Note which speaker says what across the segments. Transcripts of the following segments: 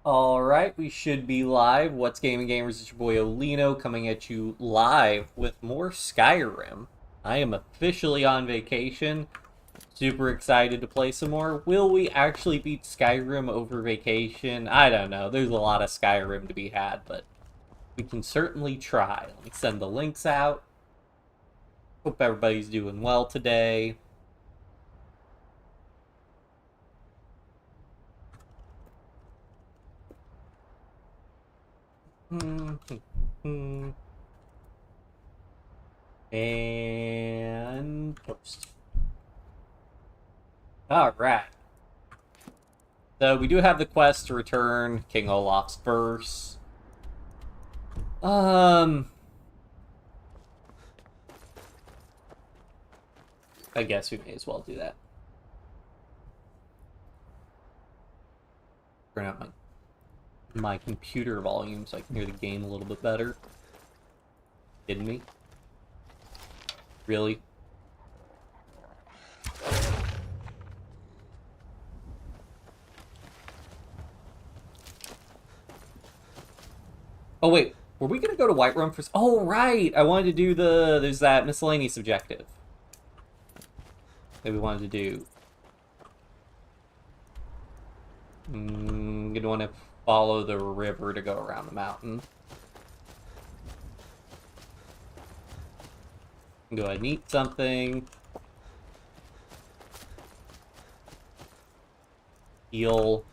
Speaker 1: Alright, we should be live. What's Gaming Gamers? It's your boy Olino coming at you live with more Skyrim. I am officially on vacation. Super excited to play some more. Will we actually beat Skyrim over vacation? I don't know. There's a lot of Skyrim to be had, but we can certainly try. Let me send the links out. Hope everybody's doing well today. And post. Alright. So we do have the quest to return King Olaf's verse. I guess we may as well do that. Turn out my computer volume so I can hear the game a little bit better. Kidding me? Really? Oh wait, were we gonna go to Whiterun for... Oh right! I wanted to do there's that miscellaneous objective that we wanted to do. Gonna want to follow the river to go around the mountain. Go ahead and eat something. Heal.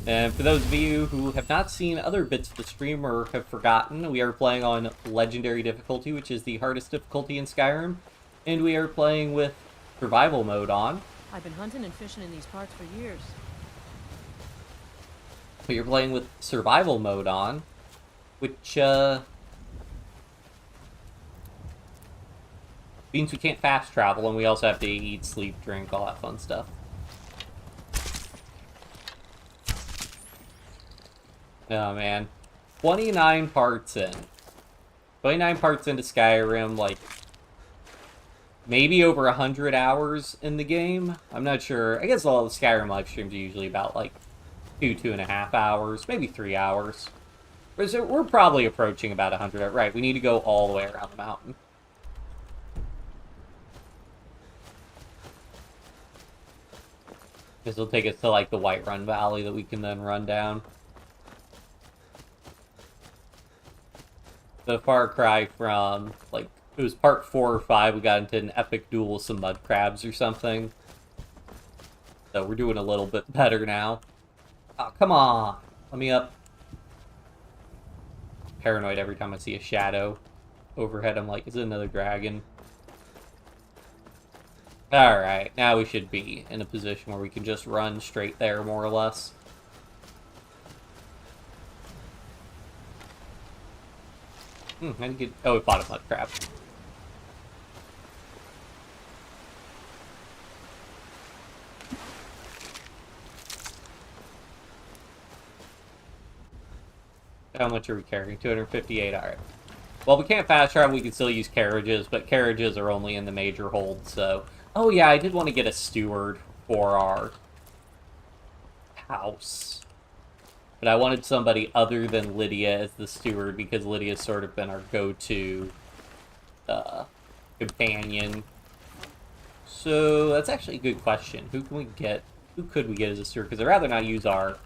Speaker 1: And for those of you who have not seen other bits of the stream or have forgotten, we are playing on Legendary difficulty, which is the hardest difficulty in Skyrim. And we are playing with survival mode on.
Speaker 2: I've been hunting and fishing in these parts for years.
Speaker 1: But you're playing with survival mode on, which means we can't fast travel, and we also have to eat, sleep, drink, all that fun stuff. Oh man, 29 parts in. 29 parts into Skyrim, like maybe over 100 hours in the game. I'm not sure. I guess all the Skyrim live streams are usually about like 2.5 hours, maybe 3 hours. So we're probably approaching about 100. Right, we need to go all the way around the mountain. This will take us to like the Whiterun Valley that we can then run down. The far cry from, like, it was part 4 or 5, we got into an epic duel with some mud crabs or something. So we're doing a little bit better now. Oh, come on! Let me up. Paranoid every time I see a shadow overhead. I'm like, is it another dragon? Alright, now we should be in a position where we can just run straight there, more or less. I didn't get... Oh, we fought a mud crab. How much are we carrying? 258, alright. Well, we can't fast travel, we can still use carriages, but carriages are only in the major holds, so... Oh yeah, I did want to get a steward for our house. But I wanted somebody other than Lydia as the steward, because Lydia's sort of been our go-to companion. So, that's actually a good question. Who can we get? Who could we get as a steward? Because I'd rather not use our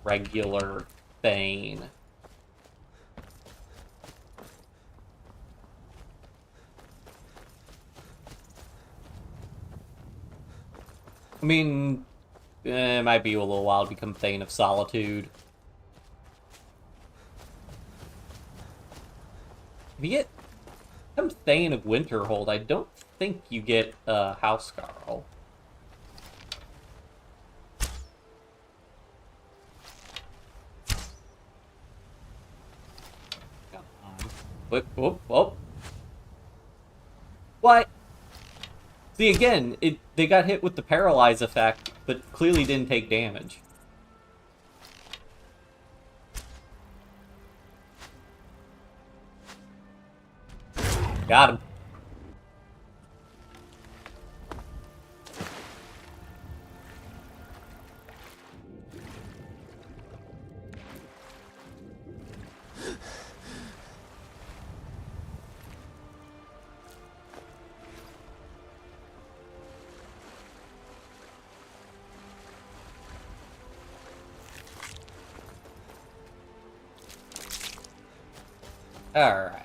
Speaker 1: regular Thane. I mean, it might be a little while to become Thane of Solitude. If you get some Thane of Winterhold, I don't think you get Housecarl. Come on. Whoop, whoop, whoop. What? See, again, they got hit with the paralyze effect, but clearly didn't take damage. Got him. Alright.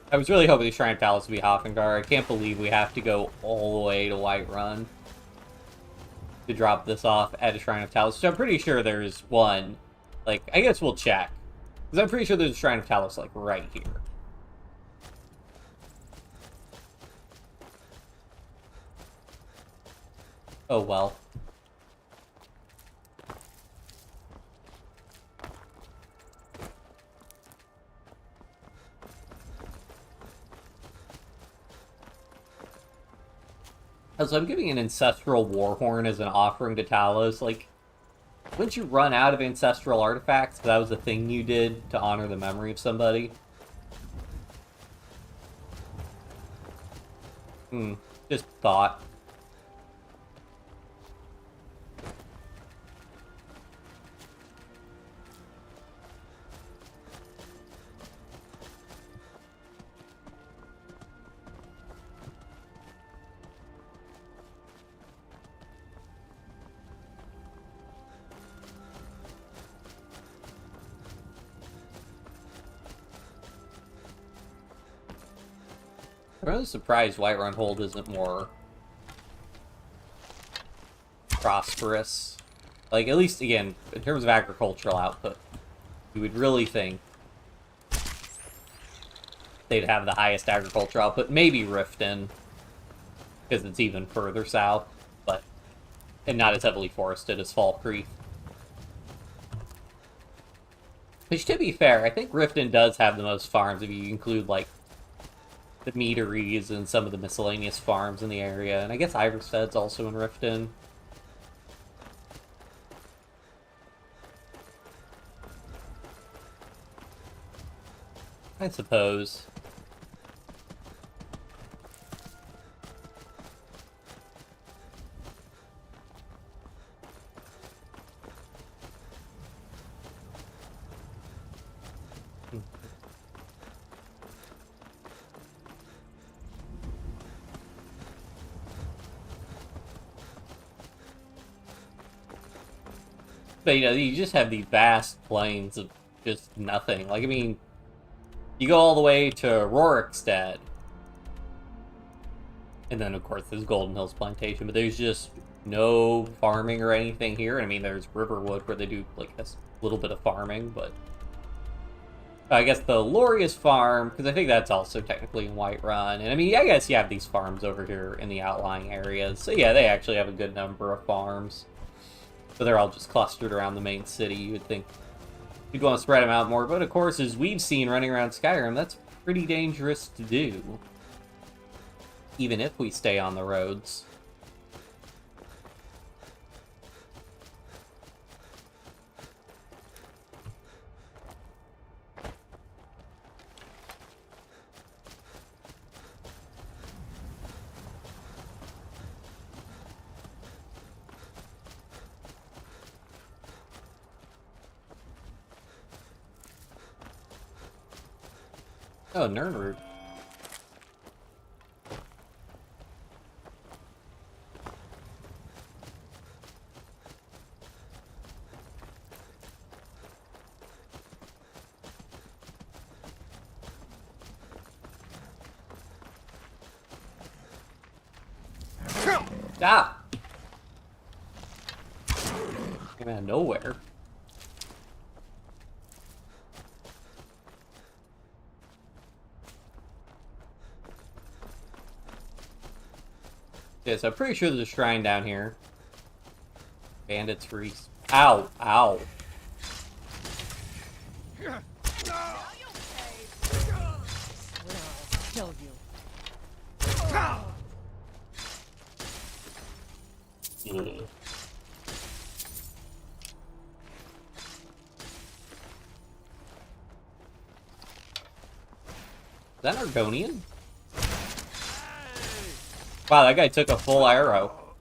Speaker 1: I was really hoping the Shrine of Talos would be Hoffengar. I can't believe we have to go all the way to Whiterun to drop this off at a Shrine of Talos, which I'm pretty sure there's one. Like, I guess we'll check. Because I'm pretty sure there's a Shrine of Talos, like, right here. Oh, well. So I'm giving an Ancestral Warhorn as an offering to Talos. Like, wouldn't you run out of Ancestral Artifacts if that was a thing you did to honor the memory of somebody? Just thought. I'm really surprised Whiterun Hold isn't more prosperous. Like, at least, again, in terms of agricultural output, you would really think they'd have the highest agricultural output. Maybe Riften, because it's even further south, but and not as heavily forested as Fall Creek. Which, to be fair, I think Riften does have the most farms if you include, like, the meaderies and some of the miscellaneous farms in the area. And I guess Iverstead's also in Riften. I suppose. But, you know, you just have these vast plains of just nothing. Like, I mean, you go all the way to Rorikstead. And then, of course, there's Golden Hills Plantation. But there's just no farming or anything here. I mean, there's Riverwood where they do, like, a little bit of farming. But I guess the Lorius Farm, because I think that's also technically in Whiterun. And, I mean, I guess you have these farms over here in the outlying areas. So, yeah, they actually have a good number of farms. So they're all just clustered around the main city. You would think you'd want to spread them out more. But of course, as we've seen running around Skyrim, that's pretty dangerous to do. Even if we stay on the roads. Oh, Nernroot. Ah! Came out of nowhere. Yeah, so I'm pretty sure there's a shrine down here. Bandits free. Ow! Ow!
Speaker 2: Well, kill you.
Speaker 1: Ugh. Is that Argonian? Wow, that guy took a full arrow.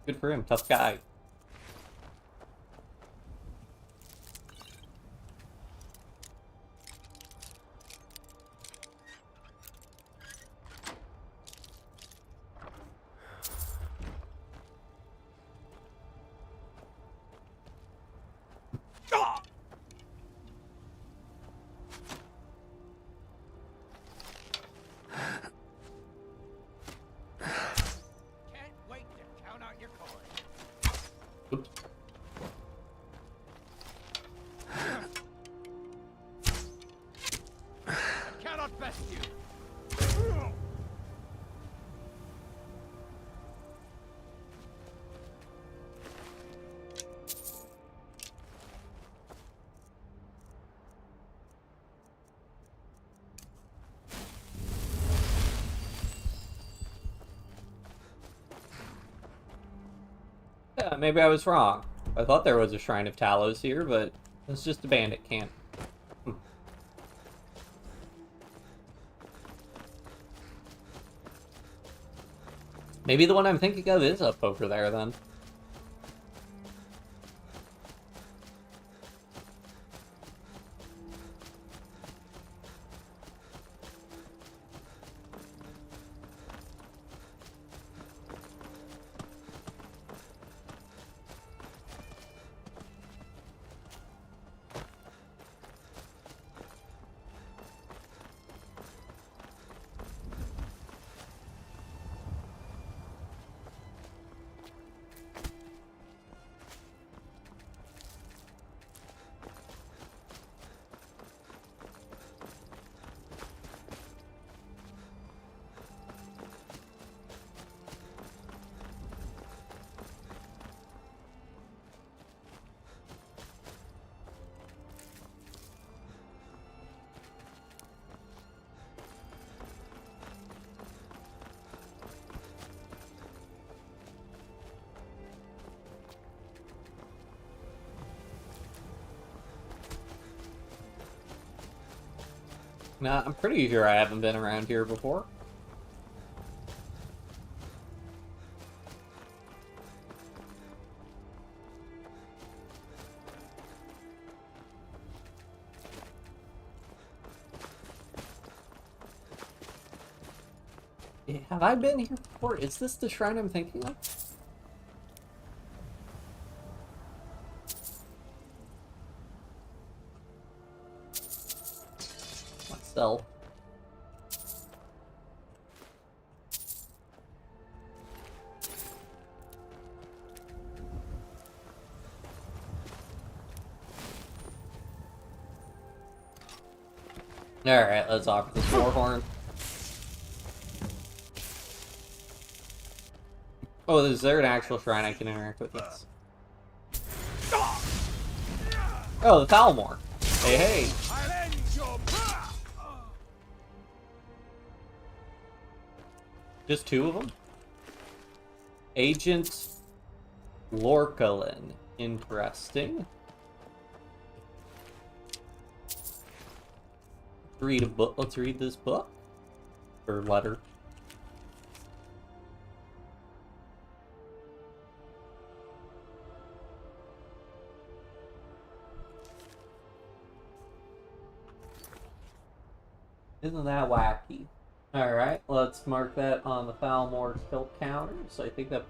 Speaker 1: Good for him, tough guy. Yeah, maybe I was wrong. I thought there was a Shrine of Talos here, but it's just a bandit camp. Maybe the one I'm thinking of is up over there, then. Nah, I'm pretty sure I haven't been around here before. Have I been here before? Is this the shrine I'm thinking of? Myself. Alright, let's offer this war horn. Oh, is there an actual shrine I can interact with? Yes. Oh, the Thalmor. Hey, hey. Just two of them? Agent Lorkalin. Interesting. Read a book. Let's read this book. Or letter. Isn't that wacky? Alright, let's mark that on the Thalmor tilt counter. So I think that...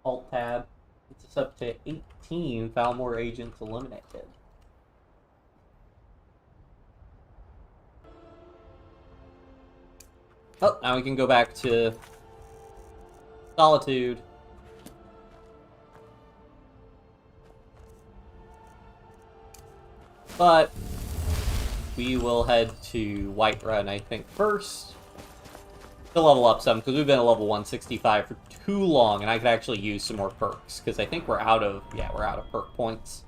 Speaker 1: Alt tab. It's us up to 18 Thalmor agents eliminated. Oh, now we can go back to Solitude. But we will head to Whiterun, I think, first to level up some, because we've been at level 165 for too long, and I could actually use some more perks, because I think we're out of perk points.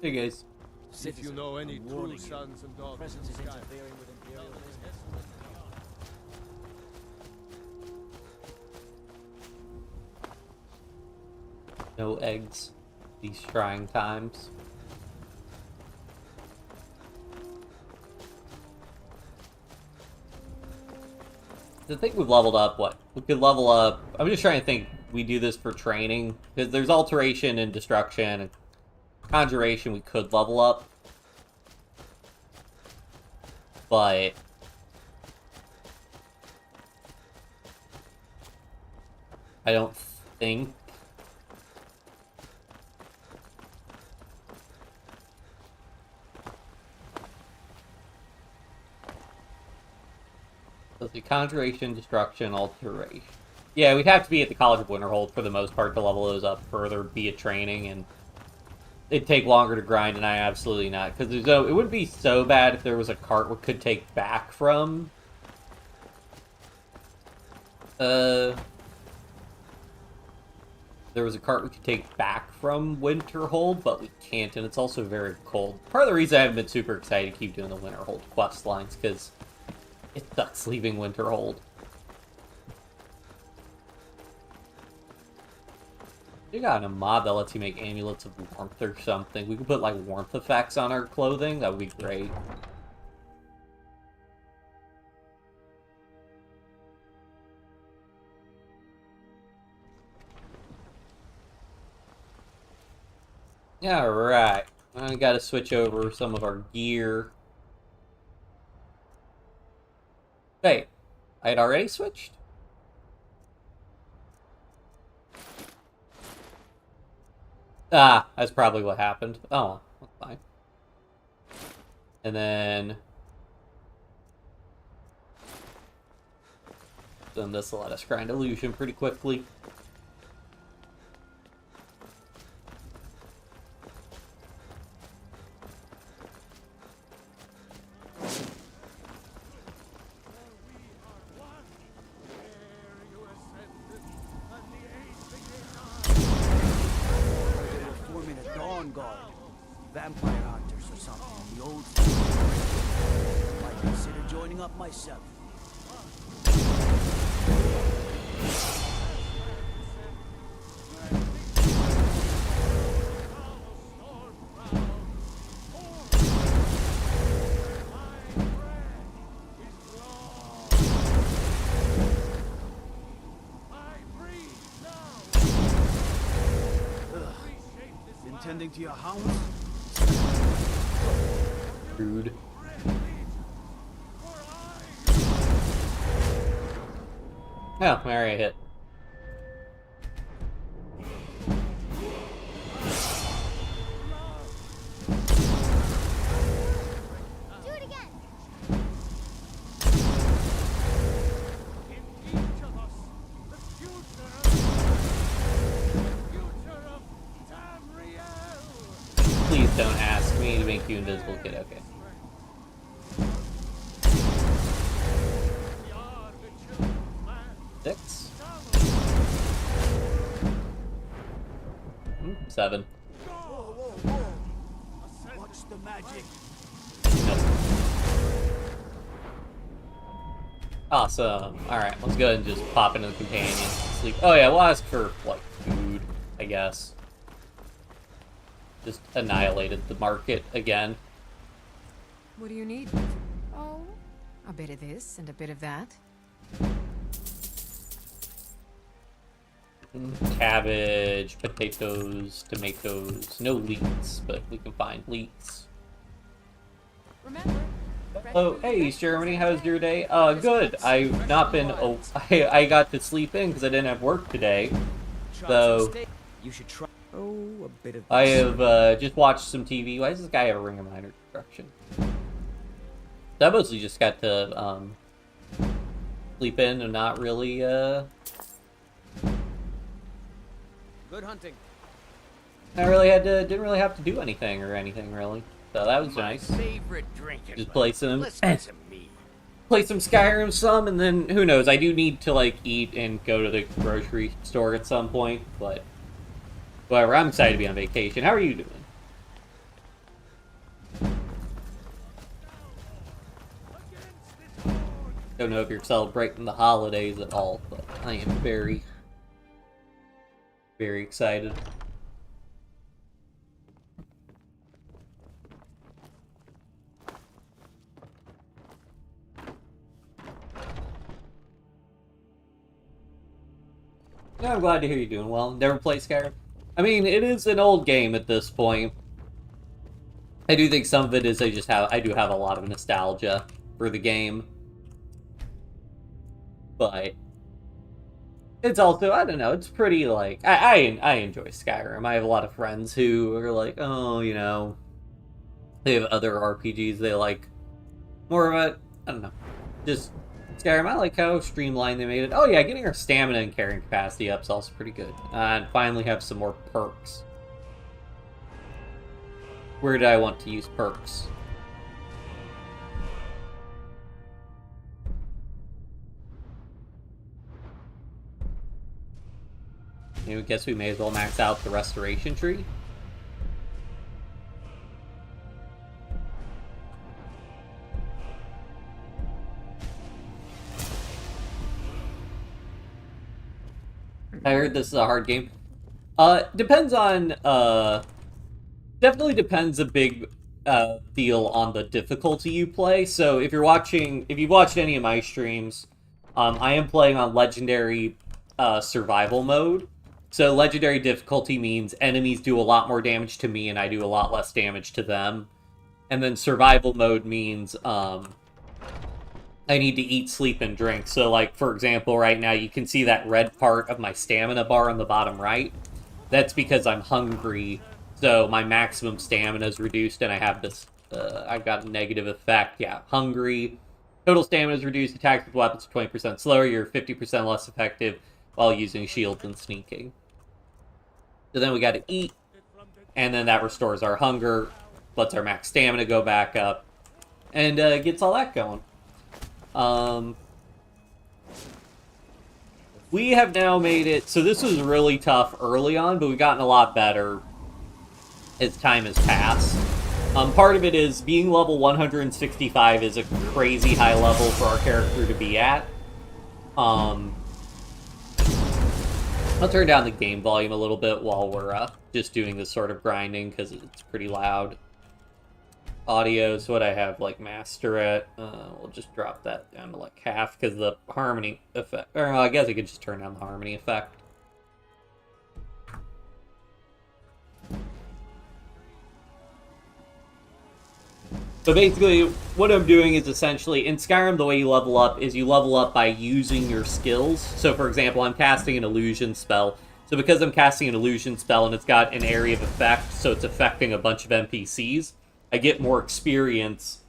Speaker 1: Hey guys.
Speaker 3: If you know any true sons and daughters,
Speaker 2: Presence is interfering with Imperial business.
Speaker 1: No eggs these trying times. I think we've leveled up what? We could level up. I'm just trying to think we do this for training. Because there's alteration and destruction and conjuration we could level up. But I don't think let's see, conjuration, destruction, alteration. Yeah, we'd have to be at the College of Winterhold for the most part to level those up further, be it training, and it'd take longer to grind, and I absolutely not. Because it wouldn't be so bad if there was a cart we could take back from... there was a cart we could take back from Winterhold, but we can't, and it's also very cold. Part of the reason I haven't been super excited to keep doing the Winterhold quest lines, because it sucks leaving Winterhold. You got a mod that lets you make amulets of warmth or something. We could put, like, warmth effects on our clothing. That would be great. Yeah, right. I gotta switch over some of our gear. Wait, I had already switched? Ah, that's probably what happened. Oh, that's fine. And then this will let us grind illusion pretty quickly.
Speaker 4: Vampire hunters or something in the old might consider joining up myself. Intending to your hounds?
Speaker 1: Rude. Oh, alright, hit.
Speaker 5: Do it again.
Speaker 3: In each of us, the future of Tamriel.
Speaker 1: Please don't ask me to make you invisible, kid. Okay. Six? 7.
Speaker 4: Whoa, whoa, whoa! Watch the magic.
Speaker 1: Nope. Awesome. Alright, let's go ahead and just pop into the companion. Sleep. Oh yeah, we'll ask for, like, food, I guess. Just annihilated the market again.
Speaker 6: What do you need? Oh, a bit of this and a bit of that.
Speaker 1: Cabbage, potatoes, tomatoes. No leeks, but we can find leeks.
Speaker 6: Remember?
Speaker 1: Oh, hey, East Germany, how's your day? Good. I've not been... Oh, I got to sleep in because I didn't have work today. So,
Speaker 4: You should try. Oh, a bit of.
Speaker 1: I have just watched some TV. Why does this guy have a Ring of Minor Destruction? I mostly just got to, sleep in and not really,
Speaker 4: Good hunting.
Speaker 1: I really had to, didn't really have to do anything or anything, really. So that was nice.
Speaker 4: Favorite drinking.
Speaker 1: Just play some,
Speaker 4: Listen to me.
Speaker 1: play some Skyrim some, and then, who knows, I do need to, like, eat and go to the grocery store at some point, but whatever, I'm excited to be on vacation. How are you doing? Don't know if you're celebrating the holidays at all, but I am very, very excited. Yeah, I'm glad to hear you're doing well. Never played Skyrim? I mean, it is an old game at this point. I do think some of it is I do have a lot of nostalgia for the game. But it's also, I don't know, it's pretty, like, I enjoy Skyrim. I have a lot of friends who are like, oh, you know, they have other RPGs they like more of it. I don't know. Just Skyrim. I like how streamlined they made it. Oh yeah, getting our stamina and carrying capacity up is also pretty good. And finally have some more perks. Where did I want to use perks? I guess we may as well max out the restoration tree. I heard this is a hard game. Depends on, definitely depends a big deal on the difficulty you play. So if you've watched any of my streams, I am playing on Legendary Survival Mode. So Legendary difficulty means enemies do a lot more damage to me and I do a lot less damage to them. And then Survival Mode means, I need to eat, sleep, and drink. So, like, for example, right now, you can see that red part of my stamina bar on the bottom right. That's because I'm hungry, so my maximum stamina is reduced, and I have this, I've got a negative effect. Yeah, hungry. Total stamina is reduced, attacks with weapons are 20% slower, you're 50% less effective while using shields and sneaking. So then we gotta eat, and then that restores our hunger, lets our max stamina go back up, and gets all that going. We have now made it, so this was really tough early on, but we've gotten a lot better as time has passed. Part of it is being level 165 is a crazy high level for our character to be at. I'll turn down the game volume a little bit while we're just doing this sort of grinding, because it's pretty loud. Audio, so what I have, like, master at, we'll just drop that down to, like, half, because the harmony effect, or I guess I could just turn down the harmony effect. So basically, what I'm doing is essentially, in Skyrim, the way you level up is you level up by using your skills. So, for example, I'm casting an illusion spell. So because I'm casting an illusion spell and it's got an area of effect, so it's affecting a bunch of NPCs, I get more experience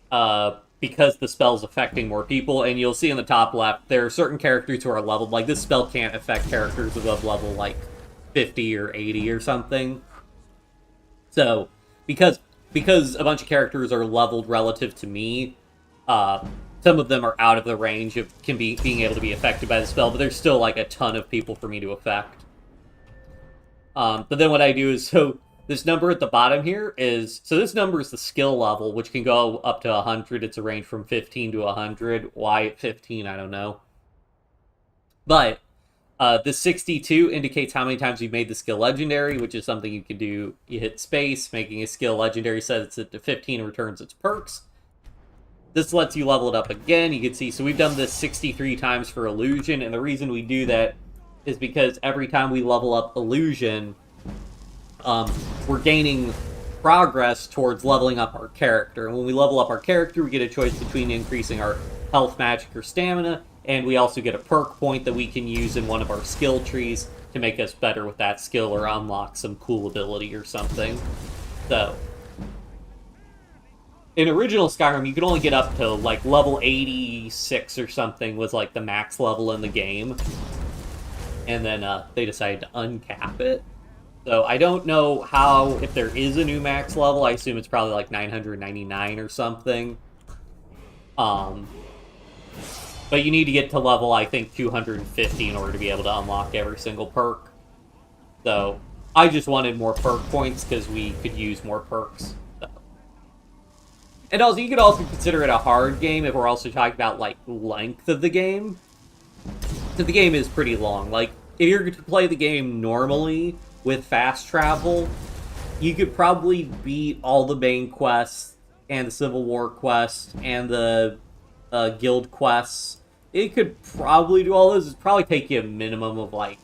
Speaker 1: because the spell's affecting more people, and you'll see in the top left, there are certain characters who are leveled, like this spell can't affect characters above level, like, 50 or 80 or something. So, because a bunch of characters are leveled relative to me, some of them are out of the range of being able to be affected by the spell, but there's still, like, a ton of people for me to affect. But then what I do is, so this number at the bottom here is, so this number is the skill level, which can go up to 100. It's a range from 15 to 100. Why at 15, I don't know. But the 62 indicates how many times you've made the skill legendary, which is something you can do. You hit space, making a skill legendary sets it to 15 and returns its perks. This lets you level it up again. You can see, so we've done this 63 times for illusion, and the reason we do that is because every time we level up illusion, we're gaining progress towards leveling up our character. And when we level up our character, we get a choice between increasing our health, magic, or stamina, and we also get a perk point that we can use in one of our skill trees to make us better with that skill or unlock some cool ability or something. So, in original Skyrim, you could only get up to, like, level 86 or something was, like, the max level in the game. And then they decided to uncap it. So I don't know if there is a new max level. I assume it's probably like 999 or something. But you need to get to level, I think, 250 in order to be able to unlock every single perk. So I just wanted more perk points because we could use more perks. So. And also, you could also consider it a hard game if we're also talking about, like, length of the game. So the game is pretty long. Like, if you're to play the game normally with fast travel, you could probably beat all the main quests and the Civil War quest and the guild quests. It could probably do all those. It'd probably take you a minimum of, like,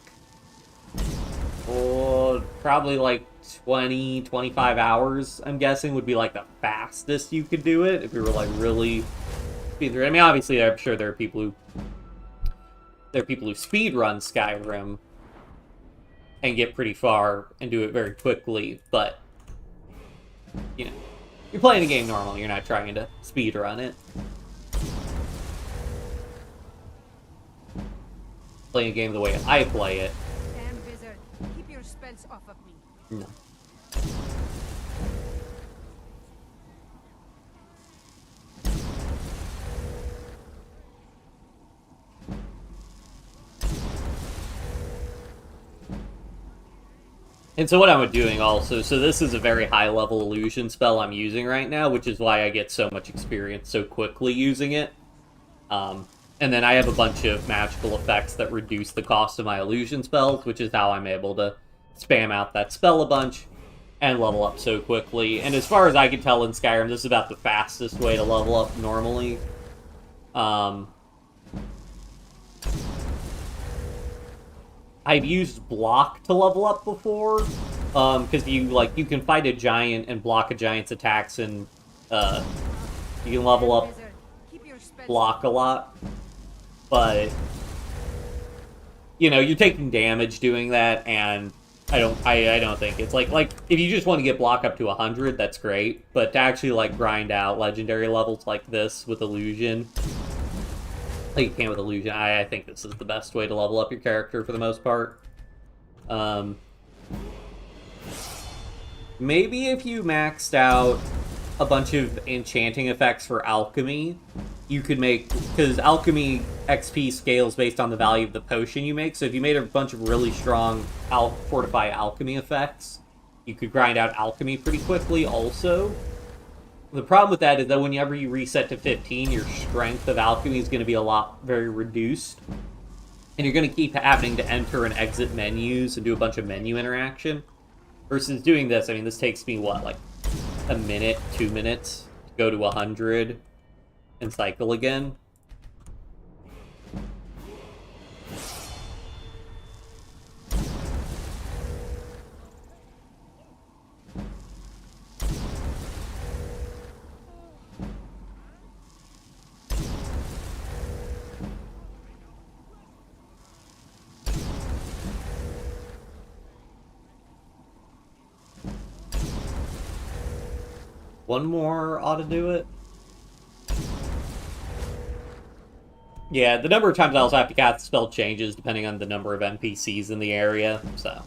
Speaker 1: probably like 20, 25 hours, I'm guessing, would be like the fastest you could do it if you were, like, really speed through it. I mean, obviously, I'm sure there are people who speed run Skyrim and get pretty far and do it very quickly, but, you know, you're playing the game normal, you're not trying to speed run it. playing a game the way I play it.
Speaker 6: Damn wizard. Keep your spells off of me.
Speaker 1: No. And so what I'm doing also, so this is a very high level illusion spell I'm using right now, which is why I get so much experience so quickly using it. And then I have a bunch of magical effects that reduce the cost of my illusion spells, which is how I'm able to spam out that spell a bunch and level up so quickly. And as far as I can tell in Skyrim, this is about the fastest way to level up normally. I've used block to level up before, because you can fight a giant and block a giant's attacks, and you can level up block a lot. But you're taking damage doing that, and I don't think it's like if you just want to get block up to 100, that's great. But to actually grind out legendary levels like this with illusion. Like you can with illusion. I think this is the best way to level up your character for the most part. Maybe if you maxed out a bunch of enchanting effects for alchemy, you could make, because alchemy XP scales based on the value of the potion you make. So if you made a bunch of really strong fortify alchemy effects, you could grind out alchemy pretty quickly also. The problem with that is that whenever you reset to 15, your strength of alchemy is going to be very reduced. And you're going to keep having to enter and exit menus and do a bunch of menu interaction. Versus doing this, this takes me, what, a minute, 2 minutes to go to 100 and cycle again. One more ought to do it. Yeah, the number of times I also have to cast the spell changes depending on the number of NPCs in the area, so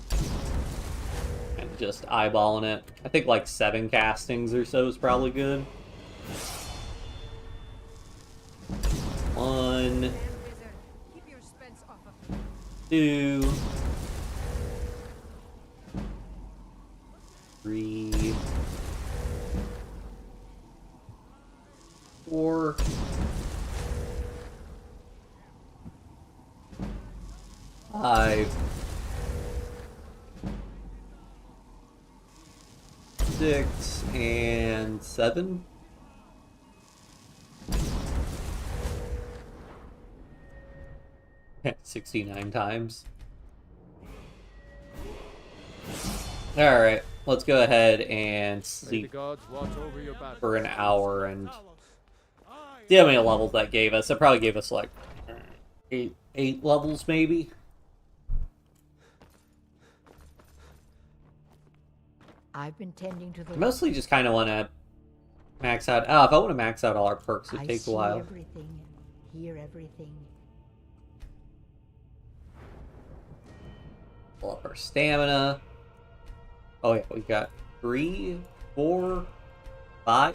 Speaker 1: I'm just eyeballing it. I think 7 castings or so is probably good. 1, 2, 3, 4, 5, 6, and 7. Yeah, 69 times. Alright, let's go ahead and sleep for an hour and see how many levels that gave us. That probably gave us 8 levels maybe.
Speaker 7: I've been tending to the
Speaker 1: Mostly just kind of want to max out. Oh, if I want to max out all our perks, it takes a while.
Speaker 7: Everything, hear everything.
Speaker 1: Pull up our stamina. Oh yeah, we got 3, 4, 5,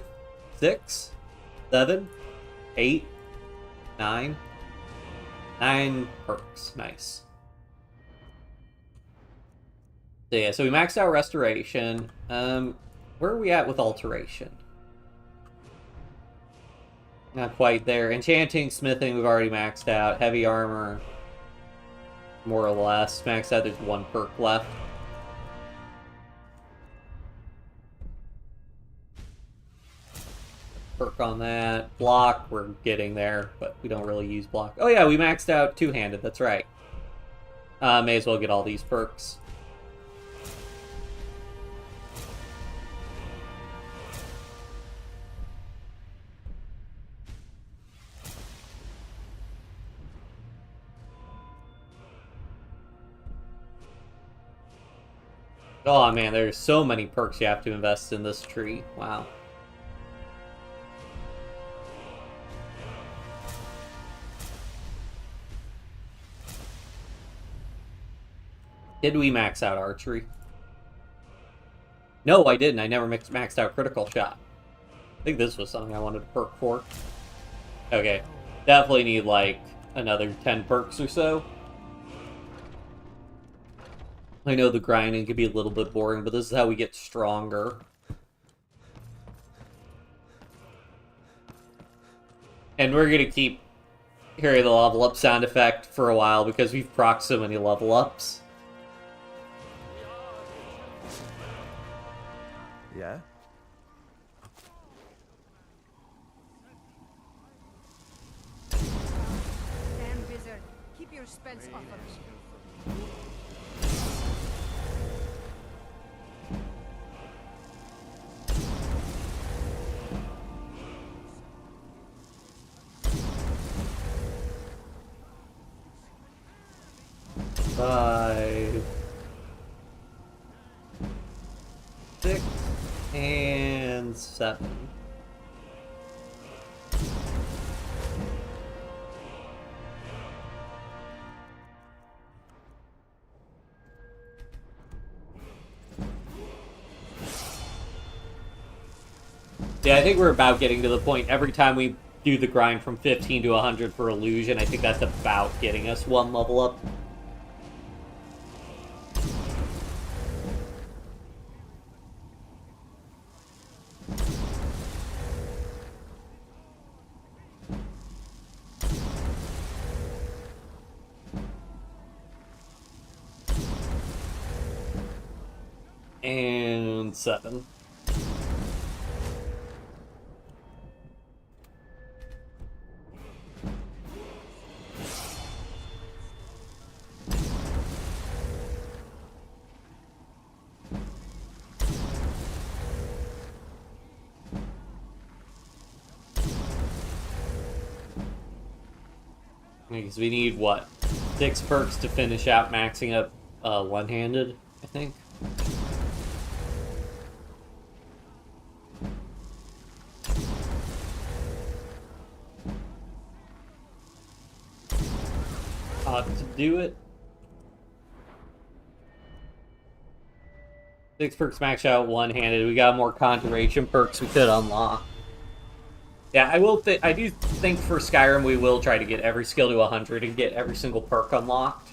Speaker 1: 6, 7, 8, 9. 9 perks. Nice. So yeah, so we maxed out Restoration. Where are we at with Alteration? Not quite there. Enchanting, Smithing, we've already maxed out. Heavy Armor, more or less. Maxed out, there's 1 perk left. Perk on that. Block, we're getting there, but we don't really use block. Oh yeah, we maxed out Two-Handed, that's right. May as well get all these perks. Oh man, there's so many perks you have to invest in this tree. Wow. Did we max out archery? No, I didn't. I never maxed out critical shot. I think this was something I wanted to perk for. Okay. Definitely need, like, another 10 perks or so. I know the grinding can be a little bit boring, but this is how we get stronger. And we're gonna keep hearing the level up sound effect for a while because we've procced so many level ups.
Speaker 8: Yeah?
Speaker 6: Damn wizard. Keep your spells off of me.
Speaker 1: Five, 6, and 7. Yeah, I think we're about getting to the point. Every time we do the grind from 15 to 100 for illusion, I think that's about getting us one level up. And 7. Because we need, what, 6 perks to finish out maxing up one-handed, I think. To do it. 6 perks max out one-handed. We got more conjuration perks we could unlock. Yeah, I do think for Skyrim we will try to get every skill to 100 and get every single perk unlocked.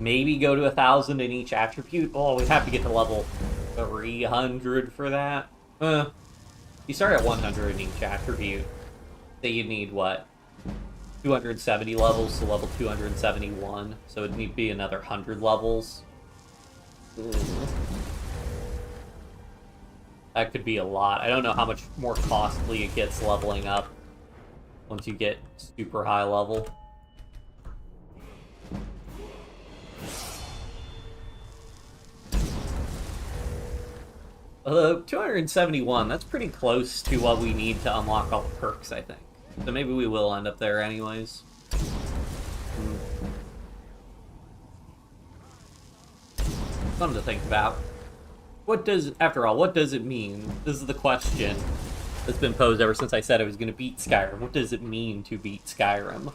Speaker 1: Maybe go to 1,000 in each attribute. Oh, we'd have to get to level 300 for that. You start at 100 in each attribute. So you'd need, what? 270 levels to level 271. So it'd need to be another 100 levels. Ooh. That could be a lot. I don't know how much more costly it gets leveling up once you get super high level. Although, 271, that's pretty close to what we need to unlock all the perks, I think. So maybe we will end up there anyways. Something to think about. After all, what does it mean? This is the question that's been posed ever since I said I was going to beat Skyrim. What does it mean to beat Skyrim?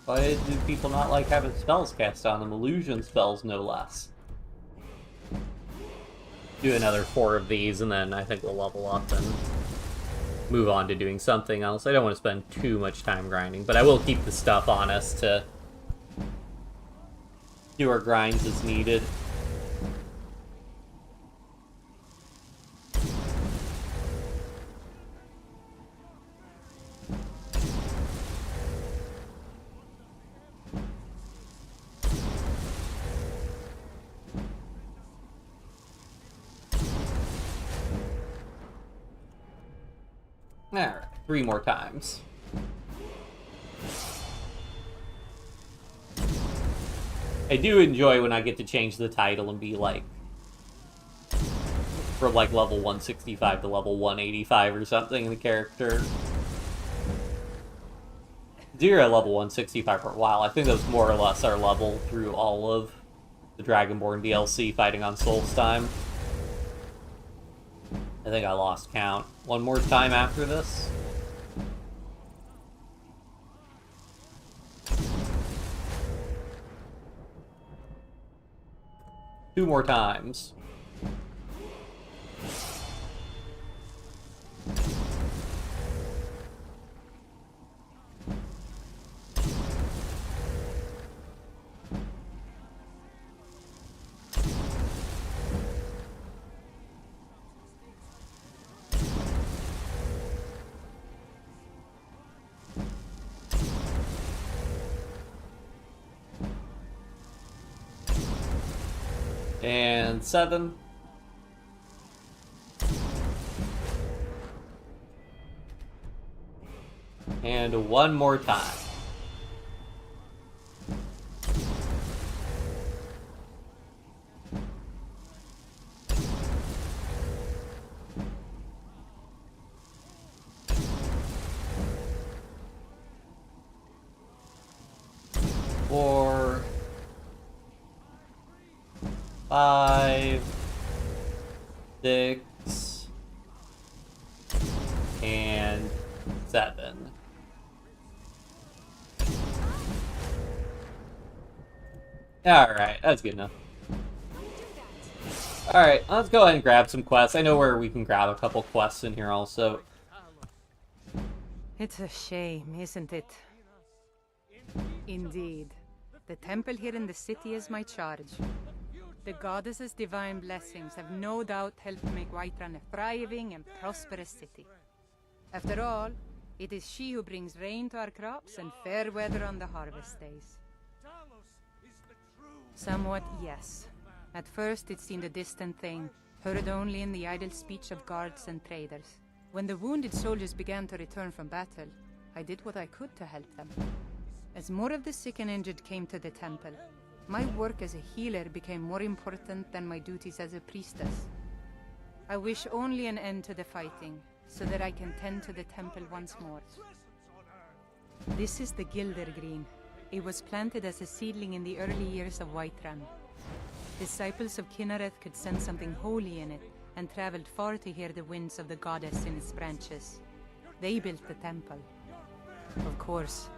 Speaker 1: Why do people not like having spells cast on them? Illusion spells, no less. Do another 4 of these, and then I think we'll level up and move on to doing something else. I don't want to spend too much time grinding, but I will keep the stuff on us to do our grinds as needed. Alright, 3 more times. I do enjoy when I get to change the title and be like, from like level 165 to level 185 or something in the character. You're at level 165 for a while. I think that's more or less our level through all of the Dragonborn DLC fighting on Solstheim. I think I lost count. One more time after this. Two more times. And 7. And one more time. Four. 5, 6, and 7. Alright, that's good enough. Alright, let's go ahead and grab some quests. I know where we can grab a couple quests in here also.
Speaker 6: It's a shame, isn't it? Indeed. The temple here in the city is my charge. The goddess's divine blessings have no doubt helped make Whiterun a thriving and prosperous city. After all, it is she who brings rain to our crops and fair weather on the harvest days. Somewhat, yes. At first it seemed a distant thing, heard only in the idle speech of guards and traders. When the wounded soldiers began to return from battle, I did what I could to help them. As more of the sick and injured came to the temple, my work as a healer became more important than my duties as a priestess. I wish only an end to the fighting, so that I can tend to the temple once more. This is the Gilder Green. It was planted as a seedling in the early years of Whiterun. Disciples of Kynareth could sense something holy in it, and traveled far to hear the winds of the goddess in its branches. They built the temple. Of course,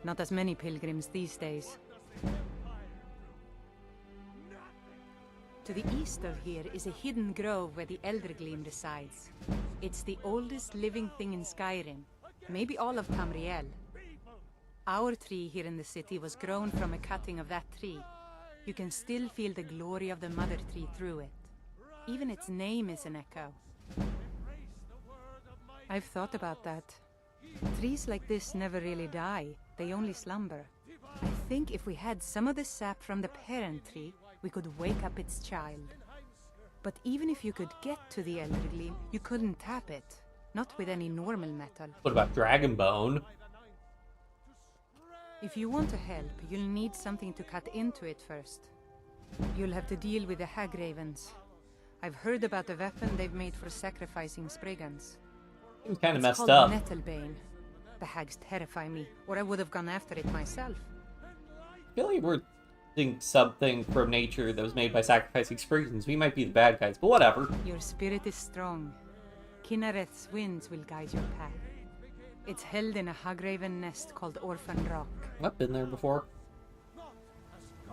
Speaker 6: not as many pilgrims these days. To the east of here is a hidden grove where the Eldergleam resides. It's the oldest living thing in Skyrim, maybe all of Tamriel. Our tree here in the city was grown from a cutting of that tree. You can still feel the glory of the mother tree through it. Even its name is an echo. I've thought about that. Trees like this never really die, they only slumber. I think if we had some of the sap from the parent tree, we could wake up its child. But even if you could get to the Eldergleam, you couldn't tap it. Not with any normal metal.
Speaker 1: What about Dragonbone?
Speaker 6: If you want to help, you'll need something to cut into it first. You'll have to deal with the Hagravens. I've heard about a weapon they've made for sacrificing Spriggans.
Speaker 1: It's kind of messed
Speaker 6: called
Speaker 1: up.
Speaker 6: Nettlebane. The hags terrify me, or I would have gone after it myself.
Speaker 1: I feel like we're think something from nature that was made by sacrificing Spriggans. We might be the bad guys, but whatever.
Speaker 6: Your spirit is strong. Kynareth's winds will guide your path. It's held in a Hagraven nest called Orphan Rock.
Speaker 1: I've been there before.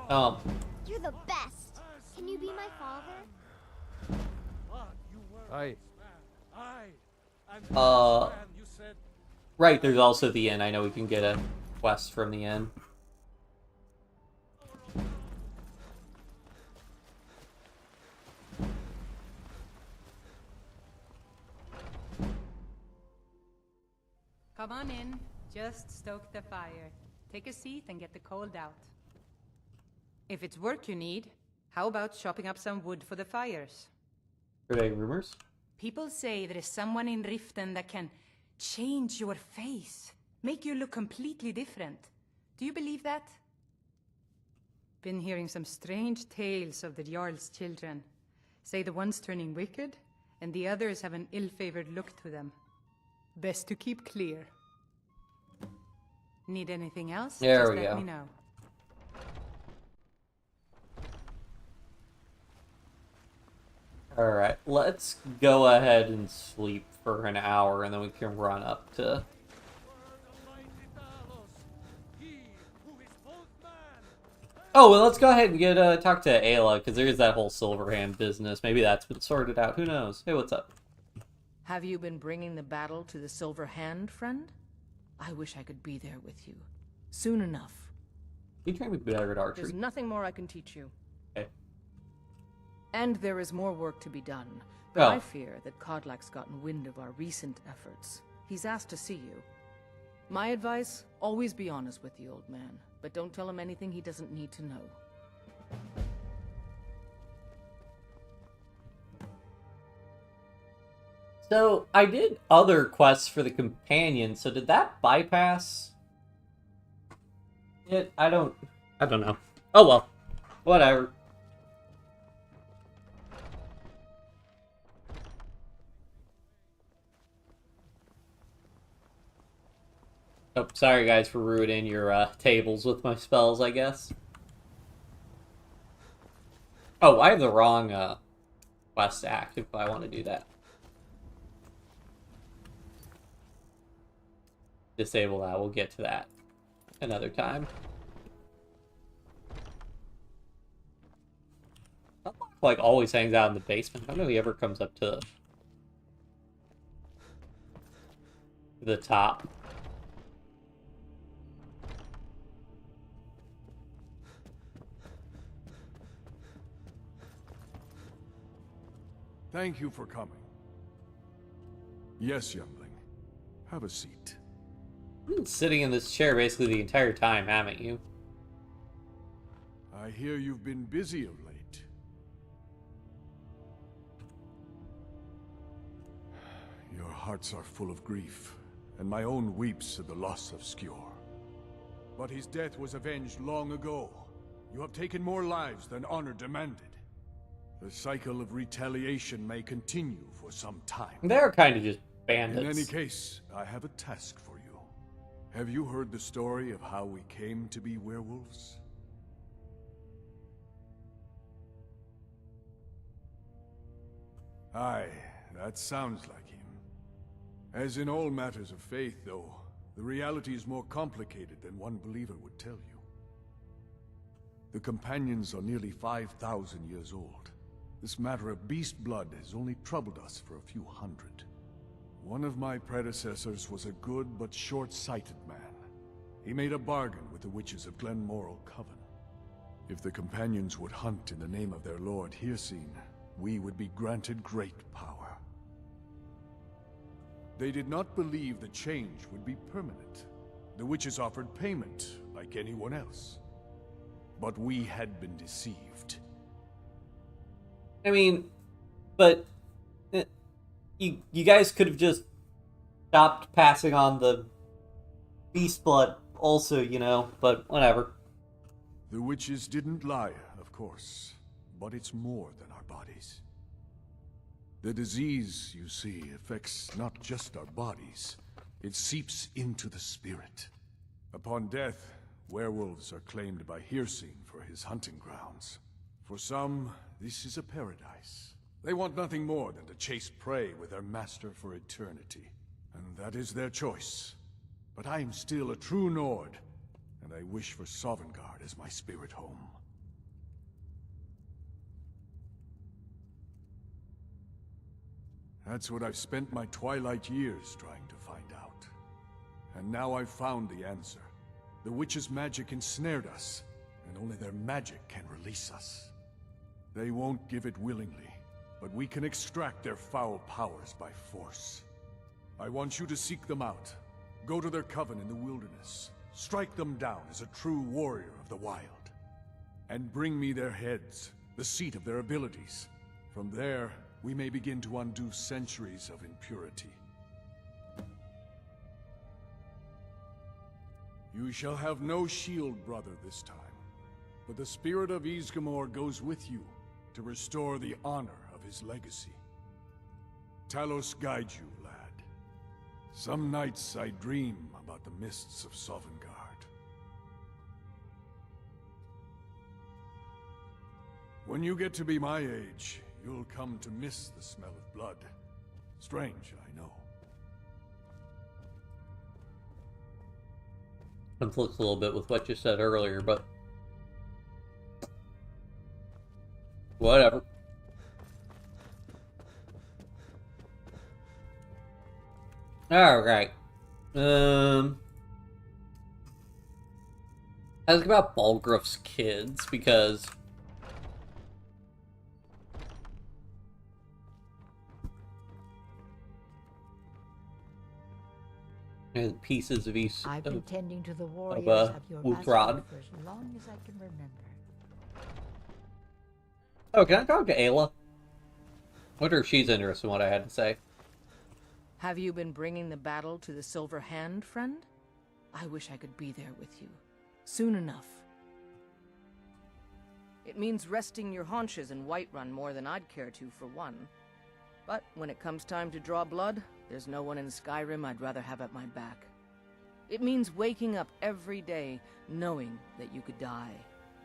Speaker 5: You're the best. Can you be my father?
Speaker 2: Aye.
Speaker 1: Right, there's also the inn. I know we can get a quest from the inn.
Speaker 6: Come on in. Just stoke the fire. Take a seat and get the cold out. If it's work you need, how about chopping up some wood for the fires?
Speaker 1: Are they rumors?
Speaker 6: People say there is someone in Riften that can change your face, make you look completely different. Do you believe that? Been hearing some strange tales of the Jarl's children. Say the one's turning wicked, and the others have an ill-favored look to them. Best to keep clear. Need anything else?
Speaker 1: There
Speaker 6: Just
Speaker 1: we
Speaker 6: let
Speaker 1: go.
Speaker 6: me know.
Speaker 1: Alright, let's go ahead and sleep for an hour, and then we can run up to...
Speaker 3: Word of mighty Talos, he who is both man.
Speaker 1: Oh, well, let's go ahead and get talk to Ayla, because there is that whole Silverhand business. Maybe that's been sorted out. Who knows? Hey, what's up?
Speaker 8: Have you been bringing the battle to the Silver Hand, friend? I wish I could be there with you. Soon enough.
Speaker 1: You train me better at archery.
Speaker 8: There's nothing more I can teach you.
Speaker 1: Okay.
Speaker 8: And there is more work to be done. But
Speaker 1: Oh.
Speaker 8: I fear that Kodlak's gotten wind of our recent efforts. He's asked to see you. My advice, always be honest with the old man. But don't tell him anything he doesn't need to know.
Speaker 1: So, I did other quests for the companion, so did that bypass it? I don't know. Oh well. Whatever. Oh, sorry guys for ruining your tables with my spells, I guess. Oh, I have the wrong quest active if I want to do that. Disable that. We'll get to that another time. Like always hangs out in the basement. I don't know if he ever comes up to the top.
Speaker 2: Thank you for coming. Yes, youngling. Have a seat.
Speaker 1: You've been sitting in this chair basically the entire time, haven't you?
Speaker 2: I hear you've been busy of late. Your hearts are full of grief, and my own weeps at the loss of Skjor. But his death was avenged long ago. You have taken more lives than honor demanded. The cycle of retaliation may continue for some time.
Speaker 1: They're kind of just bandits.
Speaker 2: In any case, I have a task for you. Have you heard the story of how we came to be werewolves? Aye, that sounds like him. As in all matters of faith, though, the reality is more complicated than one believer would tell you. The companions are nearly 5,000 years old. This matter of beast blood has only troubled us for a few hundred. One of my predecessors was a good but short-sighted man. He made a bargain with the witches of Glenmoral Coven. If the companions would hunt in the name of their lord Hircine, we would be granted great power. They did not believe the change would be permanent. The witches offered payment, like anyone else. But we had been deceived.
Speaker 1: I mean, but you guys could have just stopped passing on the beast blood also, you know, but whatever.
Speaker 2: The witches didn't lie, of course, but it's more than our bodies. The disease, you see, affects not just our bodies. It seeps into the spirit. Upon death, werewolves are claimed by Hircine for his hunting grounds. For some, this is a paradise. They want nothing more than to chase prey with their master for eternity. And that is their choice. But I am still a true Nord, and I wish for Sovngarde as my spirit home. That's what I've spent my twilight years trying to find out. And now I've found the answer. The witch's magic ensnared us, and only their magic can release us. They won't give it willingly, but we can extract their foul powers by force. I want you to seek them out. Go to their coven in the wilderness. Strike them down as a true warrior of the wild. And bring me their heads, the seat of their abilities. From there, we may begin to undo centuries of impurity. You shall have no shield, brother, this time. But the spirit of Ysgramor goes with you to restore the honor of his legacy. Talos guide you, lad. Some nights I dream about the mists of Sovngarde. When you get to be my age, you'll come to miss the smell of blood. Strange, I know.
Speaker 1: Conflicts a little bit with what you said earlier, but whatever. Alright. Ask about Balgruuf's kids, because and pieces of each
Speaker 7: I've been tending to the warriors
Speaker 1: of
Speaker 7: of your
Speaker 1: Uhtred.
Speaker 7: master for as long as I can remember.
Speaker 1: Oh, can I talk to Ayla? Wonder if she's interested in what I had to say.
Speaker 8: Have you been bringing the battle to the Silver Hand, friend? I wish I could be there with you. Soon enough. It means resting your haunches in Whiterun more than I'd care to, for one. But when it comes time to draw blood, there's no one in Skyrim I'd rather have at my back. It means waking up every day knowing that you could die,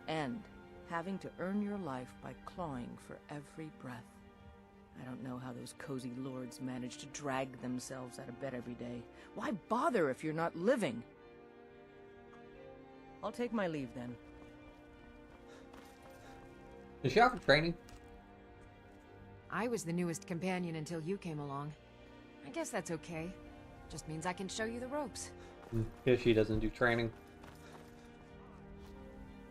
Speaker 8: and having to earn your life by clawing for every breath. I don't know how those cozy lords manage to drag themselves out of bed every day. Why bother if you're not living? I'll take my leave then.
Speaker 1: Is she offer training?
Speaker 9: I was the newest companion until you came along. I guess that's okay. Just means I can show you the ropes.
Speaker 1: Because she doesn't do training.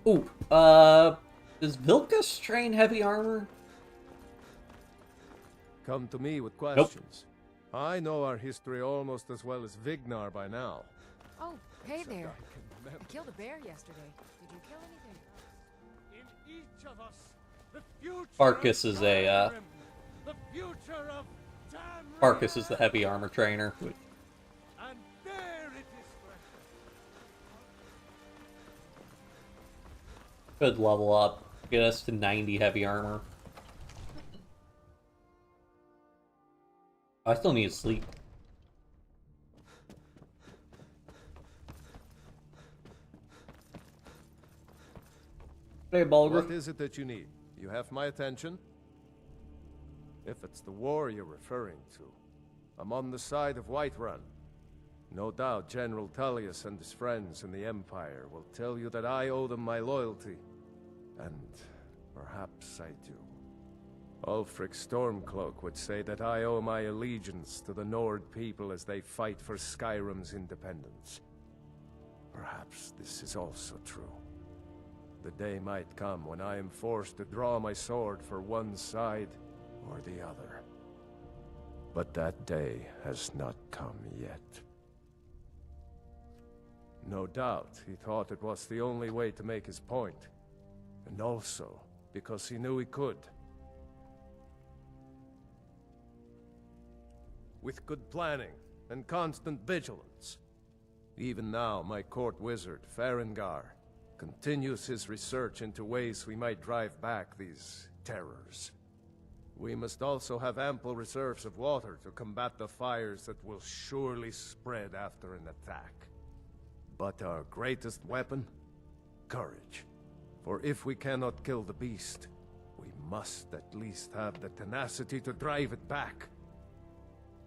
Speaker 1: Ooh, does Vilkas train heavy armor?
Speaker 10: Come to me with questions. Nope. I know our history almost as well as Vignar by now.
Speaker 9: Oh, hey
Speaker 10: Except
Speaker 9: there.
Speaker 10: I can remember.
Speaker 9: I killed a bear yesterday. Did you kill anything?
Speaker 3: In each of us, the future
Speaker 1: Farkas
Speaker 3: of
Speaker 1: is a,
Speaker 3: Skyrim, the future of Tamriel.
Speaker 1: Farkas is the heavy armor trainer.
Speaker 3: And there it is, friend.
Speaker 1: Could level up. Get us to 90 heavy armor. I still need to sleep. Hey, Balgruuf.
Speaker 10: What is it that you need? You have my attention? If it's the war you're referring to, I'm on the side of Whiterun. No doubt General Tullius and his friends in the Empire will tell you that I owe them my loyalty. And perhaps I do. Ulfric Stormcloak would say that I owe my allegiance to the Nord people as they fight for Skyrim's independence. Perhaps this is also true. The day might come when I am forced to draw my sword for one side or the other. But that day has not come yet. No doubt he thought it was the only way to make his point. And also because he knew he could. With good planning and constant vigilance. Even now, my court wizard, Farengar, continues his research into ways we might drive back these terrors. We must also have ample reserves of water to combat the fires that will surely spread after an attack. But our greatest weapon? Courage. For if we cannot kill the beast, we must at least have the tenacity to drive it back.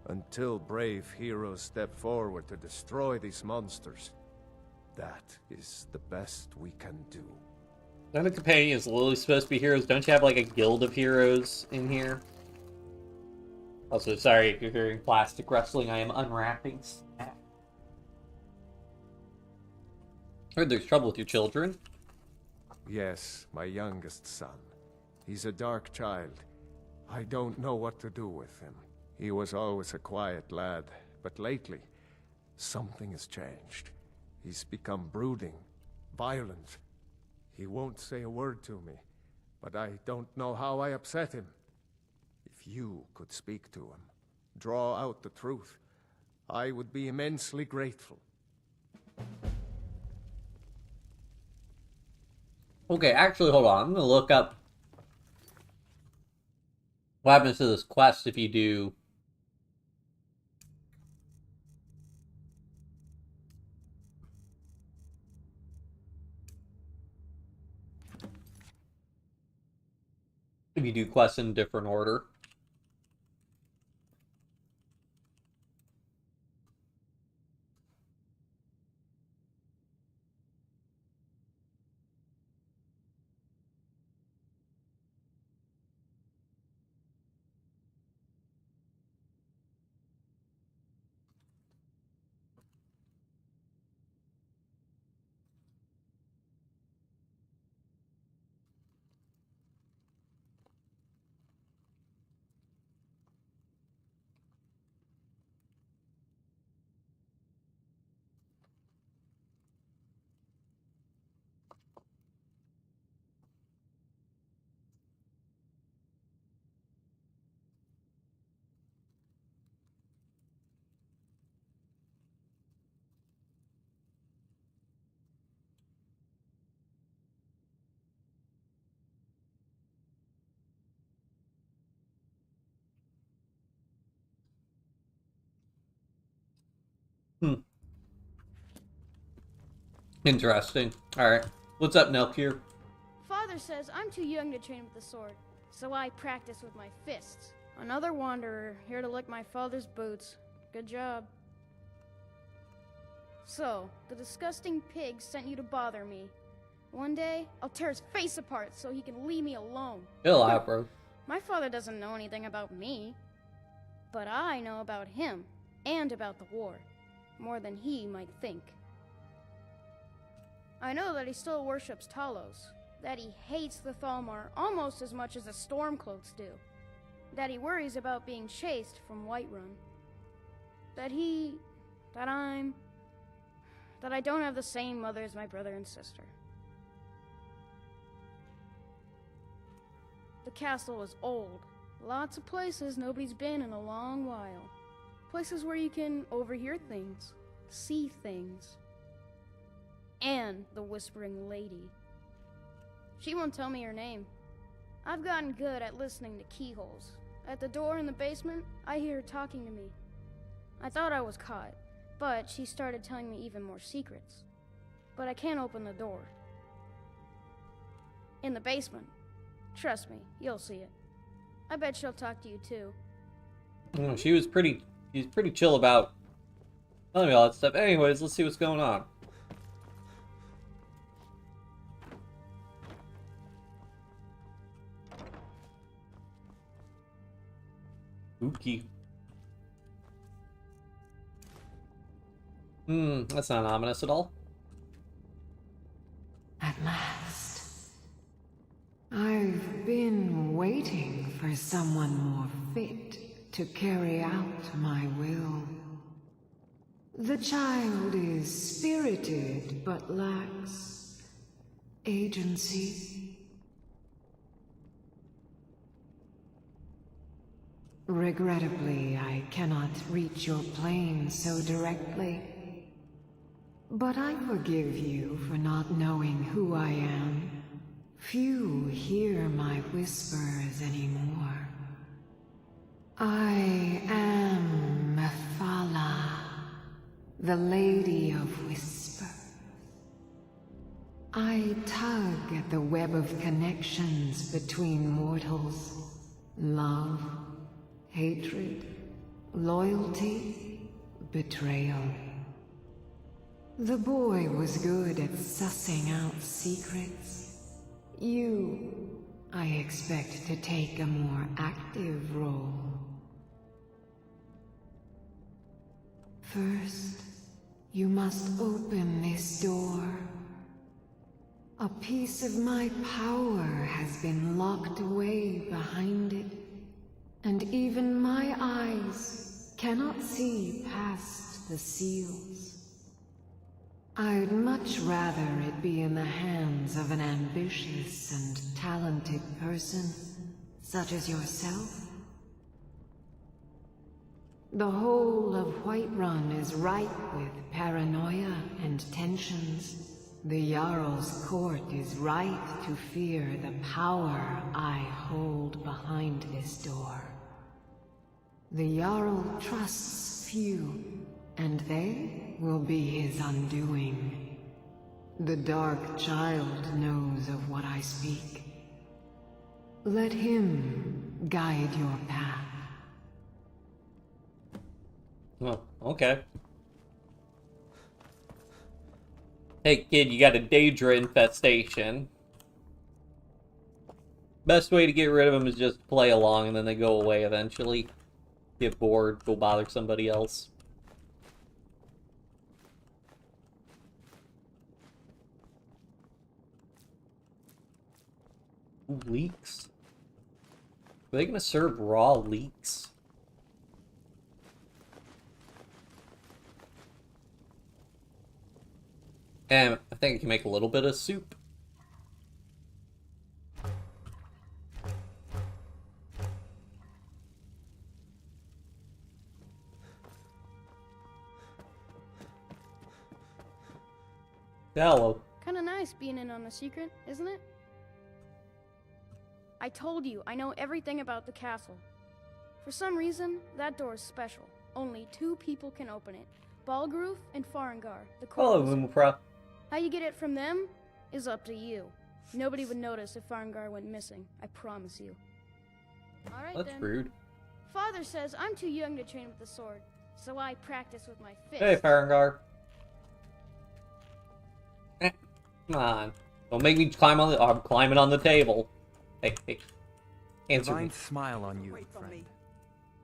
Speaker 10: Until brave heroes step forward to destroy these monsters, that is the best we can do.
Speaker 1: None of the companions literally supposed to be heroes. Don't you have like a guild of heroes in here? Also, sorry if you're hearing plastic wrestling. I am unwrapping. Heard there's trouble with your children.
Speaker 10: Yes, my youngest son. He's a dark child. I don't know what to do with him. He was always a quiet lad, but lately, something has changed. He's become brooding, violent. He won't say a word to me, but I don't know how I upset him. If you could speak to him, draw out the truth, I would be immensely grateful.
Speaker 1: Okay, actually, hold on. I'm gonna look up what happens to this quest if you do... if you do quests in a different order. Interesting. Alright. What's up, Nelk here?
Speaker 11: Father says I'm too young to train with the sword, so I practice with my fists. Another wanderer, here to lick my father's boots. Good job. So, the disgusting pig sent you to bother me. One day, I'll tear his face apart so he can leave me alone.
Speaker 1: Chill out, bro.
Speaker 11: My father doesn't know anything about me. But I know about him, and about the war. More than he might think. I know that he still worships Talos. That he hates the Thalmor almost as much as the Stormcloaks do. That he worries about being chased from Whiterun. That I don't have the same mother as my brother and sister. The castle is old. Lots of places nobody's been in a long while. Places where you can overhear things, see things. And the Whispering Lady. She won't tell me her name. I've gotten good at listening to keyholes. At the door in the basement, I hear her talking to me. I thought I was caught, but she started telling me even more secrets. But I can't open the door. In the basement. Trust me, you'll see it. I bet she'll talk to you too.
Speaker 1: She's pretty chill about telling me all that stuff. Anyways, let's see what's going on. Spooky. That's not ominous at all.
Speaker 9: At last. I've been waiting for someone more fit to carry out my will. The child is spirited but lacks agency. Regrettably, I cannot reach your plane so directly. But I forgive you for not knowing who I am. Few hear my whispers anymore. I am Methala, the Lady of Whispers. I tug at the web of connections between mortals. Love, hatred, loyalty, betrayal. The boy was good at sussing out secrets. You, I expect to take a more active role. First, you must open this door. A piece of my power has been locked away behind it, and even my eyes cannot see past the seals. I'd much rather it be in the hands of an ambitious and talented person, such as yourself. The whole of Whiterun is ripe with paranoia and tensions. The Jarl's court is right to fear the power I hold behind this door. The Jarl trusts few, and they will be his undoing. The Dark Child knows of what I speak. Let him guide your path.
Speaker 1: Oh, okay. Hey kid, you got a Daedra infestation. Best way to get rid of them is just play along and then they go away eventually. Get bored, go bother somebody else. Ooh, leeks? Are they gonna serve raw leeks? And I think I can make a little bit of soup. Hello.
Speaker 11: Kinda nice being in on a secret, isn't it? I told you, I know everything about the castle. For some reason, that door is special. Only 2 people can open it. Balgruf and Farengar, the
Speaker 1: Hello,
Speaker 11: Corvus.
Speaker 1: Umupra.
Speaker 11: How you get it from them is up to you. Nobody would notice if Farengar went missing, I promise you. Alright
Speaker 1: That's
Speaker 11: then.
Speaker 1: rude.
Speaker 11: Father says I'm too young to train with the sword, so I practice with my fists.
Speaker 1: Hey, Farengar. Come on. Don't make me climb on the... I'm climbing on the table. Hey, hey. Answer
Speaker 12: Divine
Speaker 1: me.
Speaker 12: smile on you, friend.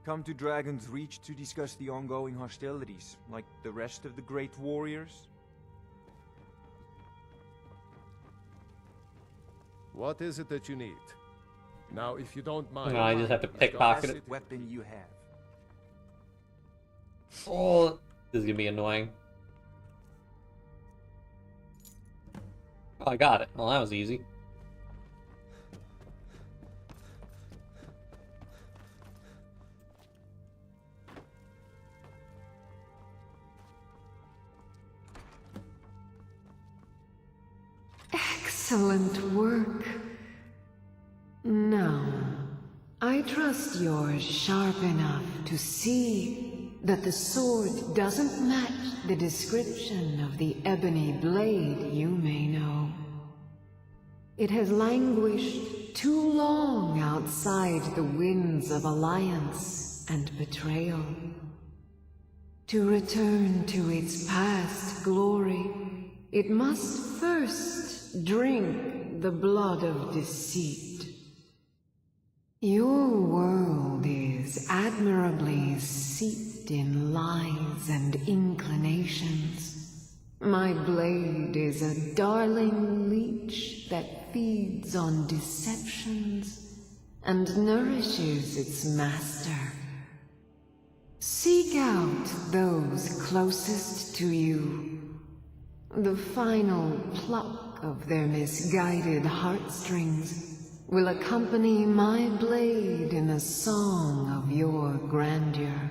Speaker 12: Come to Dragon's Reach to discuss the ongoing hostilities, like the rest of the great warriors?
Speaker 10: What is it that you need? Now, if you don't mind...
Speaker 1: No, I just have to pickpocket it.
Speaker 12: Weapon you have.
Speaker 1: Oh, this is gonna be annoying. Oh, I got it. Well, that was easy.
Speaker 9: Excellent work. Now, I trust you're sharp enough to see that the sword doesn't match the description of the ebony blade you may know. It has languished too long outside the winds of alliance and betrayal. To return to its past glory, it must first drink the blood of deceit. Your world is admirably seeped in lies and inclinations. My blade is a darling leech that feeds on deceptions and nourishes its master. Seek out those closest to you. The final pluck of their misguided heartstrings will accompany my blade in a song of your grandeur.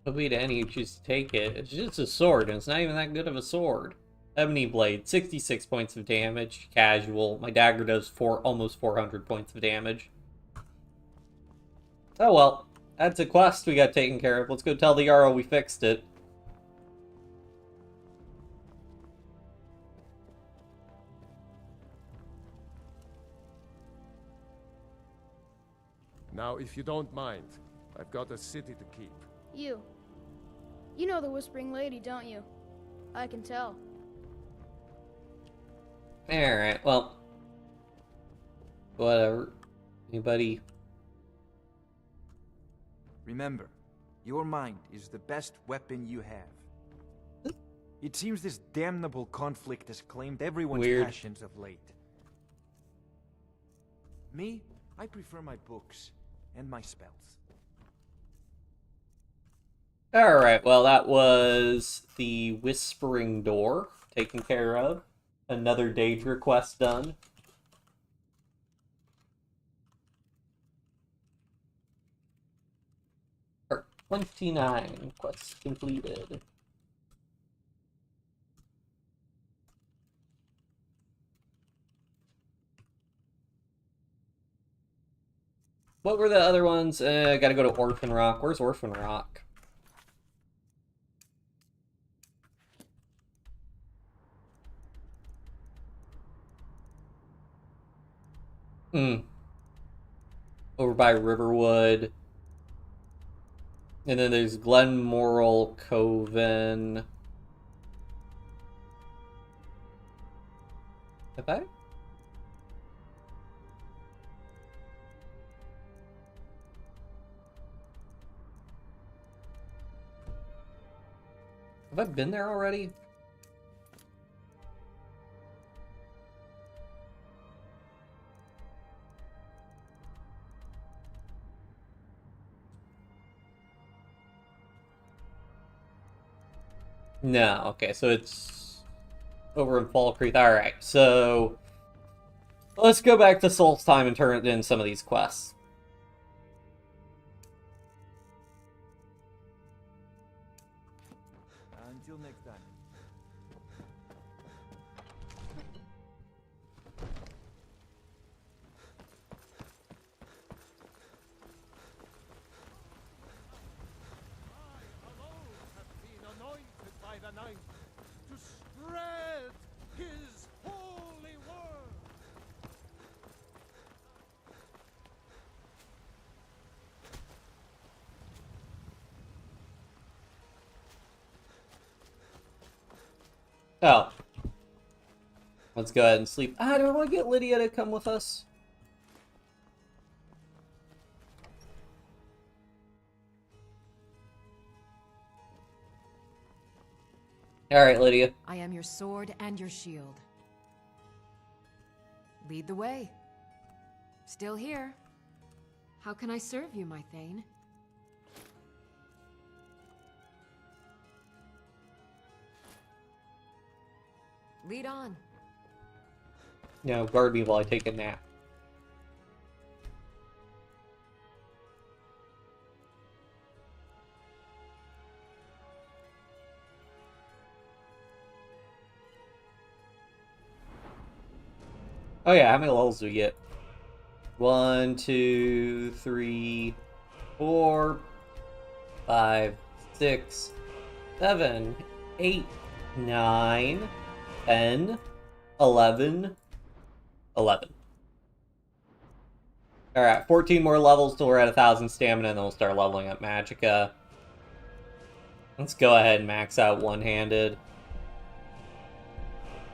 Speaker 1: It'll be to any who choose to take it. It's just a sword, and it's not even that good of a sword. Ebony blade, 66 points of damage, casual. My dagger does almost 400 points of damage. Oh well, that's a quest we got taken care of. Let's go tell the Jarl we fixed it.
Speaker 10: Now, if you don't mind, I've got a city to keep.
Speaker 11: You know the Whispering Lady, don't you? I can tell.
Speaker 1: Alright, well. Whatever. Anybody?
Speaker 12: Remember, your mind is the best weapon you have. It seems this damnable conflict has claimed everyone's passions of late. Me, I prefer my books and my spells.
Speaker 1: Alright, well that was the Whispering Door taken care of. Another Daedra quest done. Part 29 quests completed. What were the other ones? Gotta go to Orphan Rock. Where's Orphan Rock? Over by Riverwood. And then there's Glenmoral Coven. Have I? Have I been there already? No, okay, so it's over in Fall Creek. Alright, so let's go back to Solstheim and turn in some of these quests.
Speaker 12: Until next time.
Speaker 3: The night to spread his holy word.
Speaker 1: Oh. Let's go ahead and sleep. Do I want to get Lydia to come with us? Alright, Lydia.
Speaker 9: I am your sword and your shield. Lead the way. Still here. How can I serve you, my Thane? Lead on.
Speaker 1: No, guard me while I take a nap. Oh yeah, how many levels do we get? 1, 2, 3, 4, 5, 6, 7, 8, 9, 10, 11, 11. Alright, 14 more levels till we're at 1,000 stamina, and then we'll start leveling up Magicka. Let's go ahead and max out one-handed.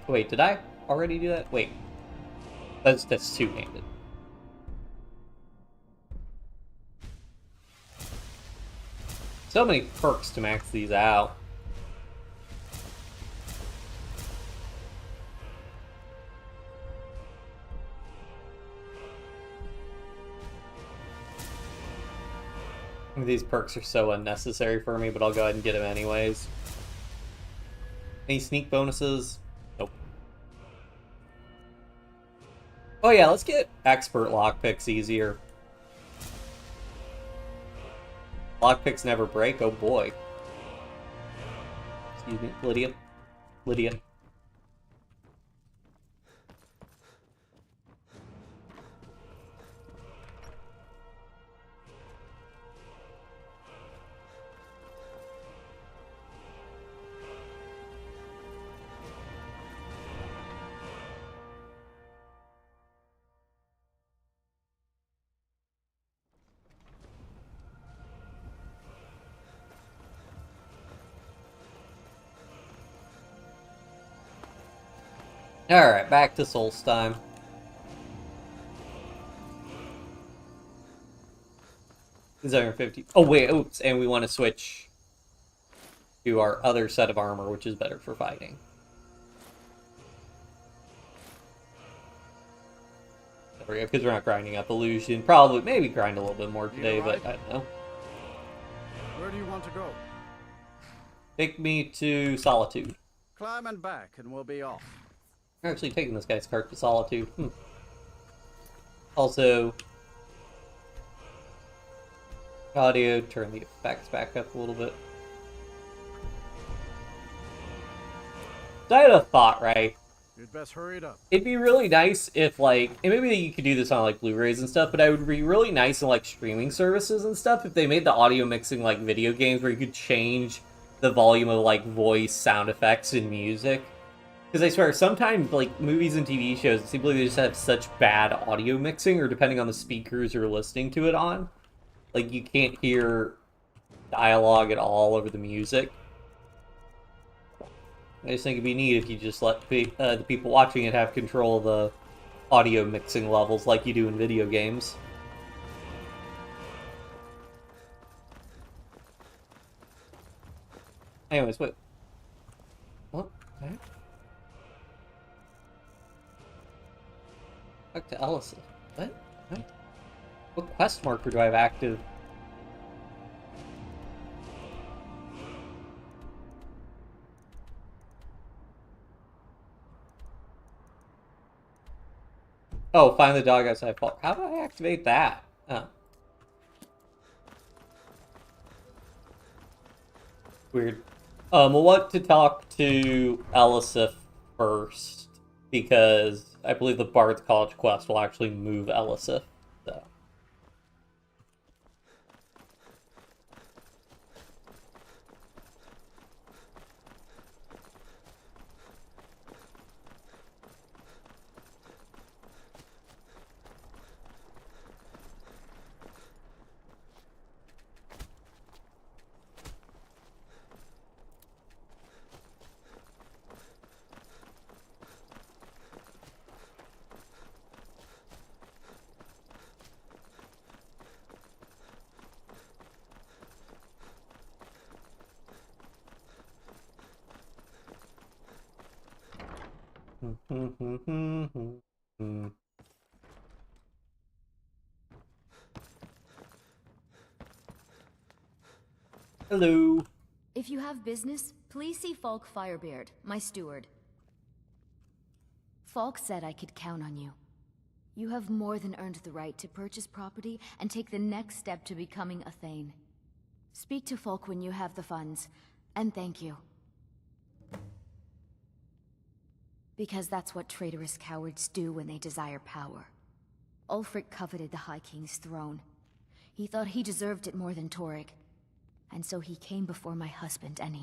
Speaker 1: Wait, did I already do that? Wait. That's two-handed. So many perks to max these out. These perks are so unnecessary for me, but I'll go ahead and get them anyways. Any sneak bonuses? Nope. Oh yeah, let's get expert lockpicks easier. Lockpicks never break, oh boy. Excuse me, Lydia. Lydia. Alright, back to Solstheim. 150. Oh wait, oops, and we want to switch to our other set of armor, which is better for fighting. There we go, because we're not grinding up illusion. Probably, maybe grind a little bit more today, but I don't know.
Speaker 3: Where do you want to go?
Speaker 1: Take me to Solitude.
Speaker 3: Climb and back, and we'll be off.
Speaker 1: I'm actually taking this guy's cart to Solitude. Also, audio, turn the effects back up a little bit. So I had a thought, right?
Speaker 3: You'd best hurry it up.
Speaker 1: It'd be really nice if, like, and maybe you could do this on, like, Blu-rays and stuff, but it would be really nice in, like, streaming services and stuff if they made the audio mixing, like, video games where you could change the volume of, like, voice, sound effects, and music. Because I swear, sometimes, like, movies and TV shows, it seems like they just have such bad audio mixing, or depending on the speakers you're listening to it on. Like, you can't hear dialogue at all over the music. I just think it'd be neat if you just let the people watching it have control of the audio mixing levels like you do in video games. Anyways, wait. What? Okay. Back to Ellison. What? What quest marker do I have active? Oh, find the dog outside Falk. How do I activate that? Oh. Weird. We'll want to talk to Elisif first, because I believe the Bard's College quest will actually move Elisif. So. Hello.
Speaker 13: If you have business, please see Falk Firebeard, my steward. Falk said I could count on you. You have more than earned the right to purchase property and take the next step to becoming a Thane. Speak to Falk when you have the funds, and thank you. Because that's what traitorous cowards do when they desire power. Ulfric coveted the High King's throne. He thought he deserved it more than Torrig. And so he came before my husband and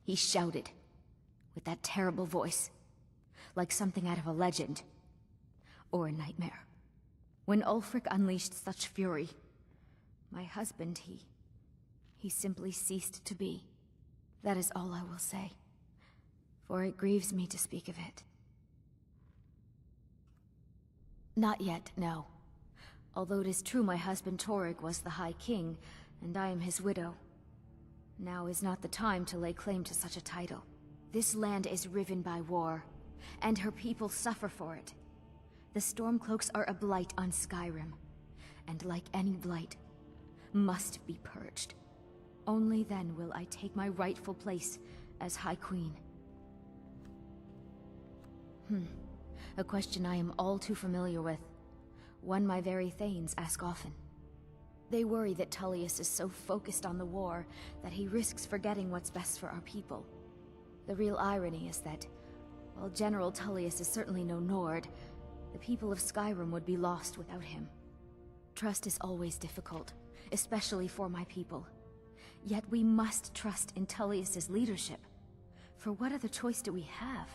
Speaker 13: he shouted, with that terrible voice, like something out of a legend, or a nightmare. When Ulfric unleashed such fury, my husband, he simply ceased to be. That is all I will say, for it grieves me to speak of it. Not yet, no. Although it is true my husband Torrig was the High King, and I am his widow. Now is not the time to lay claim to such a title. This land is riven by war, and her people suffer for it. The Stormcloaks are a blight on Skyrim, and like any blight, must be purged. Only then will I take my rightful place as High Queen. A question I am all too familiar with. One my very Thanes ask often. They worry that Tullius is so focused on the war that he risks forgetting what's best for our people. The real irony is that, while General Tullius is certainly no Nord, the people of Skyrim would be lost without him. Trust is always difficult, especially for my people. Yet we must trust in Tullius's leadership. For what other choice do we have?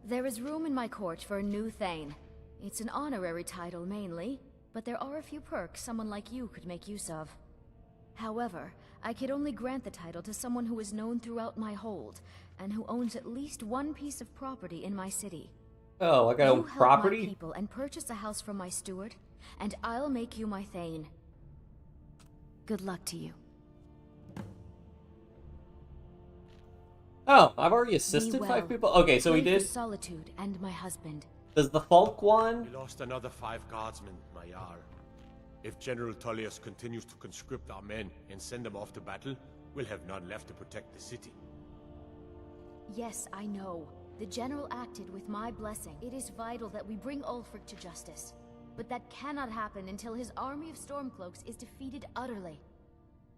Speaker 13: There is room in my court for a new Thane. It's an honorary title mainly, but there are a few perks someone like you could make use of. However, I could only grant the title to someone who is known throughout my hold, and who owns at least one piece of property in my city.
Speaker 1: Oh, I got own property?
Speaker 13: You help my people and purchase a house from my steward, and I'll make you my Thane. Good luck to you.
Speaker 1: Oh, I've already assisted
Speaker 13: Be
Speaker 1: 5
Speaker 13: well.
Speaker 1: people? Okay, so we
Speaker 13: Pray for
Speaker 1: did...
Speaker 13: Solitude and my husband.
Speaker 1: Does the Falk one?
Speaker 10: We lost another 5 guardsmen, my Jarl. If General Tullius continues to conscript our men and send them off to battle, we'll have none left to protect the city.
Speaker 13: Yes, I know. The General acted with my blessing. It is vital that we bring Ulfric to justice. But that cannot happen until his army of Stormcloaks is defeated utterly.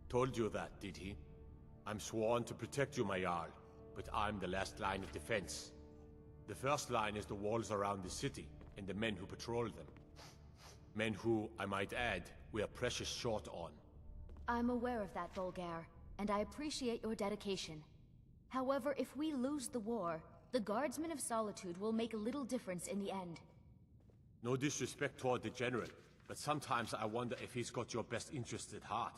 Speaker 10: Told you that, did he? I'm sworn to protect you, my Jarl, but I'm the last line of defense. The first line is the walls around the city, and the men who patrol them. Men who, I might add, we are precious short on.
Speaker 13: I'm aware of that, Volgar, and I appreciate your dedication. However, if we lose the war, the Guardsmen of Solitude will make little difference in the end.
Speaker 10: No disrespect toward the General, but sometimes I wonder if he's got your best interest at heart.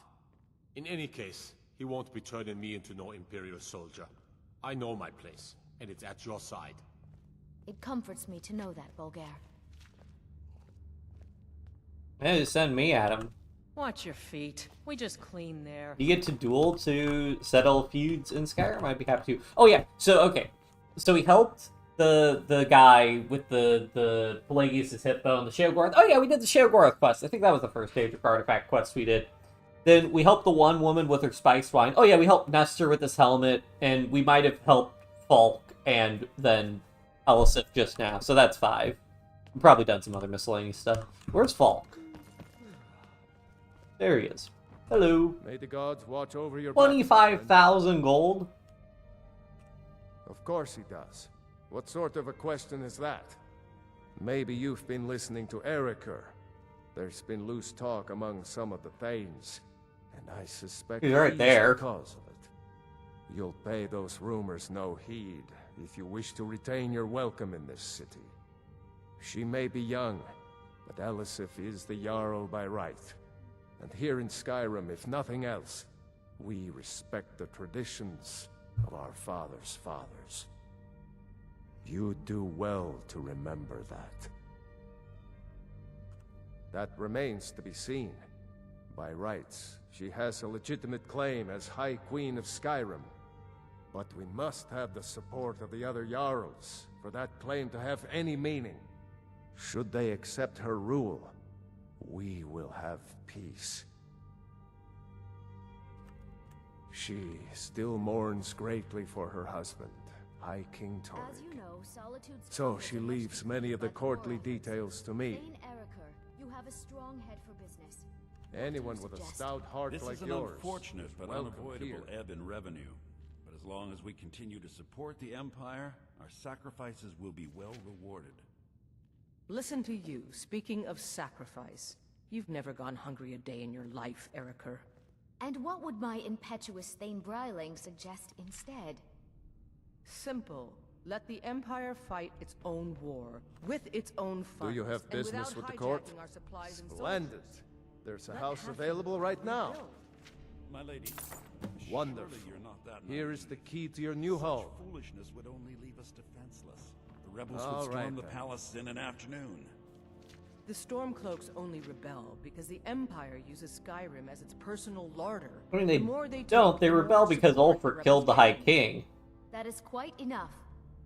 Speaker 10: In any case, he won't be turning me into no Imperial soldier. I know my place, and it's at your side.
Speaker 13: It comforts me to know that, Volgar.
Speaker 1: Hey, just send me at him.
Speaker 8: Watch your feet. We just clean there.
Speaker 1: You get to duel to settle feuds in Skyrim? I'd be happy to. Oh yeah, so okay. So we helped the guy with the Pelagius' hip bone, the Sheogorath. Oh yeah, we did the Sheogorath quest. I think that was the first Daedric artifact quest we did. Then we helped the one woman with her spiced wine. Oh yeah, we helped Nestor with his helmet, and we might have helped Falk and then Elisif just now. So that's 5. We've probably done some other miscellaneous stuff. Where's Falk? There he is. Hello.
Speaker 10: May the gods watch over your
Speaker 1: 25,000 gold?
Speaker 10: Of course he does. What sort of a question is that? Maybe you've been listening to Erikur. There's been loose talk among some of the Thanes, and I suspect
Speaker 1: he's right there.
Speaker 10: The cause of it. You'll pay those rumors no heed if you wish to retain your welcome in this city. She may be young, but Elisif is the Jarl by right. And here in Skyrim, if nothing else, we respect the traditions of our fathers' fathers. You do well to remember that. That remains to be seen. By rights, she has a legitimate claim as High Queen of Skyrim. But we must have the support of the other Jarls for that claim to have any meaning. Should they accept her rule, we will have peace. She still mourns greatly for her husband, High King Torrik.
Speaker 13: As you know, Solitude's
Speaker 10: So she leaves many of the courtly details to me.
Speaker 13: Thane Erikur, you have a strong head for business.
Speaker 10: Anyone with a stout heart
Speaker 14: This
Speaker 10: like
Speaker 14: is an
Speaker 10: yours
Speaker 14: unfortunate but
Speaker 10: welcome
Speaker 14: unavoidable
Speaker 10: here.
Speaker 14: ebb in revenue. But as long as we continue to support the Empire, our sacrifices will be well rewarded.
Speaker 8: Listen to you, speaking of sacrifice. You've never gone hungry a day in your life, Erikur.
Speaker 13: And what would my impetuous Thane Bryling suggest instead?
Speaker 8: Simple. Let the Empire fight its own war, with its own funds.
Speaker 10: Do you have
Speaker 8: and
Speaker 10: business
Speaker 8: without
Speaker 10: with the court?
Speaker 8: hijacking our supplies and
Speaker 10: Splendid.
Speaker 8: soldiers.
Speaker 10: There's a
Speaker 8: Let
Speaker 10: house
Speaker 8: Hatfield
Speaker 10: available right now.
Speaker 8: rebuild.
Speaker 14: My lady,
Speaker 10: Wonderful.
Speaker 14: surely you're not that
Speaker 10: Here
Speaker 14: naive.
Speaker 10: is the key to your new
Speaker 14: Such
Speaker 10: home.
Speaker 14: foolishness would only leave us defenseless. The rebels
Speaker 10: All
Speaker 14: would storm
Speaker 10: right,
Speaker 14: the
Speaker 10: then.
Speaker 14: palace in an afternoon.
Speaker 8: The Stormcloaks only rebel because the Empire uses Skyrim as its personal larder.
Speaker 1: I mean,
Speaker 8: The
Speaker 1: they
Speaker 8: more they
Speaker 1: don't.
Speaker 8: take,
Speaker 1: They
Speaker 8: the
Speaker 1: rebel
Speaker 8: more
Speaker 1: because
Speaker 8: support
Speaker 1: Ulfric
Speaker 8: the
Speaker 1: killed the
Speaker 8: rebels
Speaker 1: High
Speaker 8: gain.
Speaker 1: King.
Speaker 13: That is quite enough.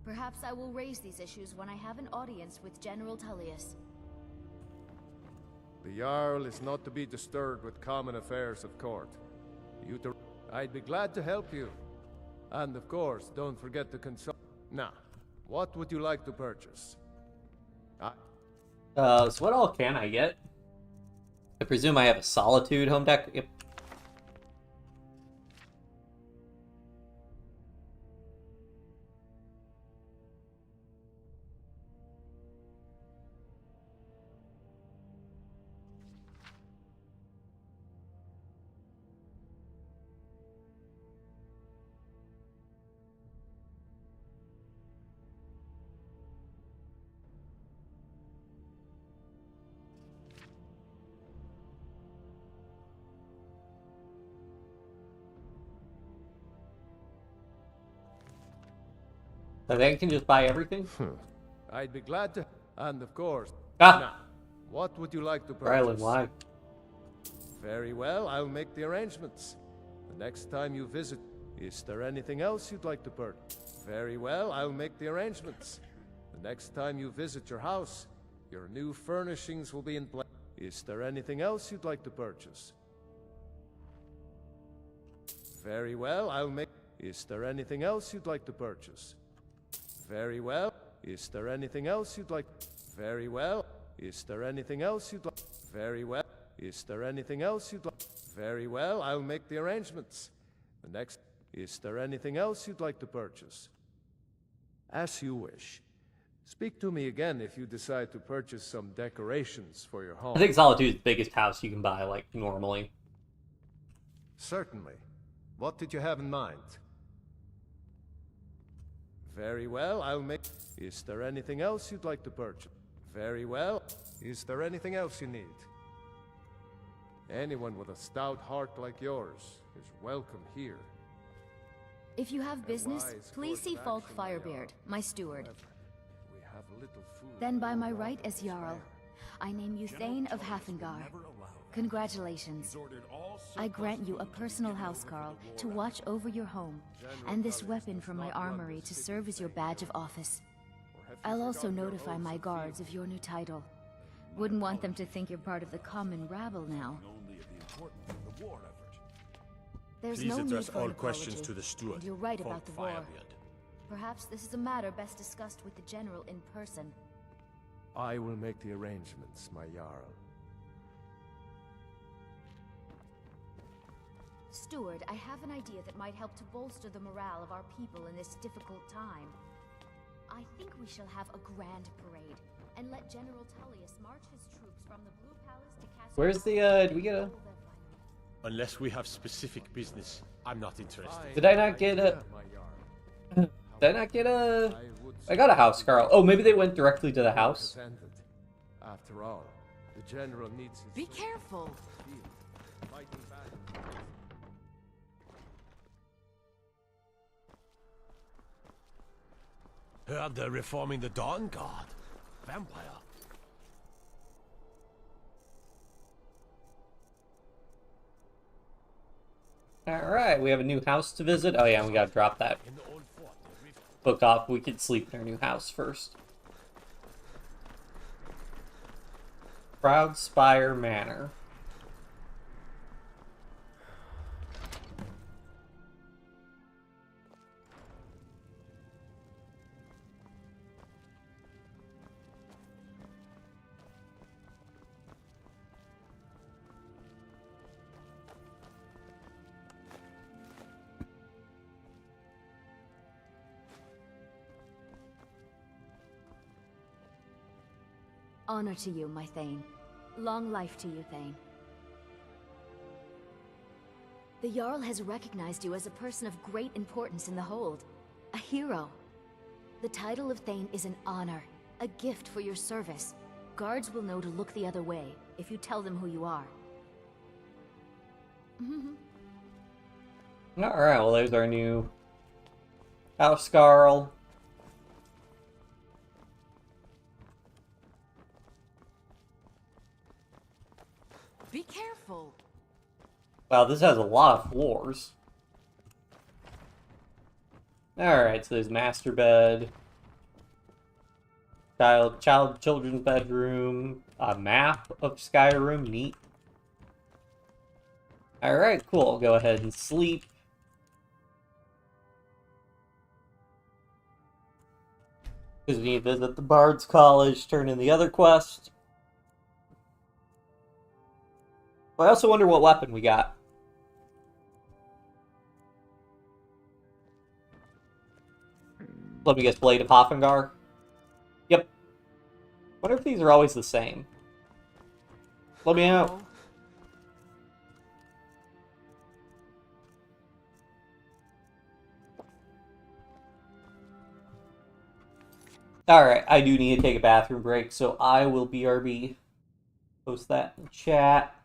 Speaker 13: Perhaps I will raise these issues when I have an audience with General Tullius.
Speaker 10: The Jarl is not to be disturbed with common affairs of court. I'd be glad to help you. And of course, don't forget to consult. Now, what would you like to purchase?
Speaker 1: So what all can I get? I presume I have a Solitude home deck. Yep. So they can just buy everything?
Speaker 10: I'd be glad to. And of course.
Speaker 1: Ah!
Speaker 10: Now, What would you like to
Speaker 1: Rylan,
Speaker 10: purchase?
Speaker 1: why?
Speaker 10: Very well, I'll make the arrangements. The next time you visit, is there anything else you'd like to purchase? Very well, I'll make the arrangements. The next time you visit your house, your new furnishings will be in place. Is there anything else you'd like to purchase? Very well, I'll make... Is there anything else you'd like to purchase? Very well. Is there anything else you'd like... Very well. Is there anything else you'd like... Very well. Is there anything else you'd like... Very well, I'll make the arrangements. The next... Is there anything else you'd like to purchase? As you wish. Speak to me again if you decide to purchase some decorations for your home.
Speaker 1: I think Solitude's the biggest house you can buy, like, normally.
Speaker 10: Certainly. What did you have in mind? Very well, I'll make... Is there anything else you'd like to purchase? Very well. Is there anything else you need? Anyone with a stout heart like yours is welcome here.
Speaker 13: If you have business, please see Falk Firebeard, my steward.
Speaker 10: We have little food.
Speaker 13: Then by my right as Jarl, I name you Thane of Hafengar. Congratulations. I grant you a personal housecarl to watch over your home, and this weapon from my armory to serve as your badge of office. I'll also notify my guards of your new title. Wouldn't want them to think you're part of the common rabble now. There's no need for an apology, and you're right about the war. Perhaps this is a matter best discussed with the general in person.
Speaker 10: I will make the arrangements, my Jarl.
Speaker 13: Steward, I have an idea that might help to bolster the morale of our people in this difficult time. I think we shall have a grand parade, and let General Tullius march his troops from the Blue Palace to Castle...
Speaker 1: Where's the, do we get a...
Speaker 15: Unless we have specific business, I'm not interested.
Speaker 1: Did I not get a... Did I not get a... I got a house, Carl. Oh, maybe they went directly to the house.
Speaker 10: After all, the general needs his...
Speaker 8: Be careful!
Speaker 15: Heard they're reforming the Dawn Guard. Vampire.
Speaker 1: Alright, we have a new house to visit. Oh yeah, we gotta drop that book off. We could sleep in our new house first. Proud Spire Manor.
Speaker 13: Honor to you, my Thane. Long life to you, Thane. The Jarl has recognized you as a person of great importance in the Hold. A hero. The title of Thane is an honor, a gift for your service. Guards will know to look the other way if you tell them who you are.
Speaker 1: Alright, well there's our new house, Carl.
Speaker 8: Be careful.
Speaker 1: Wow, this has a lot of floors. Alright, so there's master bed, children's bedroom, a map of Skyrim, neat. Alright, cool, go ahead and sleep. Because we need to visit the Bard's College, turn in the other quest. I also wonder what weapon we got. Let me guess, Blade of Hafengar? Yep. Wonder if these are always the same. Let me out. Alright, I do need to take a bathroom break, so I will BRB. Post that in chat.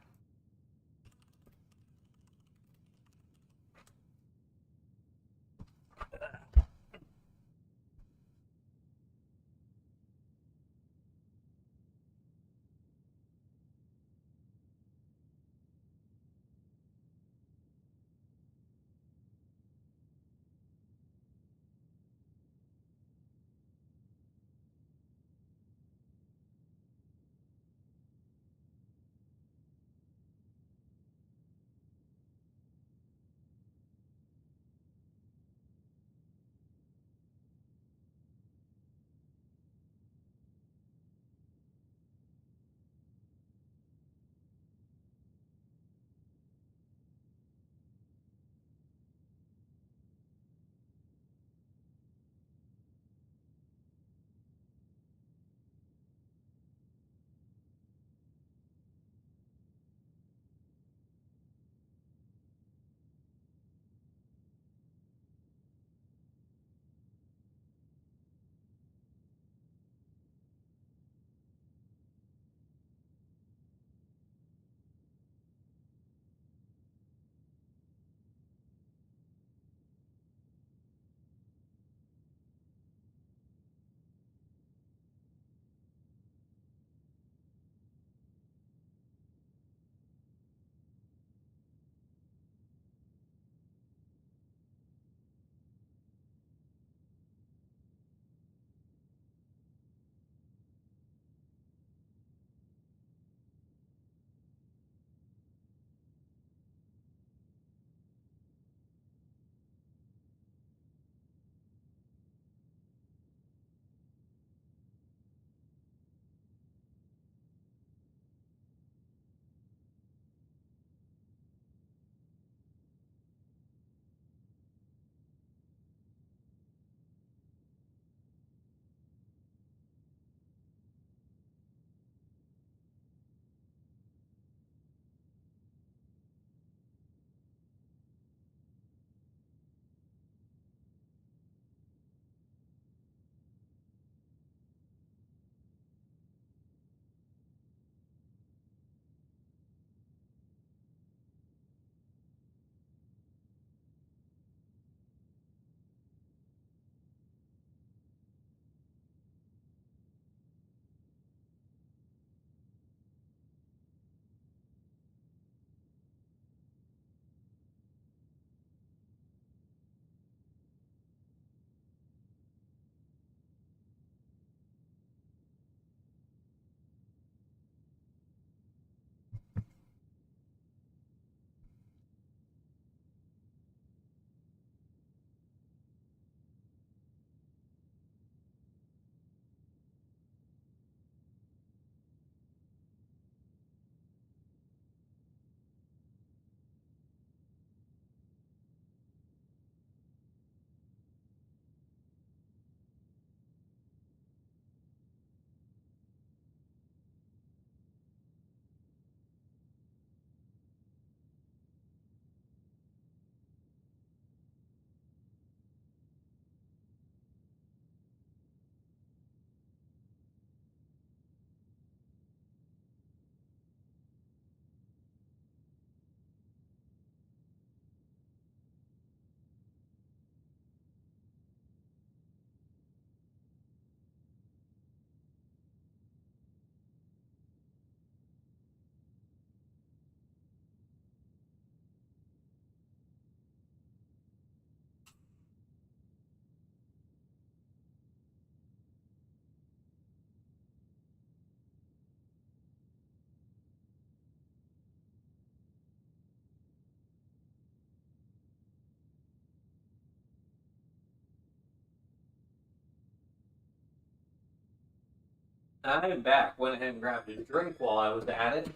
Speaker 1: I am back. Went ahead and grabbed a drink while I was at it.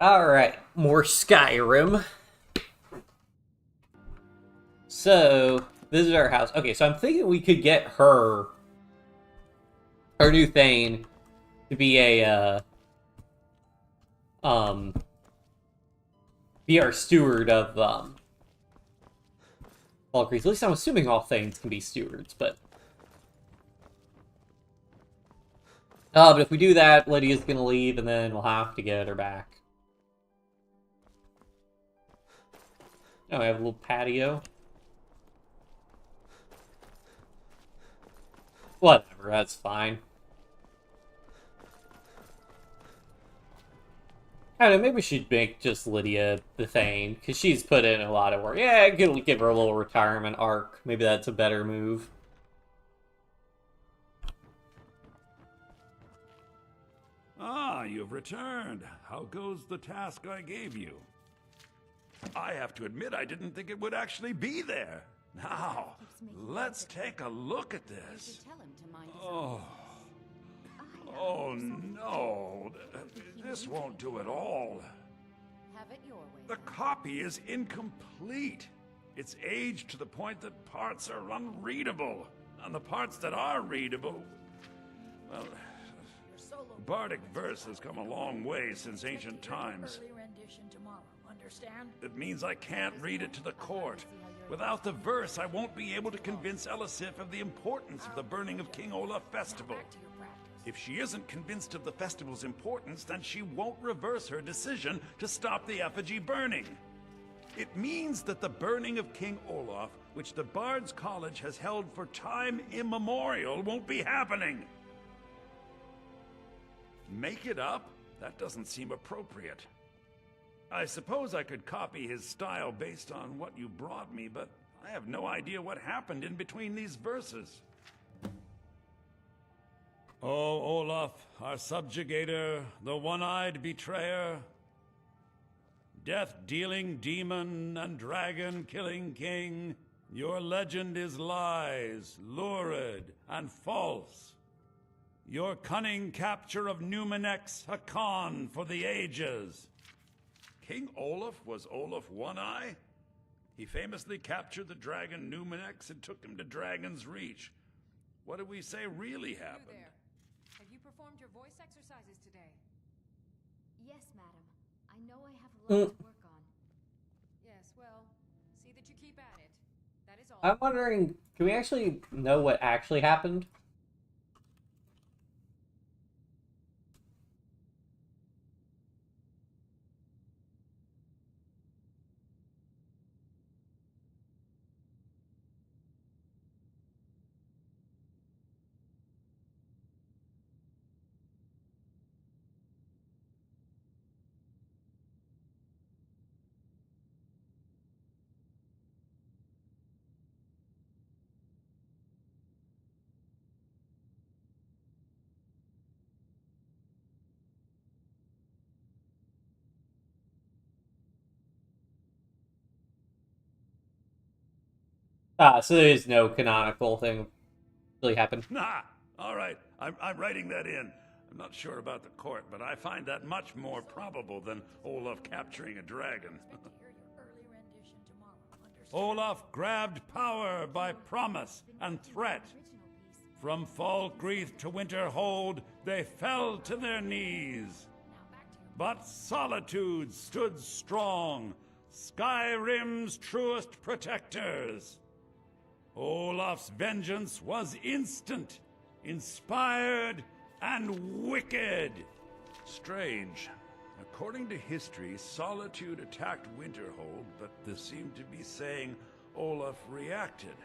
Speaker 1: Alright, more Skyrim. So, this is our house. Okay, so I'm thinking we could get her, our new Thane, to be a, be our steward of, Valkyries. At least I'm assuming all Thanes can be stewards, but... but if we do that, Lydia's gonna leave, and then we'll have to get her back. Oh, we have a little patio. Whatever, that's fine. I don't know, maybe we should make just Lydia the Thane, because she's put in a lot of work. Yeah, I could give her a little retirement arc. Maybe that's a better move.
Speaker 14: Ah, you've returned. How goes the task I gave you? I have to admit, I didn't think it would actually be there. Now, let's take a look at this. Oh. Oh, no. This won't do at all.
Speaker 6: Have it your way.
Speaker 14: The copy is incomplete. It's aged to the point that parts are unreadable. And the parts that are readable, well, Bardic verse has come a long way since ancient times. It means I can't read it to the court. Without the verse, I won't be able to convince Elisif of the importance of the burning of King Olaf festival. If she isn't convinced of the festival's importance, then she won't reverse her decision to stop the effigy burning. It means that the burning of King Olaf, which the Bard's College has held for time immemorial, won't be happening. Make it up? That doesn't seem appropriate. I suppose I could copy his style based on what you brought me, but I have no idea what happened in between these verses. Oh, Olaf, our subjugator, the one-eyed betrayer, death-dealing demon and dragon-killing king, your legend is lies, lurid, and false. Your cunning capture of Numenex, a con for the ages. King Olaf was Olaf One-Eye? He famously captured the dragon Numenex and took him to Dragon's Reach. What did we say really happened?
Speaker 6: You there. Have you performed your voice exercises today?
Speaker 13: Yes, madam. I know I have a lot to work on.
Speaker 6: Yes, well, see that you keep at it. That is all.
Speaker 1: I'm wondering, can we actually know what actually happened? So there is no canonical thing really happened.
Speaker 14: Nah, all right. I'm writing that in. I'm not sure about the court, but I find that much more probable than Olaf capturing a dragon. Olaf grabbed power by promise and threat. From Falkreath to Winterhold, they fell to their knees. But solitude stood strong, Skyrim's truest protectors. Olaf's vengeance was instant, inspired, and wicked. Strange. According to history, Solitude attacked Winterhold, but this seemed to be saying Olaf reacted.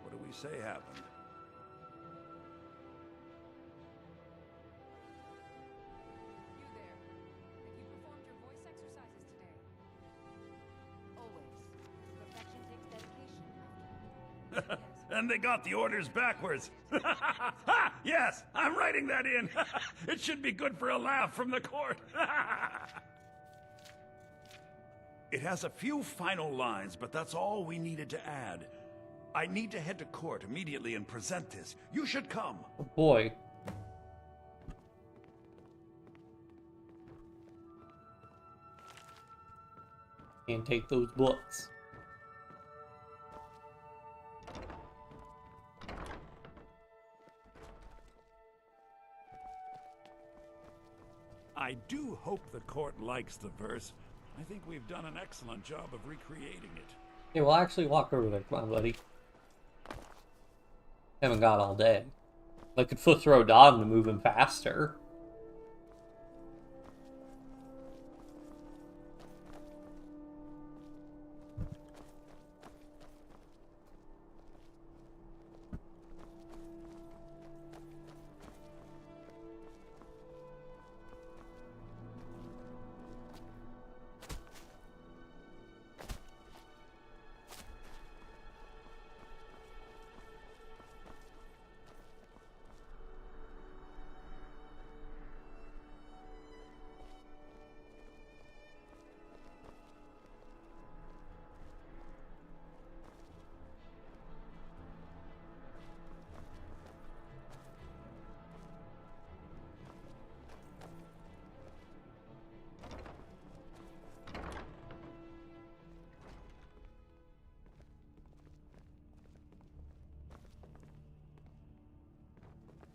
Speaker 14: What do we say happened?
Speaker 6: You there. Have you performed your voice exercises today? Always. Perfection takes dedication.
Speaker 14: And they got the orders backwards. Yes, I'm writing that in. It should be good for a laugh from the court. It has a few final lines, but that's all we needed to add. I need to head to court immediately and present this. You should come.
Speaker 1: Oh boy. Can't take those books.
Speaker 14: I do hope the court likes the verse. I think we've done an excellent job of recreating it.
Speaker 1: Yeah, we'll actually walk over there. Come on, buddy. Haven't got all day. I could foot throw a dog to move him faster.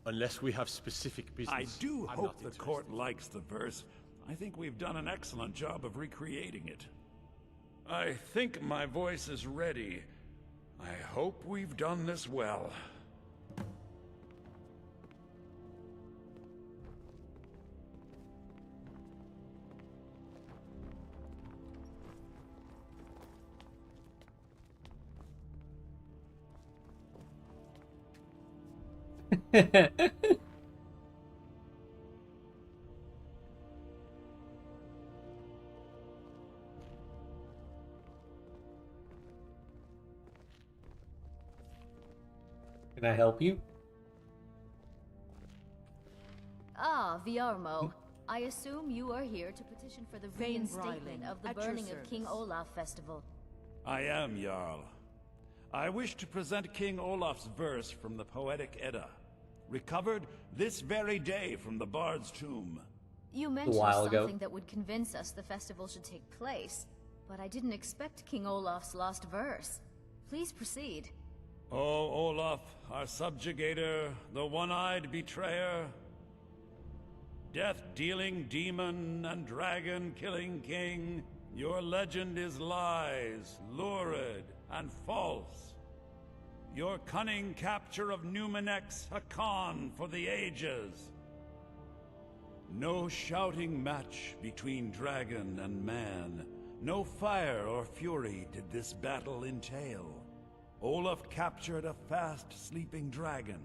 Speaker 15: Unless we have specific business.
Speaker 14: I do hope the court likes the verse. I think we've done an excellent job of recreating it. I think my voice is ready. I hope we've done this well.
Speaker 1: Can I help you?
Speaker 13: Ah, Viarmo. I assume you are here to petition for the reinstatement of the burning of King Olaf Festival.
Speaker 14: I am, Jarl. I wish to present King Olaf's verse from the Poetic Edda, recovered this very day from the Bard's tomb.
Speaker 13: You mentioned something that would convince us the festival should take place, but I didn't expect King Olaf's lost verse. Please proceed.
Speaker 14: O Olaf, our subjugator, the one-eyed betrayer, death-dealing demon and dragon-killing king, your legend is lies, lurid, and false. Your cunning capture of Numenek's a con for the ages. No shouting match between dragon and man, no fire or fury did this battle entail. Olaf captured a fast-sleeping dragon,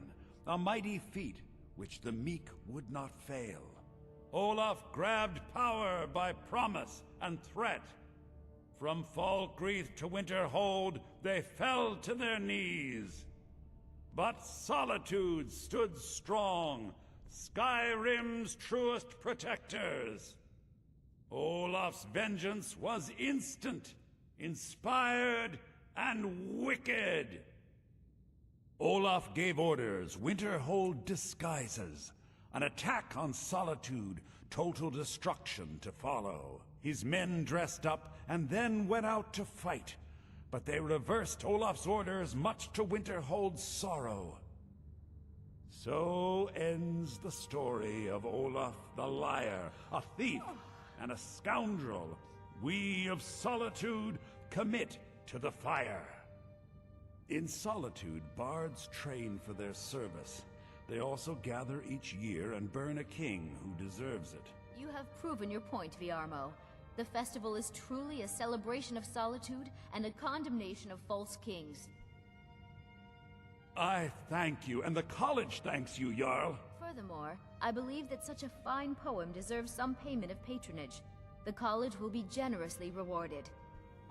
Speaker 14: a mighty feat which the meek would not fail. Olaf grabbed power by promise and threat. From Falkreath to Winterhold, they fell to their knees. But Solitude stood strong, Skyrim's truest protectors. Olaf's vengeance was instant, inspired, and wicked. Olaf gave orders, Winterhold disguises, an attack on Solitude, total destruction to follow. His men dressed up and then went out to fight, but they reversed Olaf's orders, much to Winterhold's sorrow. So ends the story of Olaf the Liar, a thief and a scoundrel. We of Solitude commit to the fire. In Solitude, bards train for their service. They also gather each year and burn a king who deserves it.
Speaker 13: You have proven your point, Viarmo. The festival is truly a celebration of solitude and a condemnation of false kings.
Speaker 14: I thank you, and the college thanks you, Jarl.
Speaker 13: Furthermore, I believe that such a fine poem deserves some payment of patronage. The college will be generously rewarded.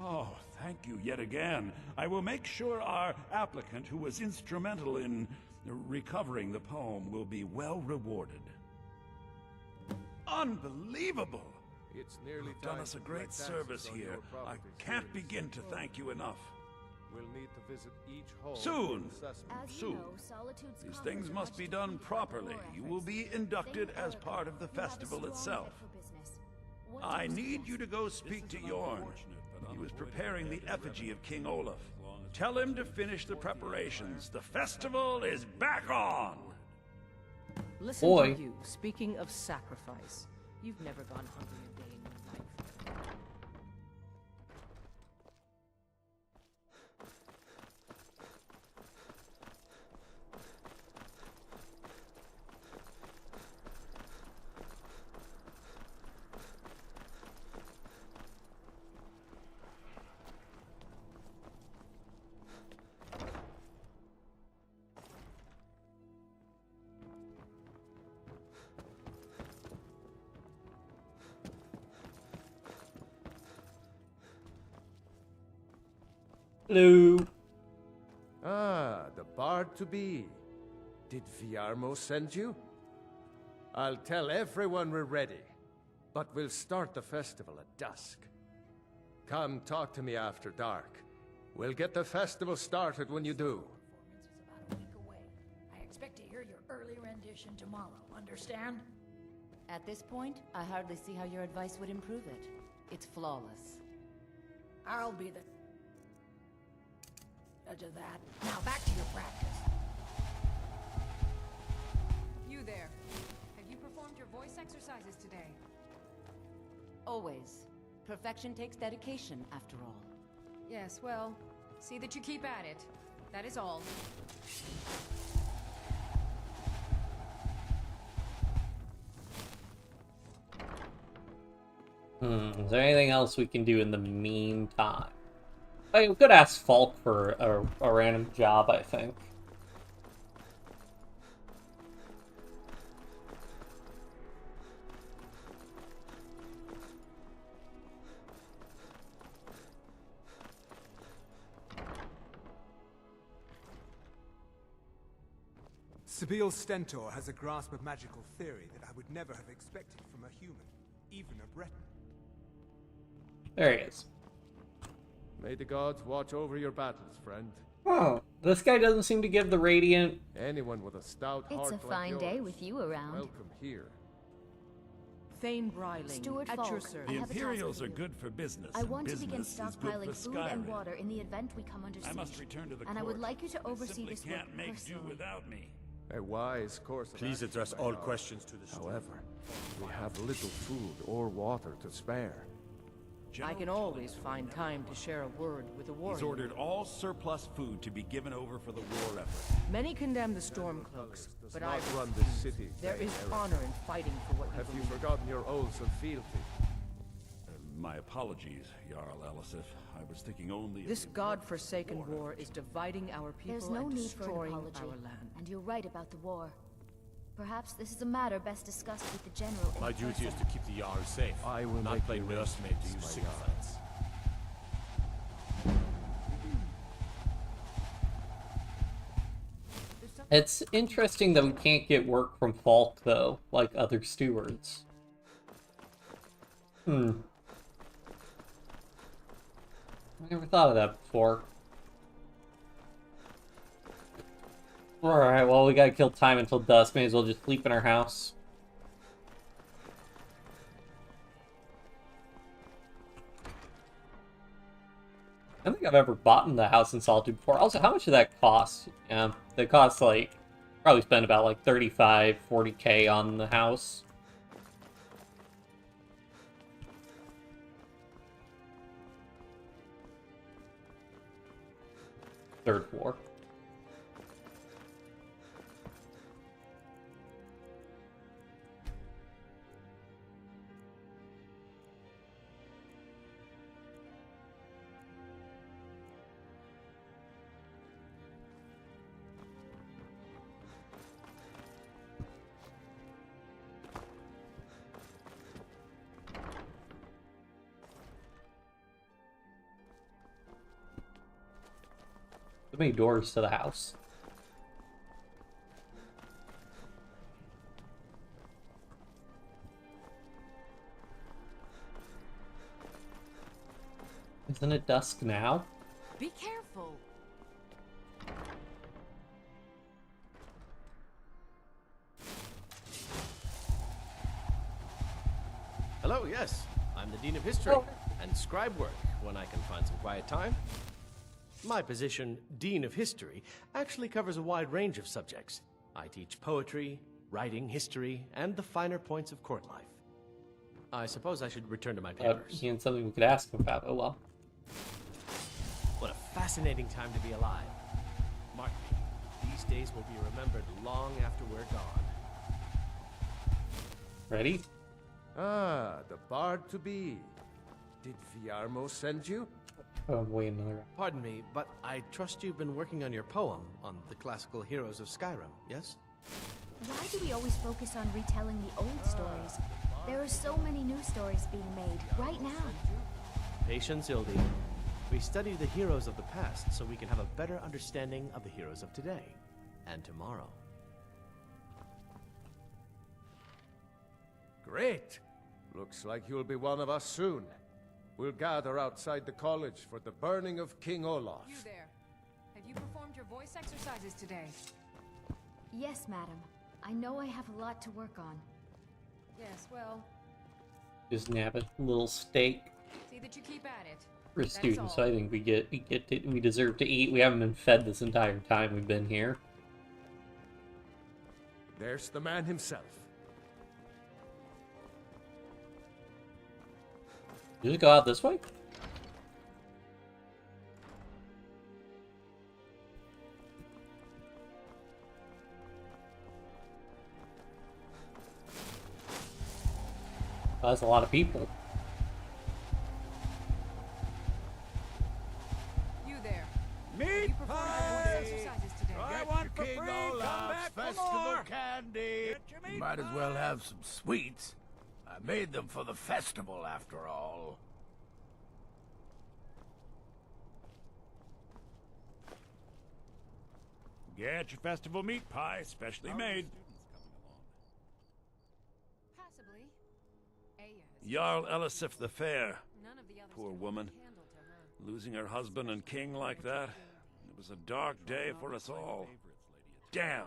Speaker 14: Oh, thank you yet again. I will make sure our applicant, who was instrumental in recovering the poem, will be well rewarded. Unbelievable!
Speaker 10: It's nearly
Speaker 14: You've done us a great service here. I can't begin to thank you enough.
Speaker 10: We'll need to visit each home.
Speaker 14: Soon.
Speaker 13: As you
Speaker 14: Soon.
Speaker 13: know, Solitude's
Speaker 14: These
Speaker 13: cause
Speaker 14: things
Speaker 13: is
Speaker 14: must
Speaker 13: much
Speaker 14: be
Speaker 13: to
Speaker 14: done
Speaker 13: keep up
Speaker 14: properly.
Speaker 13: war
Speaker 14: You
Speaker 13: efforts.
Speaker 14: will be inducted
Speaker 13: Think
Speaker 14: as
Speaker 13: Oracle.
Speaker 14: part of the
Speaker 13: You have a
Speaker 14: festival
Speaker 13: strong
Speaker 14: itself.
Speaker 13: head for business. What
Speaker 14: I
Speaker 13: do you
Speaker 14: need
Speaker 13: suggest?
Speaker 14: you to go speak to Yorn. He was preparing the effigy of King Olaf. Tell him to finish the preparations. The festival is back on!
Speaker 8: Listen
Speaker 1: Boy.
Speaker 8: to you, speaking of sacrifice. You've never gone hungry a day in your life.
Speaker 1: Hello.
Speaker 10: Ah, the bard to be. Did Viarmo send you? I'll tell everyone we're ready, but we'll start the festival at dusk. Come talk to me after dark. We'll get the festival started when you do.
Speaker 7: Performance is about a week away. I expect to hear your early rendition tomorrow. Understand?
Speaker 16: At this point, I hardly see how your advice would improve it. It's flawless.
Speaker 7: I'll be the judge of that. Now back to your practice.
Speaker 6: You there. Have you performed your voice exercises today?
Speaker 16: Always. Perfection takes dedication, after all.
Speaker 6: Yes, well, see that you keep at it. That is all.
Speaker 1: Is there anything else we can do in the meantime? I could ask Falk for a random job, I think.
Speaker 17: Sibyl Stentor has a grasp of magical theory that I would never have expected from a human, even a Breton.
Speaker 1: There he is.
Speaker 10: May the gods watch over your battles, friend.
Speaker 1: Oh, this guy doesn't seem to give the radiant.
Speaker 10: Anyone with a stout heart
Speaker 13: It's a
Speaker 10: like
Speaker 13: fine day
Speaker 10: yours,
Speaker 13: with you around.
Speaker 10: welcome here.
Speaker 8: Thane Bryling,
Speaker 13: Steward
Speaker 8: at your
Speaker 13: Falk,
Speaker 8: service.
Speaker 13: I
Speaker 14: The
Speaker 13: have a task
Speaker 14: Imperials
Speaker 13: for
Speaker 14: are
Speaker 13: you.
Speaker 14: good for business.
Speaker 13: I
Speaker 14: and
Speaker 13: want to begin
Speaker 14: business is good
Speaker 13: stockpiling
Speaker 14: for
Speaker 13: food and
Speaker 14: Skyrim.
Speaker 13: water in the event we come under siege.
Speaker 14: I must return to the
Speaker 13: and I
Speaker 14: court.
Speaker 13: would like you to
Speaker 14: I
Speaker 13: oversee
Speaker 14: simply
Speaker 13: this work
Speaker 14: can't make do
Speaker 13: personally.
Speaker 14: without me.
Speaker 10: A wise course of
Speaker 15: Please
Speaker 10: action,
Speaker 15: address
Speaker 10: my
Speaker 15: all
Speaker 10: lord.
Speaker 15: questions to the steward.
Speaker 10: However, we have little food or water to spare.
Speaker 8: I can always find time to share a word with the warrior.
Speaker 14: He's ordered all surplus food to be given over for the war effort.
Speaker 8: Many condemn the Stormcloaks, but I
Speaker 10: not run this city,
Speaker 8: There
Speaker 10: Thane
Speaker 8: is
Speaker 10: Eric.
Speaker 8: honor in fighting for what you
Speaker 10: Have you
Speaker 8: believe.
Speaker 10: forgotten your oaths of fealty?
Speaker 14: My apologies, Jarl Elisif. I was thinking only of
Speaker 8: This
Speaker 14: the
Speaker 8: godforsaken war is dividing our people
Speaker 13: There's no
Speaker 8: and
Speaker 13: need for an
Speaker 8: destroying
Speaker 13: apology.
Speaker 8: our land.
Speaker 13: And you're right about the war. Perhaps this is a matter best discussed with the general in
Speaker 15: My duty is
Speaker 13: person.
Speaker 15: to keep the Jarl safe,
Speaker 10: I will
Speaker 15: not
Speaker 10: make
Speaker 15: play
Speaker 10: you
Speaker 15: nursemaid to
Speaker 10: rest,
Speaker 15: use
Speaker 10: my
Speaker 15: sycophants.
Speaker 1: It's interesting that we can't get work from Falk, though, like other stewards. I never thought of that before. Alright, well, we gotta kill time until dusk. May as well just sleep in our house. I don't think I've ever bought in the house in Solitude before. Also, how much did that cost? Yeah, that cost, like, probably spent about, like, 35, 40k on the house. Third floor. So many doors to the house. Isn't it dusk now?
Speaker 16: Be careful.
Speaker 18: of History and scribe work when I can find some quiet time. My position, Dean of History, actually covers a wide range of subjects. I teach poetry, writing, history, and the finer points of court life. I suppose I should return to my papers.
Speaker 1: And something we could ask him about. Oh well.
Speaker 18: What a fascinating time to be alive. Mark me, these days will be remembered long after we're gone.
Speaker 1: Ready?
Speaker 10: Ah, the bard to be. Did Viarmo send you?
Speaker 1: Oh, wait another.
Speaker 18: Pardon me, but I trust you've been working on your poem on the classical heroes of Skyrim, yes?
Speaker 13: Why do we always focus on retelling the old stories? There are so many new stories being made right now.
Speaker 18: Patience, Ildi. We study the heroes of the past so we can have a better understanding of the heroes of today and tomorrow.
Speaker 10: Great! Looks like you'll be one of us soon. We'll gather outside the college for the burning of King Olaf.
Speaker 19: You there. Have you performed your voice exercises today?
Speaker 13: Yes, madam. I know I have a lot to work on.
Speaker 19: Yes, well,
Speaker 1: Just nab a little steak.
Speaker 19: see that you keep at it.
Speaker 1: For
Speaker 19: That's
Speaker 1: students,
Speaker 19: all.
Speaker 1: I think we deserve to eat. We haven't been fed this entire time we've been here.
Speaker 10: There's the man himself.
Speaker 1: Did it go out this way? Oh, that's a lot of people.
Speaker 19: You there.
Speaker 3: Meat
Speaker 19: you performed your voice exercises today?
Speaker 3: I want for free. Come back for more.
Speaker 20: Candy. Might as well have some sweets. I made them for the festival, after all.
Speaker 14: Get your festival meat pie, specially made.
Speaker 19: Possibly.
Speaker 14: Jarl Elisif the Fair.
Speaker 19: None of the others
Speaker 14: Poor
Speaker 19: can
Speaker 14: woman.
Speaker 19: hold a candle to her.
Speaker 14: Losing her husband and king like that. It was a dark day for us all. Damn.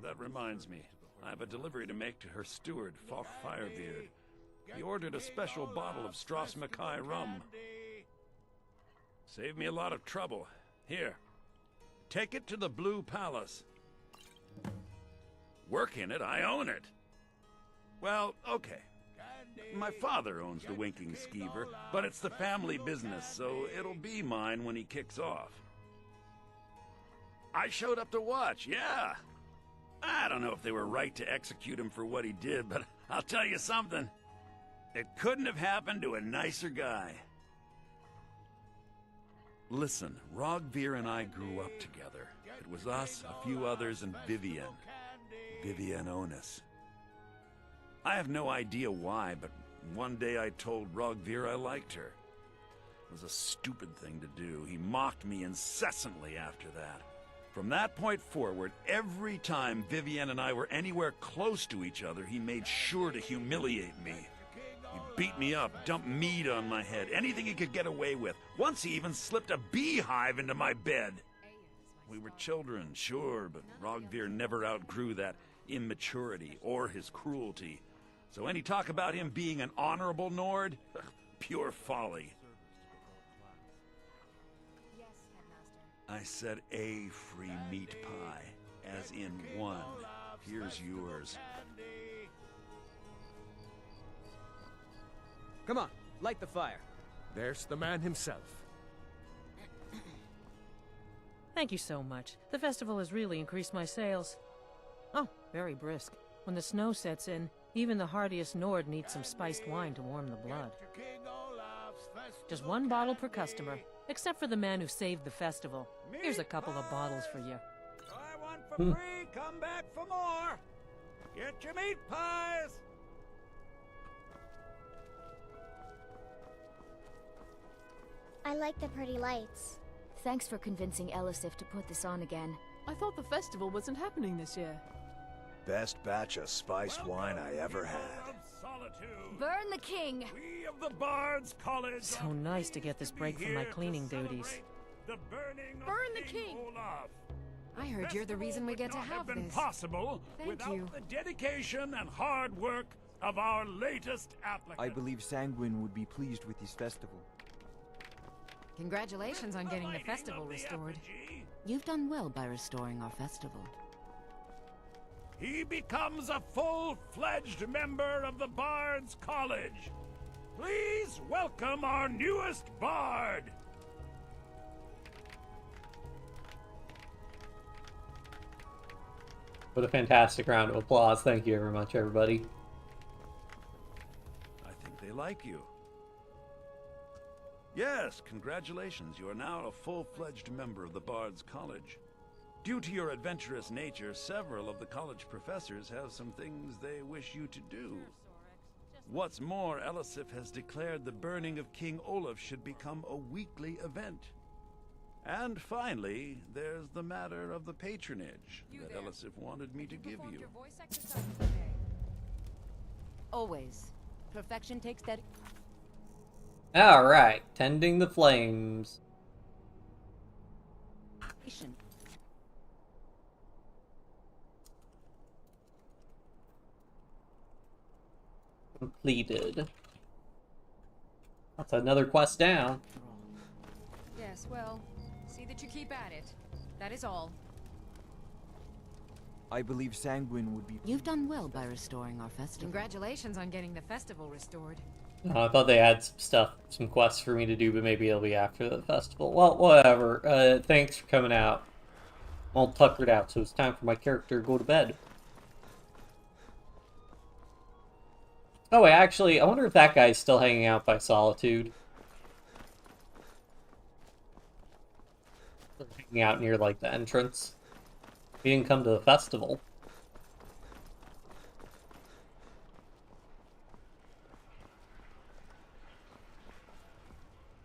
Speaker 14: That reminds me. I have a delivery to make to her steward, Falk Firebeard. He ordered a special bottle of Strass Mackay rum. Saved me a lot of trouble. Here. Take it to the Blue Palace. Work in it, I own it. Well, okay. My father owns the Winking Skeever, but it's the family business, so it'll be mine when he kicks off. I showed up to watch, yeah. I don't know if they were right to execute him for what he did, but I'll tell you something. It couldn't have happened to a nicer guy. Listen, Rogvir and I grew up together. It was us, a few others, and Vivienne. Vivienne Onus. I have no idea why, but one day I told Rogvir I liked her. It was a stupid thing to do. He mocked me incessantly after that. From that point forward, every time Vivienne and I were anywhere close to each other, he made sure to humiliate me. He beat me up, dumped meat on my head, anything he could get away with. Once he even slipped a beehive into my bed. We were children, sure, but Rogvir never outgrew that immaturity or his cruelty. So any talk about him being an honorable Nord? Pure folly.
Speaker 19: Yes, Headmaster.
Speaker 14: I said a free meat pie, as in one. Here's yours.
Speaker 12: Come on, light the fire.
Speaker 10: There's the man himself.
Speaker 21: Thank you so much. The festival has really increased my sales. Oh, very brisk. When the snow sets in, even the hardiest Nord needs some spiced wine to warm the blood. Just one bottle per customer, except for the man who saved the festival. Here's a couple of bottles for you.
Speaker 3: I want for free. Come back for more. Get your meat pies.
Speaker 5: I like the pretty lights.
Speaker 13: Thanks for convincing Elisif to put this on again.
Speaker 22: I thought the festival wasn't happening this year.
Speaker 20: Best batch of spiced wine I ever had.
Speaker 13: Burn the king!
Speaker 14: We of the Bards College.
Speaker 21: So nice to get this break from my cleaning duties.
Speaker 14: The burning of
Speaker 22: Burn the king!
Speaker 14: Olaf.
Speaker 19: I heard you're the reason we get to have
Speaker 14: been
Speaker 19: this.
Speaker 14: possible
Speaker 19: Thank
Speaker 14: without
Speaker 19: you.
Speaker 14: the dedication and hard work of our latest applicant.
Speaker 12: I believe Sanguine would be pleased with this festival.
Speaker 16: Congratulations on getting the festival restored. You've done well by restoring our festival.
Speaker 14: He becomes a full-fledged member of the Bard's College. Please welcome our newest bard.
Speaker 1: What a fantastic round of applause. Thank you very much, everybody.
Speaker 14: I think they like you. Yes, congratulations. You are now a full-fledged member of the Bard's College. Due to your adventurous nature, several of the college professors have some things they wish you to do. What's more, Elisif has declared the burning of King Olaf should become a weekly event. And finally, there's the matter of the patronage that Elisif wanted me to give you.
Speaker 16: Always. Perfection takes that.
Speaker 1: Alright, tending the flames. Completed. That's another quest down.
Speaker 19: Yes, well, see that you keep at it. That is all.
Speaker 12: I believe Sanguine would be...
Speaker 16: You've done well by restoring our festival.
Speaker 19: Congratulations on getting the festival restored.
Speaker 1: I thought they had some stuff, some quests for me to do, but maybe it'll be after the festival. Well, whatever. Thanks for coming out. I'm all tuckered out, so it's time for my character to go to bed. Oh, wait, actually, I wonder if that guy's still hanging out by Solitude. Hanging out near, like, the entrance. He didn't come to the festival.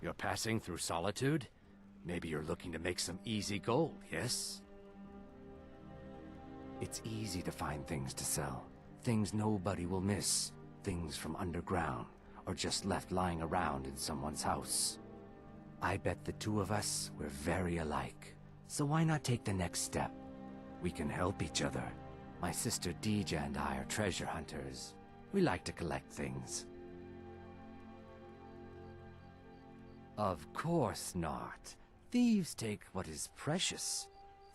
Speaker 2: You're passing through Solitude? Maybe you're looking to make some easy gold, yes? It's easy to find things to sell. Things nobody will miss. Things from underground, or just left lying around in someone's house. I bet the two of us, we're very alike. So why not take the next step? We can help each other. My sister Deja and I are treasure hunters. We like to collect things. Of course not. Thieves take what is precious.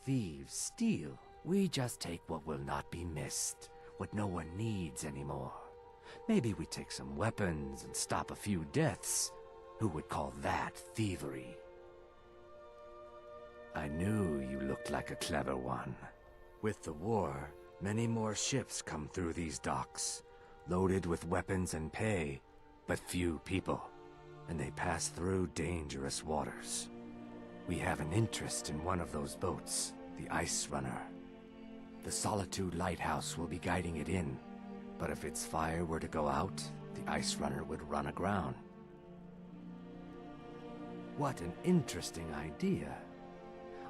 Speaker 2: Thieves steal. We just take what will not be missed, what no one needs anymore. Maybe we take some weapons and stop a few deaths. Who would call that thievery? I knew you looked like a clever one. With the war, many more ships come through these docks, loaded with weapons and pay, but few people, and they pass through dangerous waters. We have an interest in one of those boats, the Ice Runner. The Solitude Lighthouse will be guiding it in, but if its fire were to go out, the Ice Runner would run aground. What an interesting idea.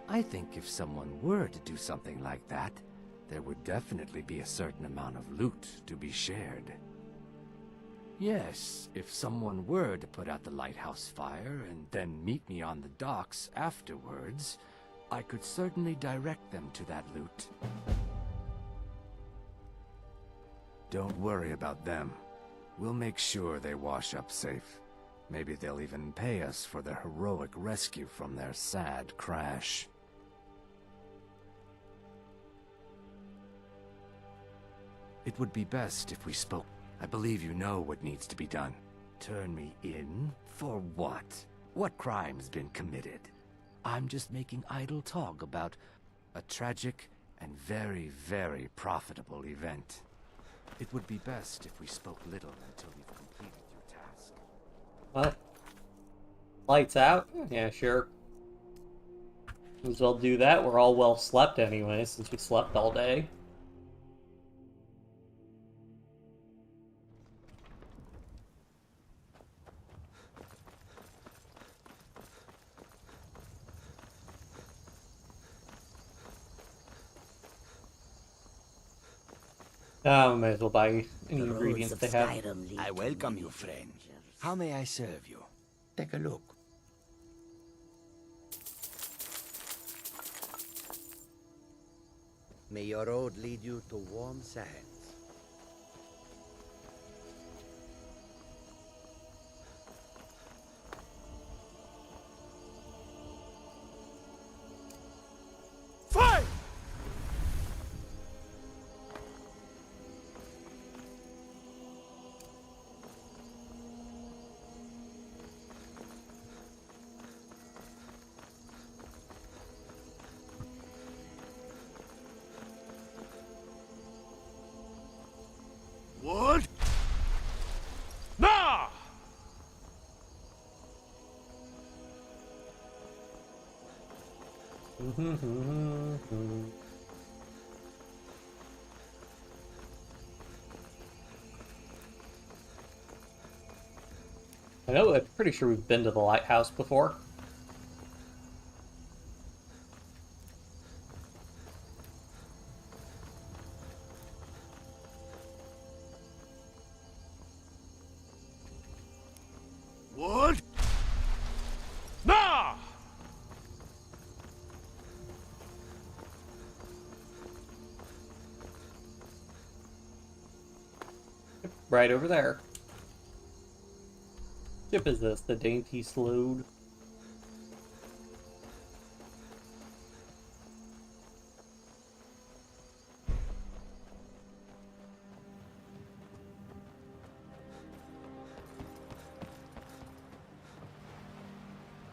Speaker 2: I think if someone were to do something like that, there would definitely be a certain amount of loot to be shared. Yes, if someone were to put out the lighthouse fire and then meet me on the docks afterwards, I could certainly direct them to that loot. Don't worry about them. We'll make sure they wash up safe. Maybe they'll even pay us for their heroic rescue from their sad crash. It would be best if we spoke. I believe you know what needs to be done. Turn me in? For what? What crime's been committed? I'm just making idle talk about a tragic and very, very profitable event. It would be best if we spoke little until you've completed your task.
Speaker 1: What? Lights out? Yeah, sure. Might as well do that. We're all well slept anyway, since we slept all day. May as well buy any ingredients they have.
Speaker 20: I welcome you, friend. How may I serve you? Take a look. May your road lead you to warm sands.
Speaker 1: I know, I'm pretty sure we've been to the lighthouse before.
Speaker 20: What? Nah!
Speaker 1: Right over there. Ship is this? The Dainty Sload?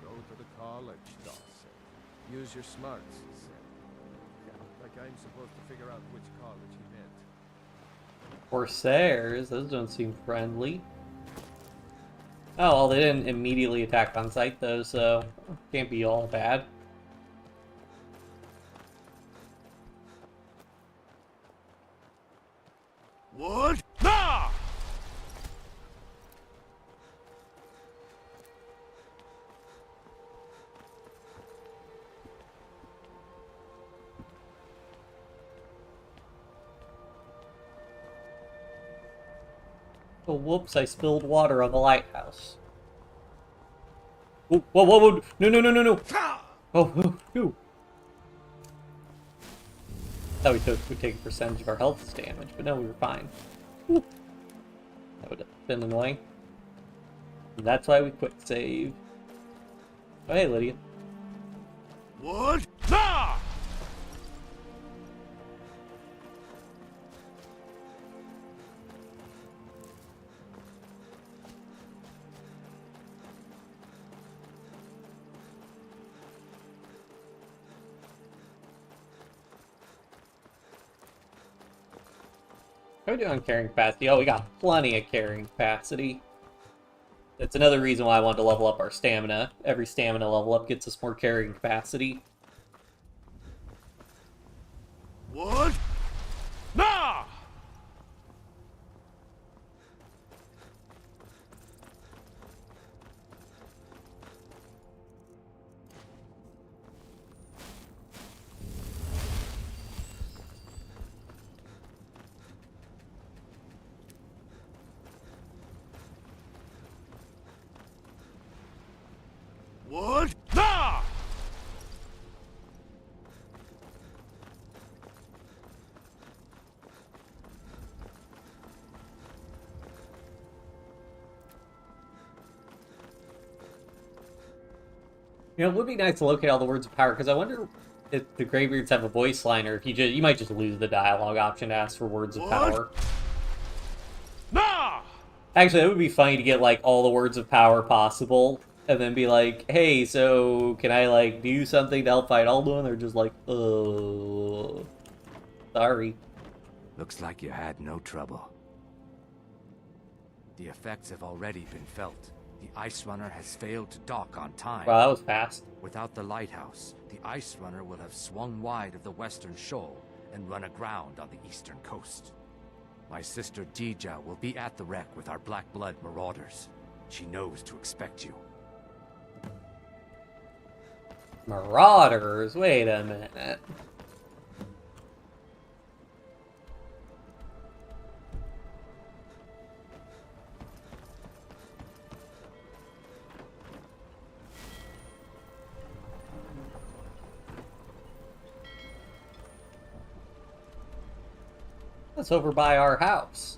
Speaker 10: Go to the college, Doc said. Use your smarts, he said. Yeah, like I'm supposed to figure out which college he meant.
Speaker 1: Corsairs? Those don't seem friendly. Oh, well, they didn't immediately attack on sight, though, so can't be all bad.
Speaker 20: What? Nah!
Speaker 1: Oh, whoops, I spilled water on the lighthouse. Oh, whoa, whoa, whoa, no, no, no, no, no! Oh, no. Thought we'd take a percentage of our health damage, but no, we were fine. Whew. That would have been annoying. And that's why we quick save. Oh, hey, Lydia.
Speaker 20: What? Nah!
Speaker 1: How are we doing on carrying capacity? Oh, we got plenty of carrying capacity. That's another reason why I wanted to level up our stamina. Every stamina level up gets us more carrying capacity.
Speaker 20: What? Nah! What? Nah!
Speaker 1: You know, it would be nice to locate all the words of power, because I wonder if the Greybeards have a voice line, or if you might just lose the dialogue option to ask for words of power.
Speaker 20: Nah!
Speaker 1: Actually, that would be funny to get, like, all the words of power possible, and then be like, hey, so can I, like, do something to help fight Alduin? They're just like, sorry.
Speaker 2: Looks like you had no trouble. The effects have already been felt. The Ice Runner has failed to dock on time.
Speaker 1: Wow, that was fast.
Speaker 2: Without the lighthouse, the Ice Runner will have swung wide of the western shoal and run aground on the eastern coast. My sister Dija will be at the wreck with our Black Blood marauders. She knows to expect you.
Speaker 1: Marauders? Wait a minute. That's over by our house.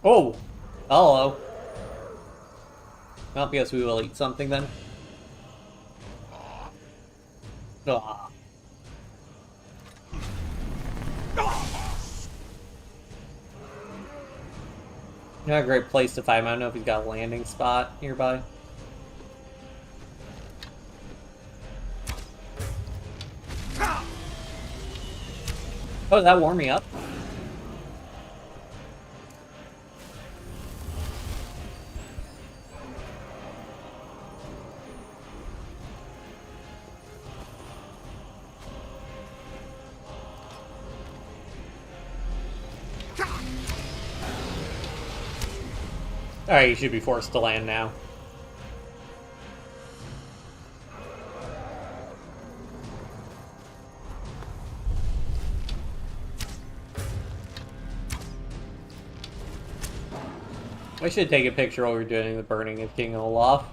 Speaker 1: Oh! Hello. Well, guess we will eat something then. Ah. Not a great place to find him. I don't know if he's got a landing spot nearby. Oh, did that warm me up? Alright, you should be forced to land now. I should take a picture while we're doing the burning of King Olaf.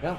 Speaker 1: Yeah.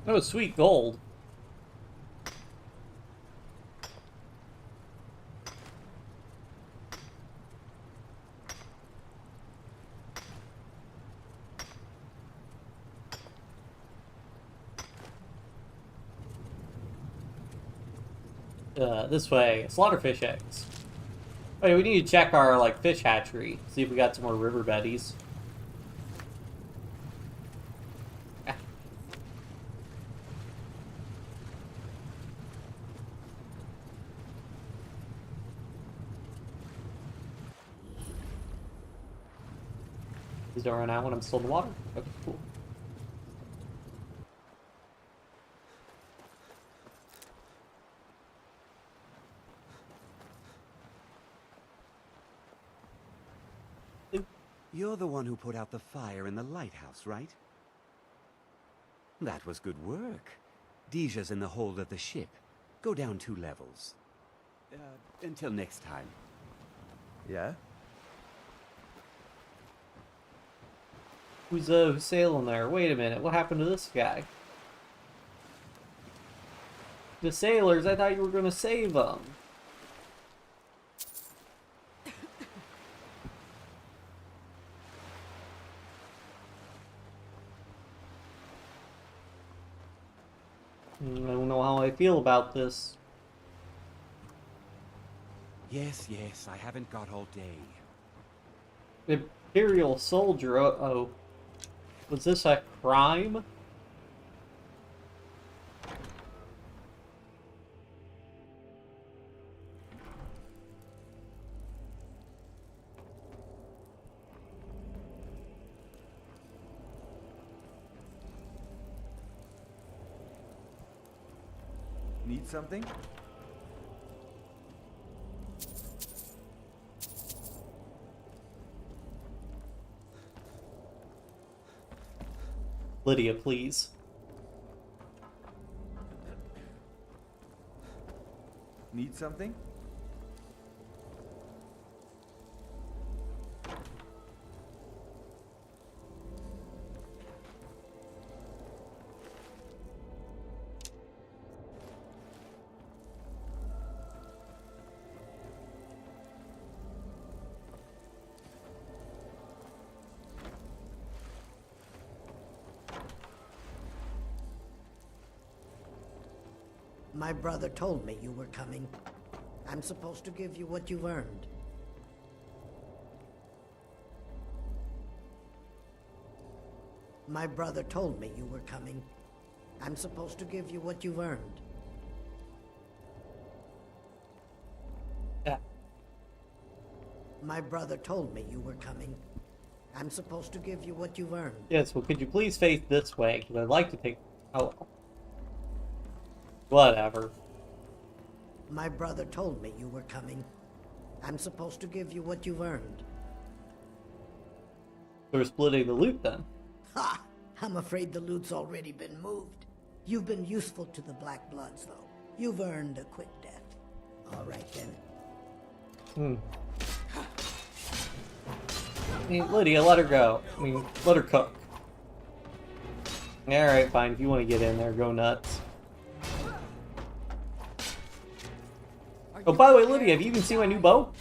Speaker 1: Oh, sweet gold. This way. Slaughterfish eggs. Oh yeah, we need to check our, like, fish hatchery. See if we got some more river betties. Please don't run out when I'm still in the water. Okay, cool.
Speaker 4: You're the one who put out the fire in the lighthouse, right? That was good work. Dija's in the hold of the ship. Go down 2 levels. Until next time.
Speaker 10: Yeah?
Speaker 1: Who's sailing there? Wait a minute, what happened to this guy? The sailors, I thought you were gonna save them. I don't know how I feel about this.
Speaker 4: Yes, yes, I haven't got all day.
Speaker 1: Imperial soldier, uh-oh. Was this a crime?
Speaker 12: Need something?
Speaker 1: Lydia, please.
Speaker 12: Need something?
Speaker 9: My brother told me you were coming. I'm supposed to give you what you've earned. My brother told me you were coming. I'm supposed to give you what you've earned.
Speaker 1: Yeah.
Speaker 9: My brother told me you were coming. I'm supposed to give you what you've earned.
Speaker 1: Yes, well, could you please face this way? Because I'd like to take... Oh. Whatever.
Speaker 9: My brother told me you were coming. I'm supposed to give you what you've earned.
Speaker 1: We're splitting the loot, then.
Speaker 9: Ha! I'm afraid the loot's already been moved. You've been useful to the Black Bloods, though. You've earned a quick death. All right, then.
Speaker 1: I mean, Lydia, let her go. I mean, let her cook. Alright, fine. If you want to get in there, go nuts. Oh, by the way, Lydia, have you even seen my new bow?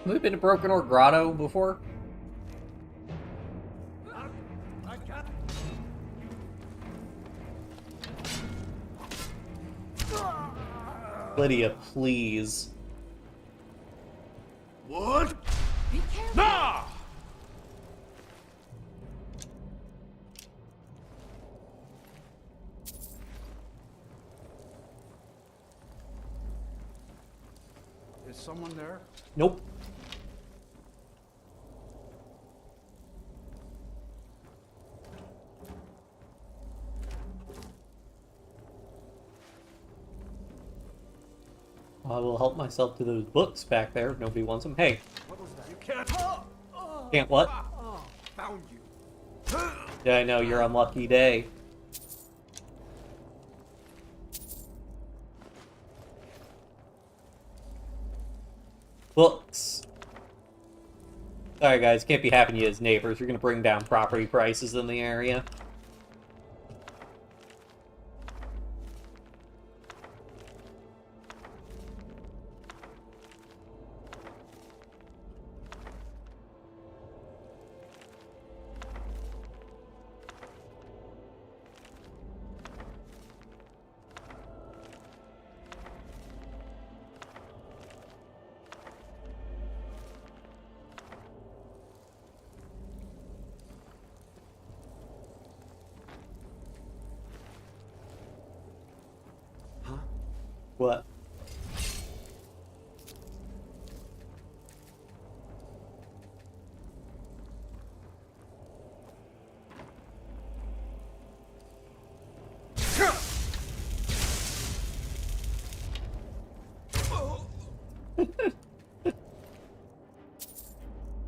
Speaker 1: Have we been to Broken Ore Grotto before? Lydia, please.
Speaker 20: What?
Speaker 19: Be careful.
Speaker 20: Nah!
Speaker 11: Is someone there?
Speaker 1: Nope. I will help myself to those books back there if nobody wants them. Hey.
Speaker 20: What was that? You can't.
Speaker 1: Can't what?
Speaker 20: Found you.
Speaker 1: Yeah, I know, your unlucky day. Books. Sorry guys, can't be having you as neighbors. You're gonna bring down property prices in the area. What?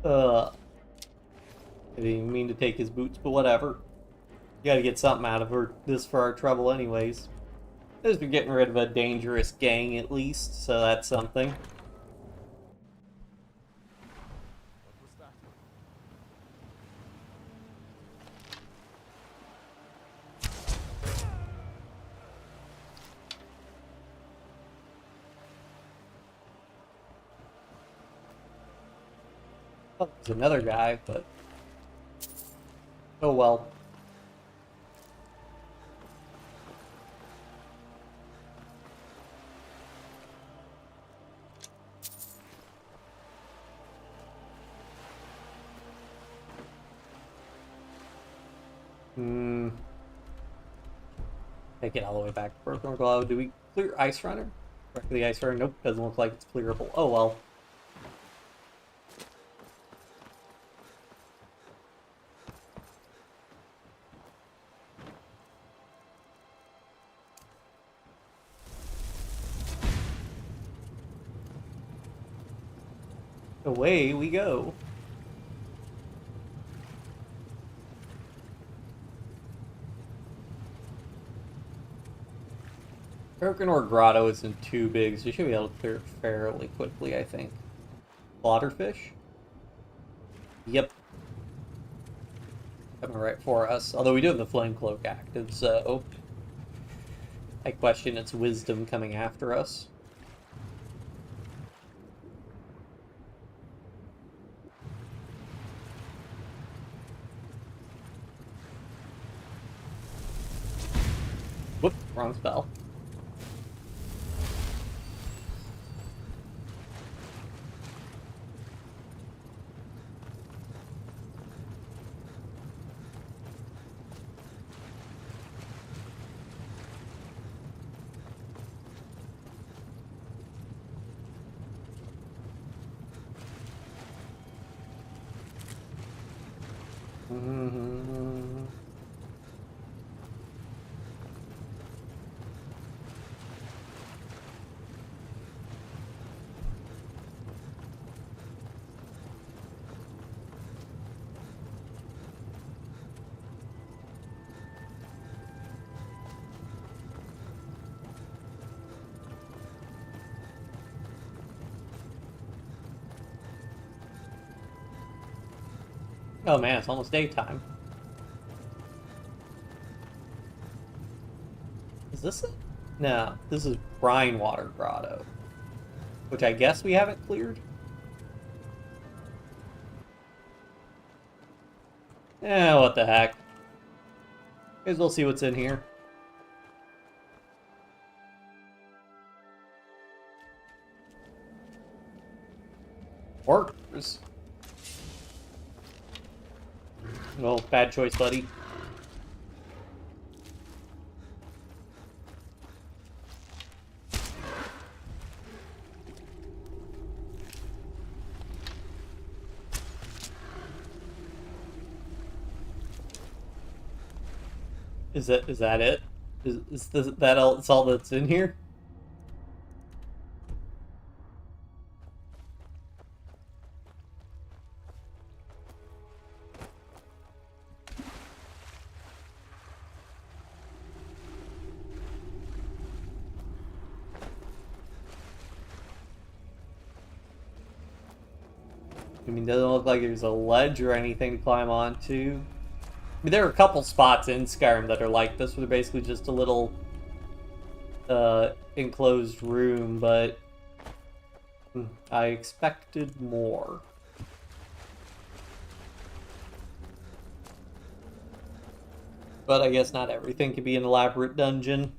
Speaker 1: I didn't even mean to take his boots, but whatever. You gotta get something out of this for our trouble anyways. At least we're getting rid of a dangerous gang at least, so that's something. Oh, there's another guy, but... oh well. Take it all the way back to Broken Glow. Do we clear Ice Runner? Wreck the Ice Runner? Nope, doesn't look like it's clearable. Oh well. Away we go. Broken Ore Grotto isn't too big, so you should be able to clear it fairly quickly, I think. Slaughterfish? Yep. coming right for us. Although we do have the flame cloak active, so I question its wisdom coming after us. Whoop, wrong spell. Oh man, it's almost daytime. Is this it? No, this is Brine Water Grotto. Which I guess we haven't cleared? Eh, what the heck. Guess we'll see what's in here. Workers. Well, bad choice, buddy. Is that it? Is that all? That's all that's in here? I mean, doesn't look like there's a ledge or anything to climb onto. I mean, there are a couple spots in Skyrim that are like this, where they're basically just a little enclosed room, but I expected more. But I guess not everything can be an elaborate dungeon.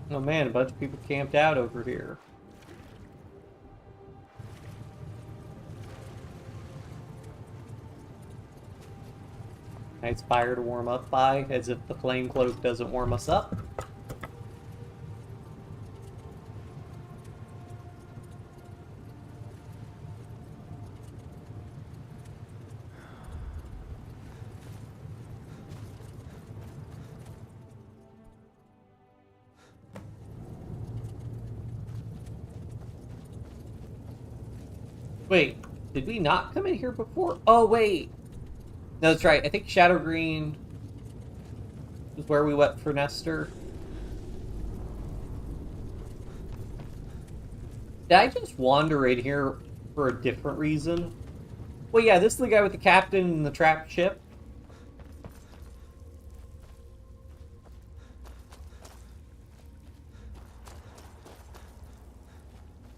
Speaker 1: Oh man, a bunch of people camped out over here. Nice fire to warm up by, as if the flame cloak doesn't warm us up. Wait, did we not come in here before? Oh, wait. No, that's right. I think Shadow Green is where we went for Nestor. Did I just wander in here for a different reason? Well, yeah, this is the guy with the captain and the trapped ship.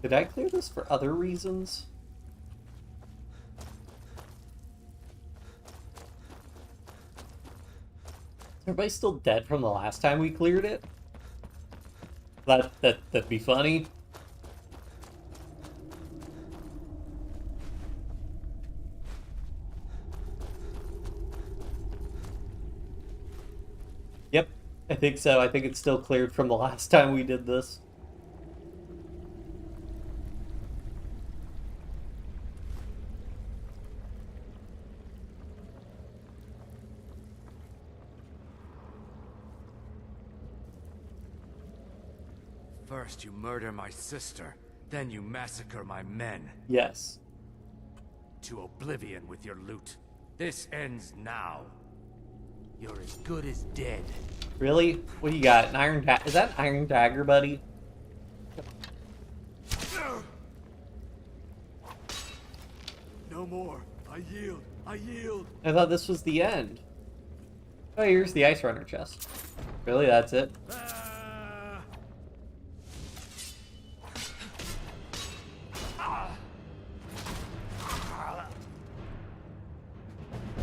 Speaker 1: Did I clear this for other reasons? Everybody's still dead from the last time we cleared it? That'd be funny. Yep, I think so. I think it's still cleared from the last time we did this.
Speaker 2: First you murder my sister, then you massacre my men.
Speaker 1: Yes.
Speaker 2: To oblivion with your loot. This ends now. You're as good as dead.
Speaker 1: Really? What do you got? An iron dagger? Is that an iron dagger, buddy?
Speaker 2: No more. I yield. I yield.
Speaker 1: I thought this was the end. Oh, here's the Ice Runner chest. Really? That's it?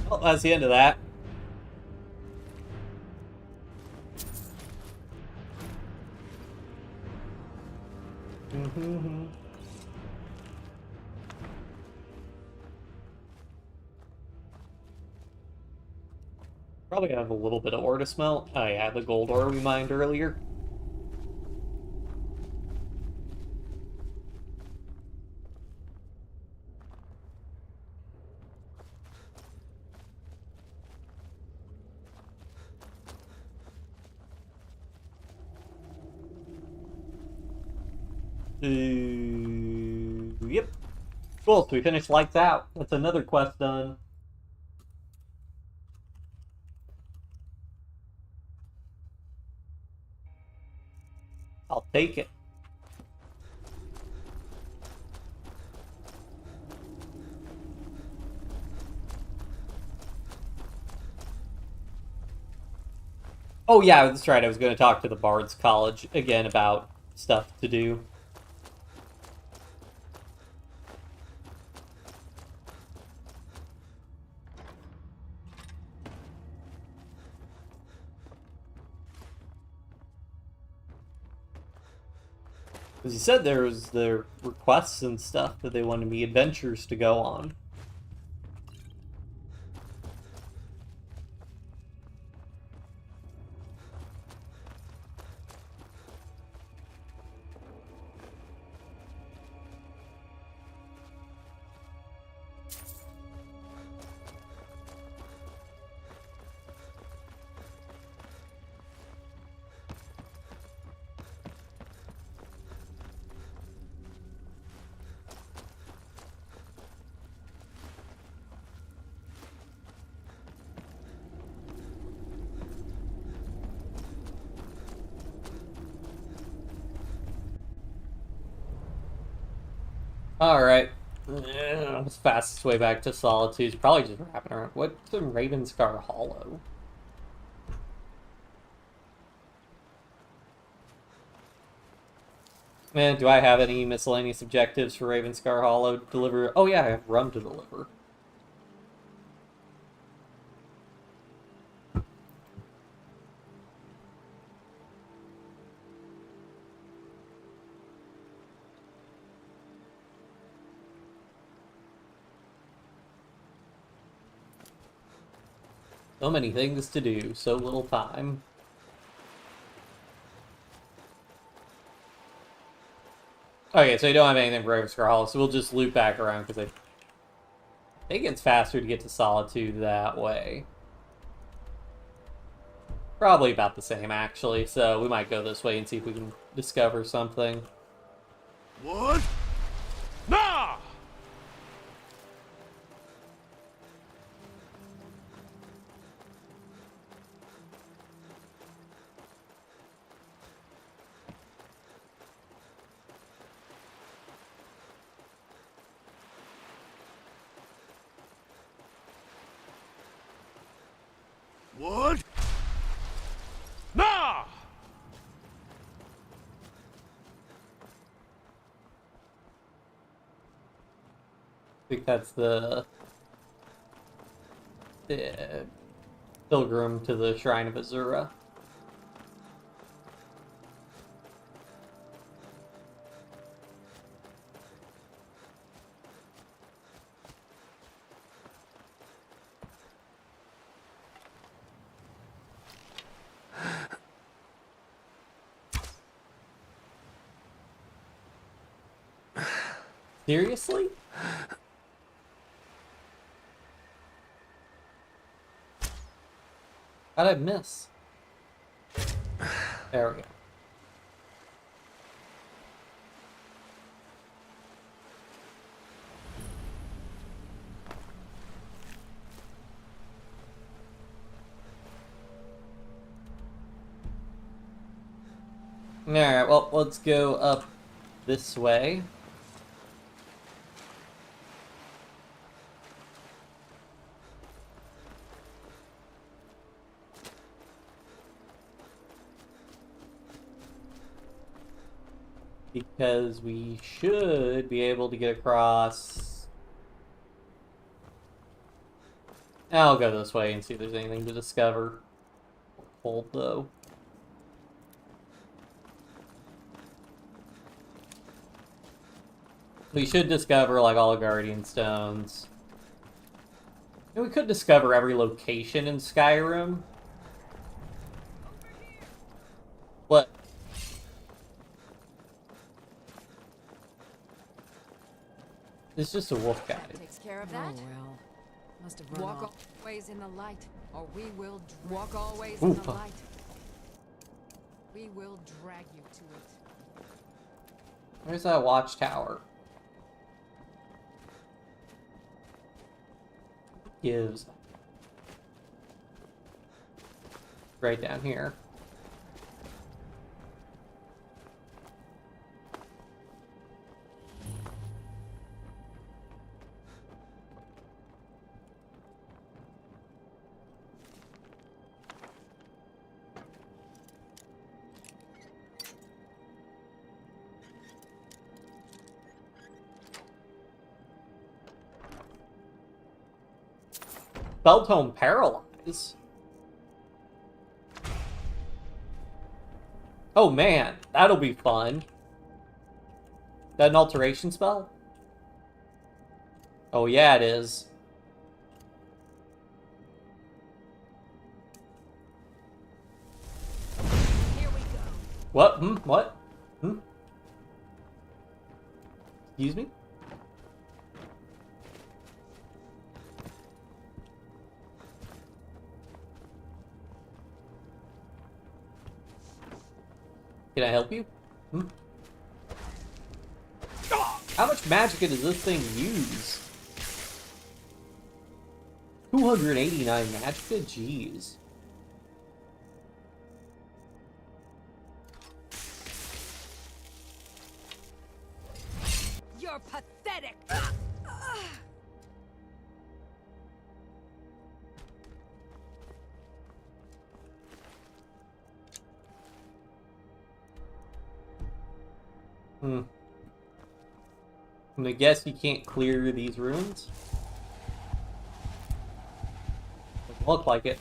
Speaker 1: Well, that's the end of that. Probably have a little bit of ore to smelt. Oh yeah, the gold ore we mined earlier. Yep. Cool, so we finished Lights Out. That's another quest done. I'll take it. Oh yeah, that's right. I was going to talk to the Bard's College again about stuff to do. Because he said there was the requests and stuff that they wanted me adventures to go on. Alright. Yeah, the fastest way back to Solitude is probably just wrapping around. What's in Ravenscar Hollow? Man, do I have any miscellaneous objectives for Ravenscar Hollow to deliver? Oh yeah, I have rum to deliver. So many things to do, so little time. Okay, so you don't have anything for Ravenscar Hollow, so we'll just loop back around, because I think it's faster to get to Solitude that way. Probably about the same, actually, so we might go this way and see if we can discover something.
Speaker 20: What? Nah! What? Nah!
Speaker 1: I think that's the pilgrim to the Shrine of Azura. Seriously? How'd I miss? There we go. Alright, well, let's go up this way. Because we should be able to get across. I'll go this way and see if there's anything to discover. Cold though. We should discover like all the Guardian Stones. And we could discover every location in Skyrim. What? It's just a wolf guy.
Speaker 19: Takes care of that.
Speaker 21: Oh well. Must have run
Speaker 19: Walk
Speaker 21: off.
Speaker 19: always in the light, or we will walk always
Speaker 1: Ooh,
Speaker 19: in the
Speaker 1: fuck.
Speaker 19: light. We will drag you to it.
Speaker 1: Where's that watchtower? Gives. Right down here. Tome Paralyze. Oh man, that'll be fun. That an alteration spell? Oh yeah, it is.
Speaker 19: Here we go.
Speaker 1: What? What? Excuse me? Can I help you? How much magic does this thing use? 289 magicka? Jeez.
Speaker 19: You're pathetic.
Speaker 1: I'm gonna guess you can't clear these ruins. Doesn't look like it.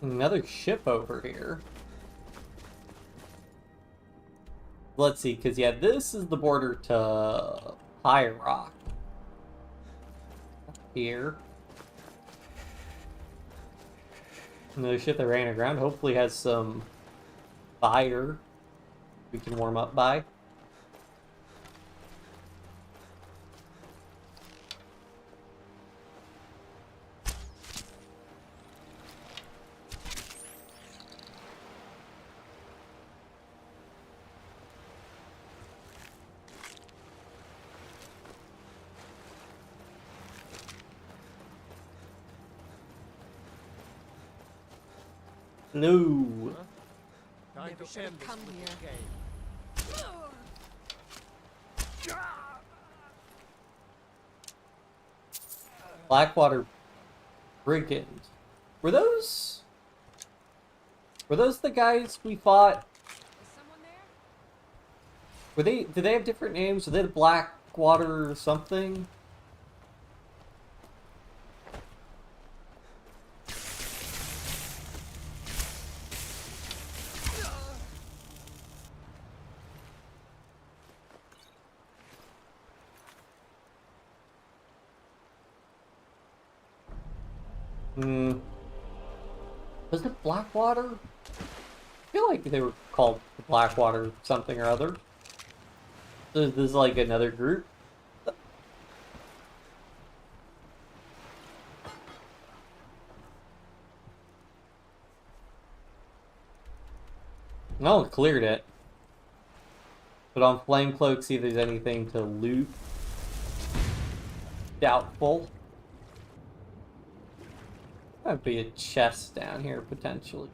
Speaker 1: Another ship over here. Let's see, because yeah, this is the border to High Rock. Here. Another ship that ran aground hopefully has some fire we can warm up by. No.
Speaker 10: Time
Speaker 19: Never
Speaker 10: to
Speaker 19: should
Speaker 10: end
Speaker 19: have
Speaker 10: this
Speaker 19: come
Speaker 10: wicked
Speaker 19: here.
Speaker 10: game.
Speaker 1: Blackwater Brigands. Were those the guys we fought? Were they? Did they have different names? Were they the Blackwater or something? Was it Blackwater? I feel like they were called Blackwater something or other. So this is like another group. No, cleared it. But on Flamecloak, see if there's anything to loot. Doubtful. Might be a chest down here, potentially.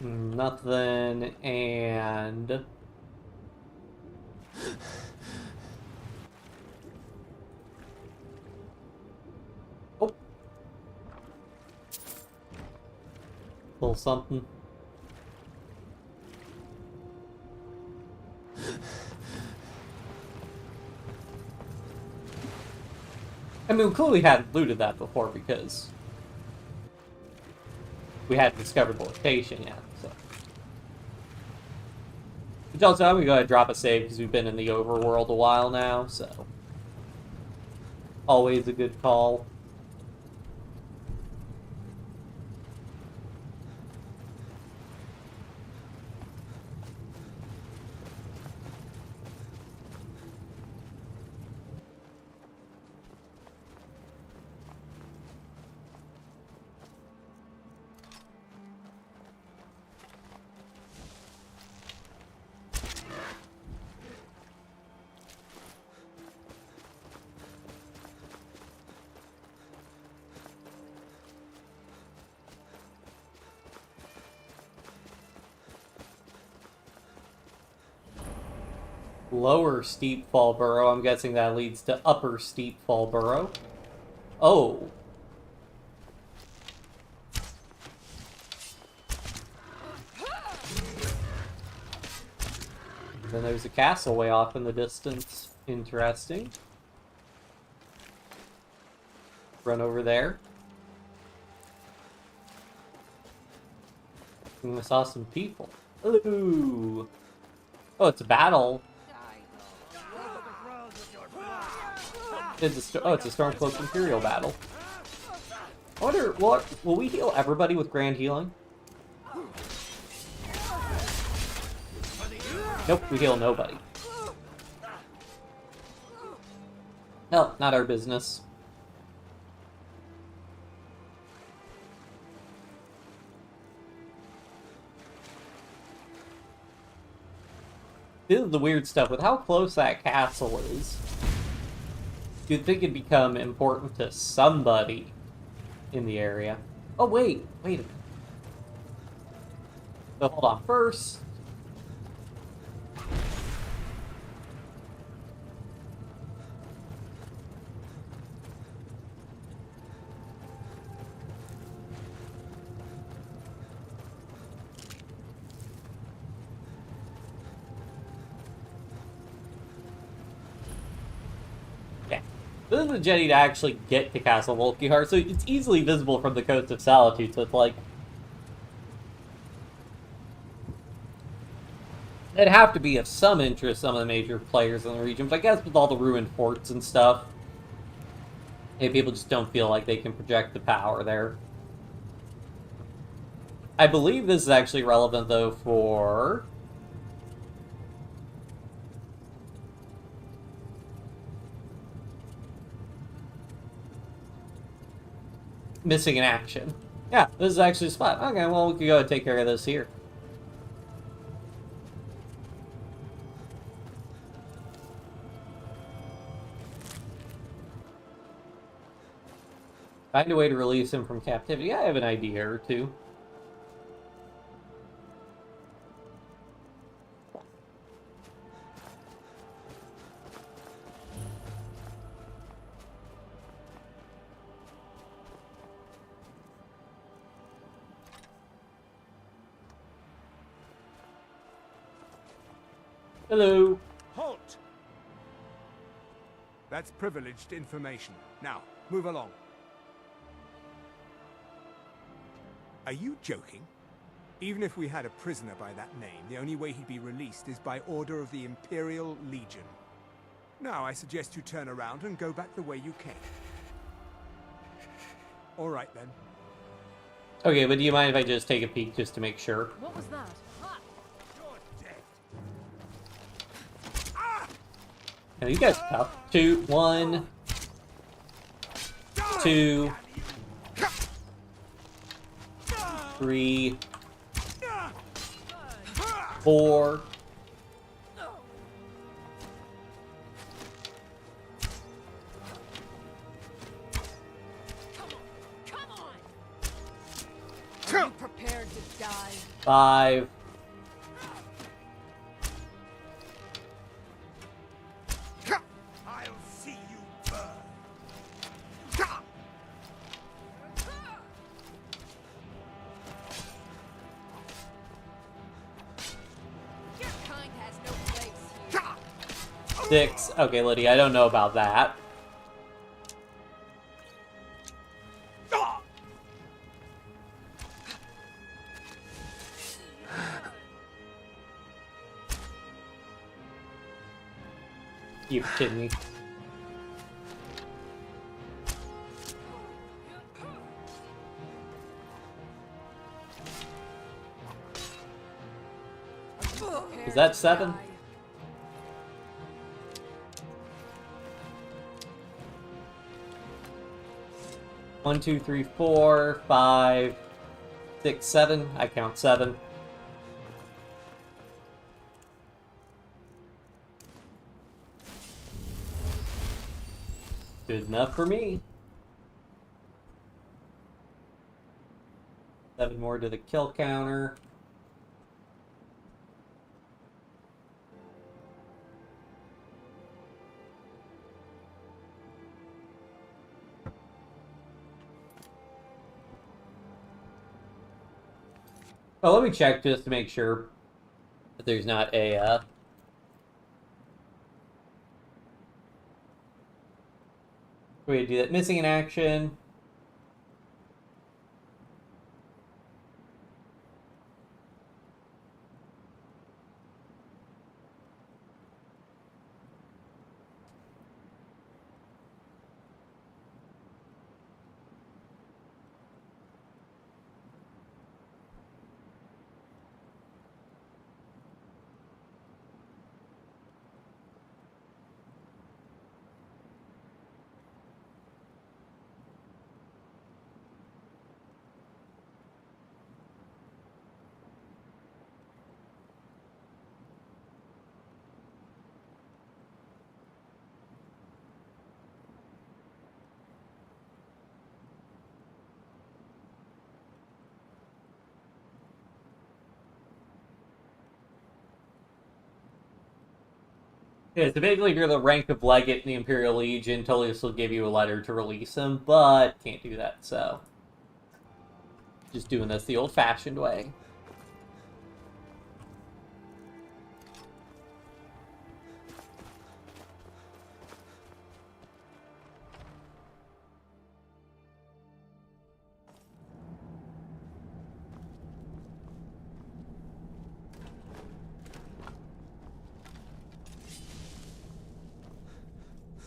Speaker 1: Nothing, and... Oh. Little something. I mean, we clearly hadn't looted that before because we hadn't discovered the location yet, so. But also, I'm gonna go ahead and drop a save because we've been in the overworld a while now, so. Always a good call. Lower Steep Fall Burrow. I'm guessing that leads to Upper Steep Fall Burrow. Oh. Then there's a castle way off in the distance. Interesting. Run over there. And I saw some people. Ooh. Oh, it's a battle. It's a Stormcloak Imperial battle. I wonder, will we heal everybody with Grand Healing? Nope, we heal nobody. No, not our business. This is the weird stuff with how close that castle is. You'd think it'd become important to somebody in the area. Oh, wait a minute. So hold on, first. This is the jetty to actually get to Castle Volkihar, so it's easily visible from the Coast of Solitude, so it's like... It'd have to be of some interest to some of the major players in the region, but I guess with all the ruined forts and stuff, maybe people just don't feel like they can project the power there. I believe this is actually relevant, though, for... missing in action. Yeah, this is actually a spot. Okay, well, we can go and take care of this here. Find a way to release him from captivity. I have an idea or two. Hello.
Speaker 17: Halt! That's privileged information. Now, move along. Are you joking? Even if we had a prisoner by that name, the only way he'd be released is by order of the Imperial Legion. Now I suggest you turn around and go back the way you came. All right, then.
Speaker 1: Okay, but do you mind if I just take a peek just to make sure?
Speaker 22: What was that?
Speaker 1: Now, you guys tough. 2, 1, 2, 3, 4.
Speaker 19: Are you prepared to die?
Speaker 1: 5.
Speaker 20: I'll see you burn.
Speaker 19: Your kind has no place here.
Speaker 1: 6. Okay, Lydia, I don't know about that. You kidding me? Is that 7? One, 2, 3, 4, 5, 6, 7. I count 7. Good enough for me. 7 more to the kill counter. Oh, let me check just to make sure that there's not a way to do that. Missing in action. Yeah, so basically if you're the rank of Legate in the Imperial Legion, Tullius will give you a letter to release him, but can't do that, so... Just doing this the old-fashioned way.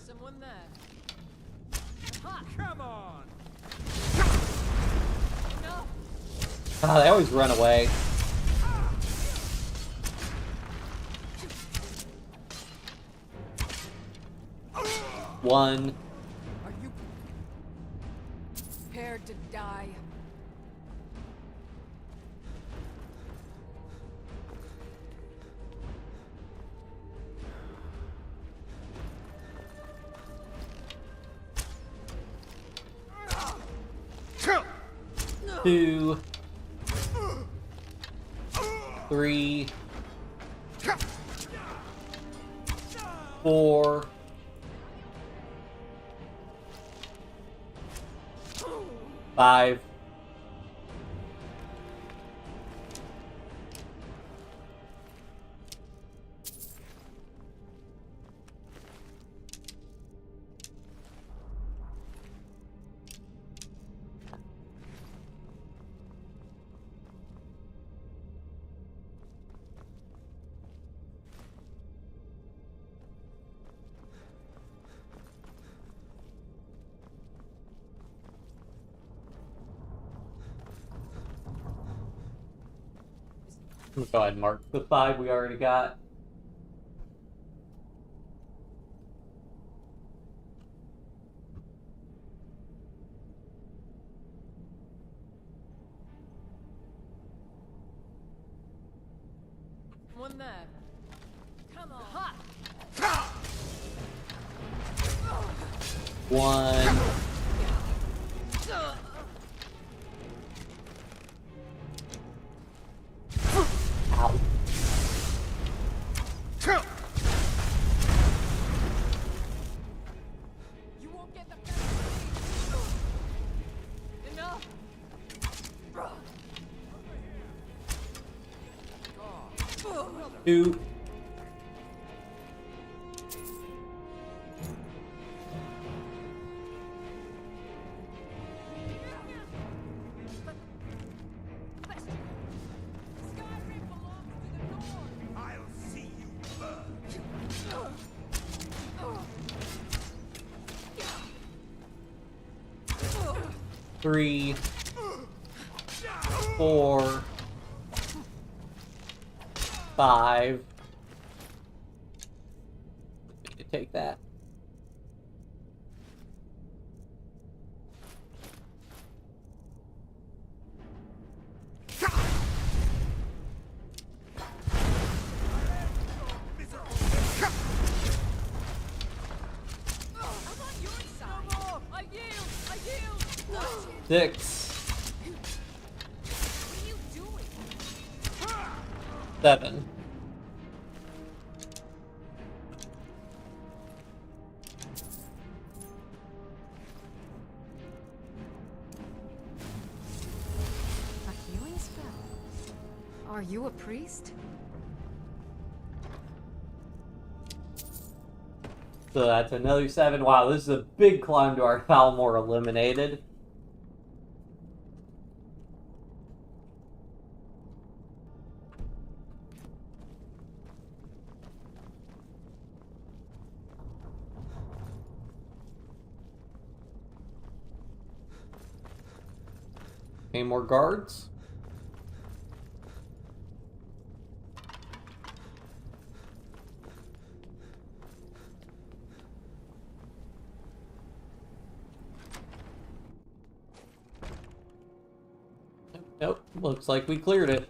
Speaker 19: Someone there.
Speaker 3: Come on!
Speaker 19: No!
Speaker 1: Ah, they always run away. One.
Speaker 19: Are you prepared to die?
Speaker 1: Two. 3. 4. 5. Go ahead and mark the 5 we already got.
Speaker 22: One there. Come on. Ha!
Speaker 1: 1. Ow.
Speaker 22: You won't get the best enough.
Speaker 1: 2. Three, 4, 5. Need to take that.
Speaker 22: I yield.
Speaker 1: 6,
Speaker 22: What are you doing?
Speaker 1: 7.
Speaker 19: A healing spell? Are you a priest?
Speaker 1: So that's another 7. Wow, this is a big climb to our Thalmor Eliminated. Any more guards? Nope, looks like we cleared it.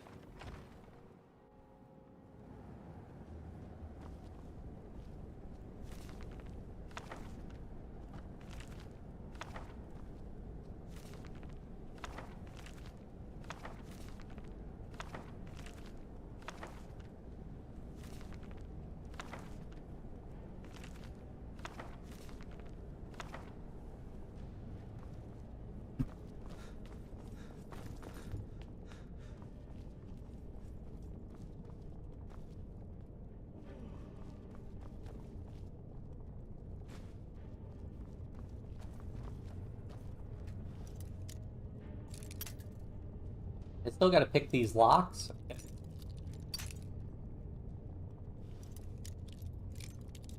Speaker 1: I still gotta pick these locks. Okay.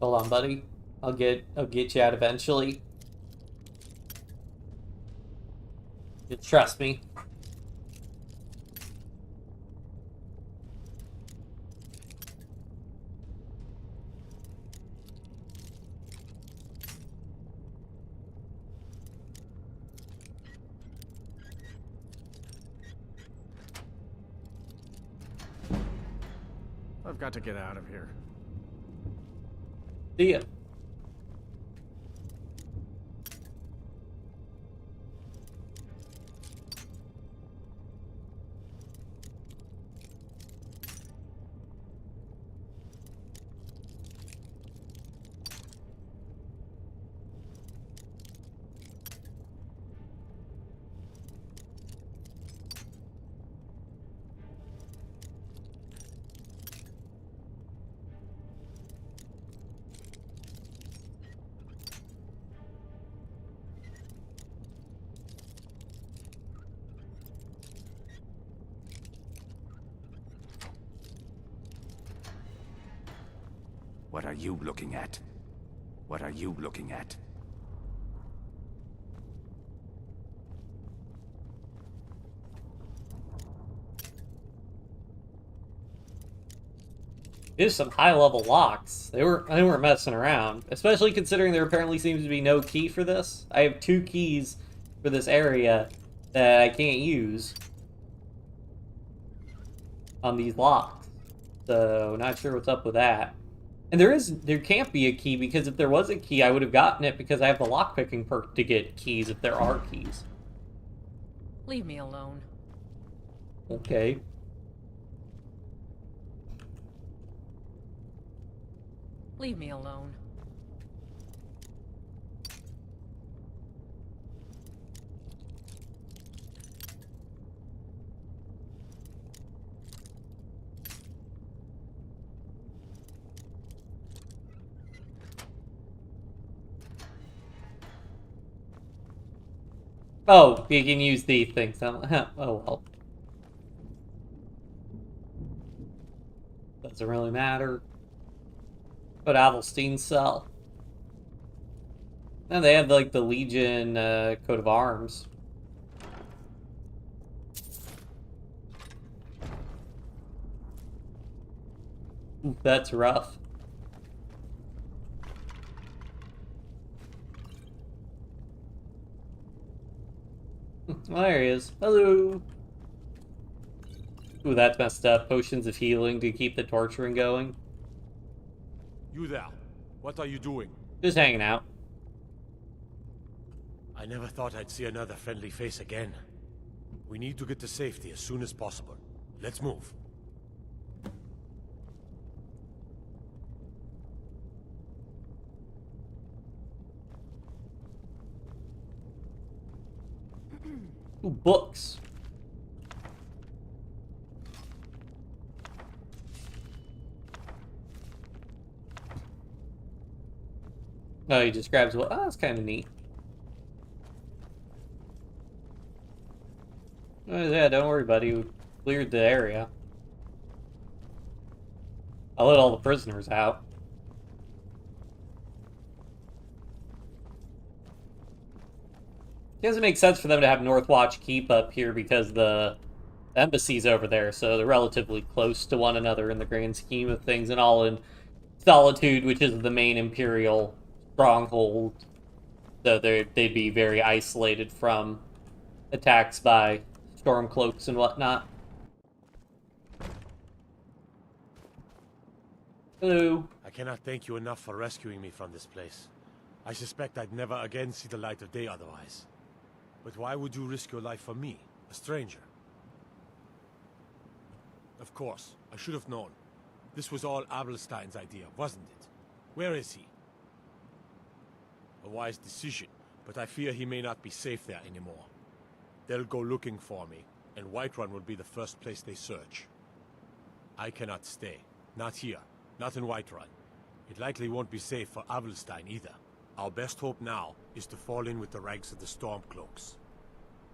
Speaker 1: Hold on, buddy. I'll get you out eventually. You trust me.
Speaker 15: I've got to get out of here.
Speaker 1: See ya.
Speaker 2: What are you looking at? What are you looking at?
Speaker 1: Just some high-level locks. They weren't messing around, especially considering there apparently seems to be no key for this. I have 2 keys for this area that I can't use on these locks. So, not sure what's up with that. And there can't be a key, because if there was a key, I would have gotten it because I have the lockpicking perk to get keys if there are keys.
Speaker 21: Leave me alone.
Speaker 1: Okay.
Speaker 21: Leave me alone.
Speaker 1: Oh, you can use the things. Oh well. Doesn't really matter. But Adelstein's cell. And they have like the Legion coat of arms. Ooh, that's rough. Well, there he is. Hello. Ooh, that's messed up. Potions of healing to keep the torturing going.
Speaker 15: You there. What are you doing?
Speaker 1: Just hanging out.
Speaker 15: I never thought I'd see another friendly face again. We need to get to safety as soon as possible. Let's move.
Speaker 1: Ooh, books. Oh, he just grabs what? Oh, that's kind of neat. Oh, yeah, don't worry, buddy. We cleared the area. I let all the prisoners out. It doesn't make sense for them to have Northwatch keep up here because the embassy's over there, so they're relatively close to one another in the grand scheme of things, and all in Solitude, which is the main Imperial stronghold. So they'd be very isolated from attacks by Stormcloaks and whatnot. Hello.
Speaker 15: I cannot thank you enough for rescuing me from this place. I suspect I'd never again see the light of day otherwise. But why would you risk your life for me, a stranger? Of course, I should have known. This was all Abelstein's idea, wasn't it? Where is he? A wise decision, but I fear he may not be safe there anymore. They'll go looking for me, and Whiterun will be the first place they search. I cannot stay. Not here. Not in Whiterun. It likely won't be safe for Abelstein either. Our best hope now is to fall in with the ranks of the Stormcloaks.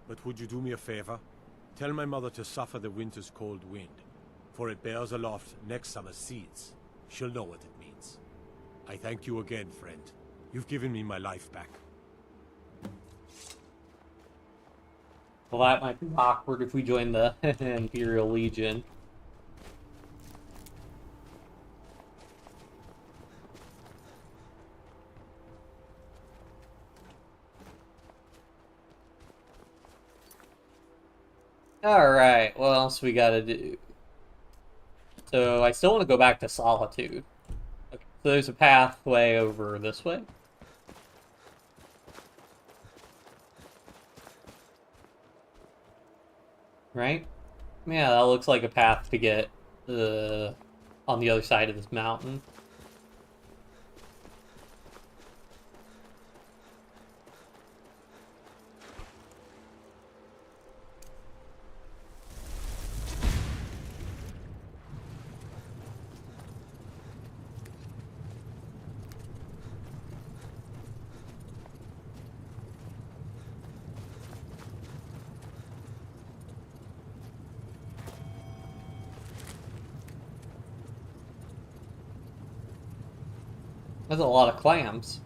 Speaker 15: But would you do me a favor? Tell my mother to suffer the winter's cold wind, for it bears aloft next summer's seeds. She'll know what it means. I thank you again, friend. You've given me my life back.
Speaker 1: Well, that might be awkward if we join the Imperial Legion. Alright, what else we gotta do? So, I still want to go back to Solitude. Okay, so there's a pathway over this way. Right? Yeah, that looks like a path to get on the other side of this mountain. That's a lot of clams.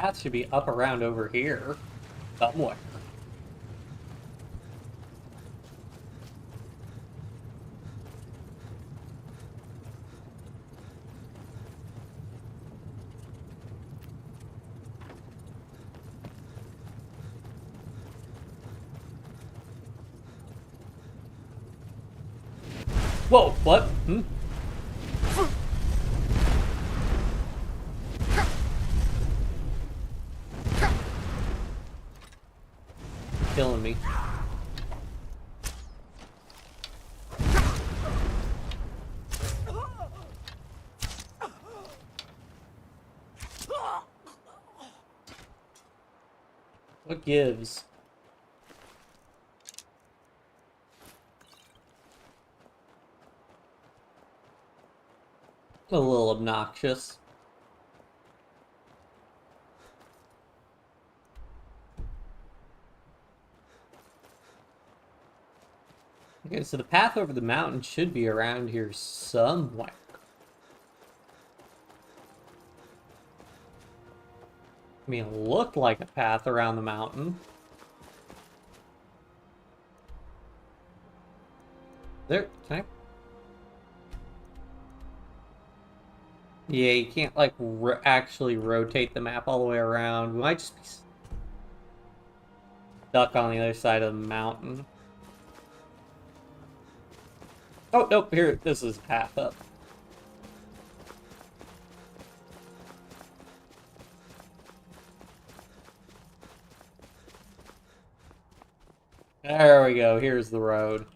Speaker 1: path should be up around over here somewhere. Whoa, what? Hmm? Killing me. What gives? A little obnoxious. Okay, so the path over the mountain should be around here somewhere. I mean, it looked like a path around the mountain. There, can I? Yeah, you can't, like, actually rotate the map all the way around. We might just be stuck on the other side of the mountain. Oh, nope, here, this is path up. There we go, here's the road.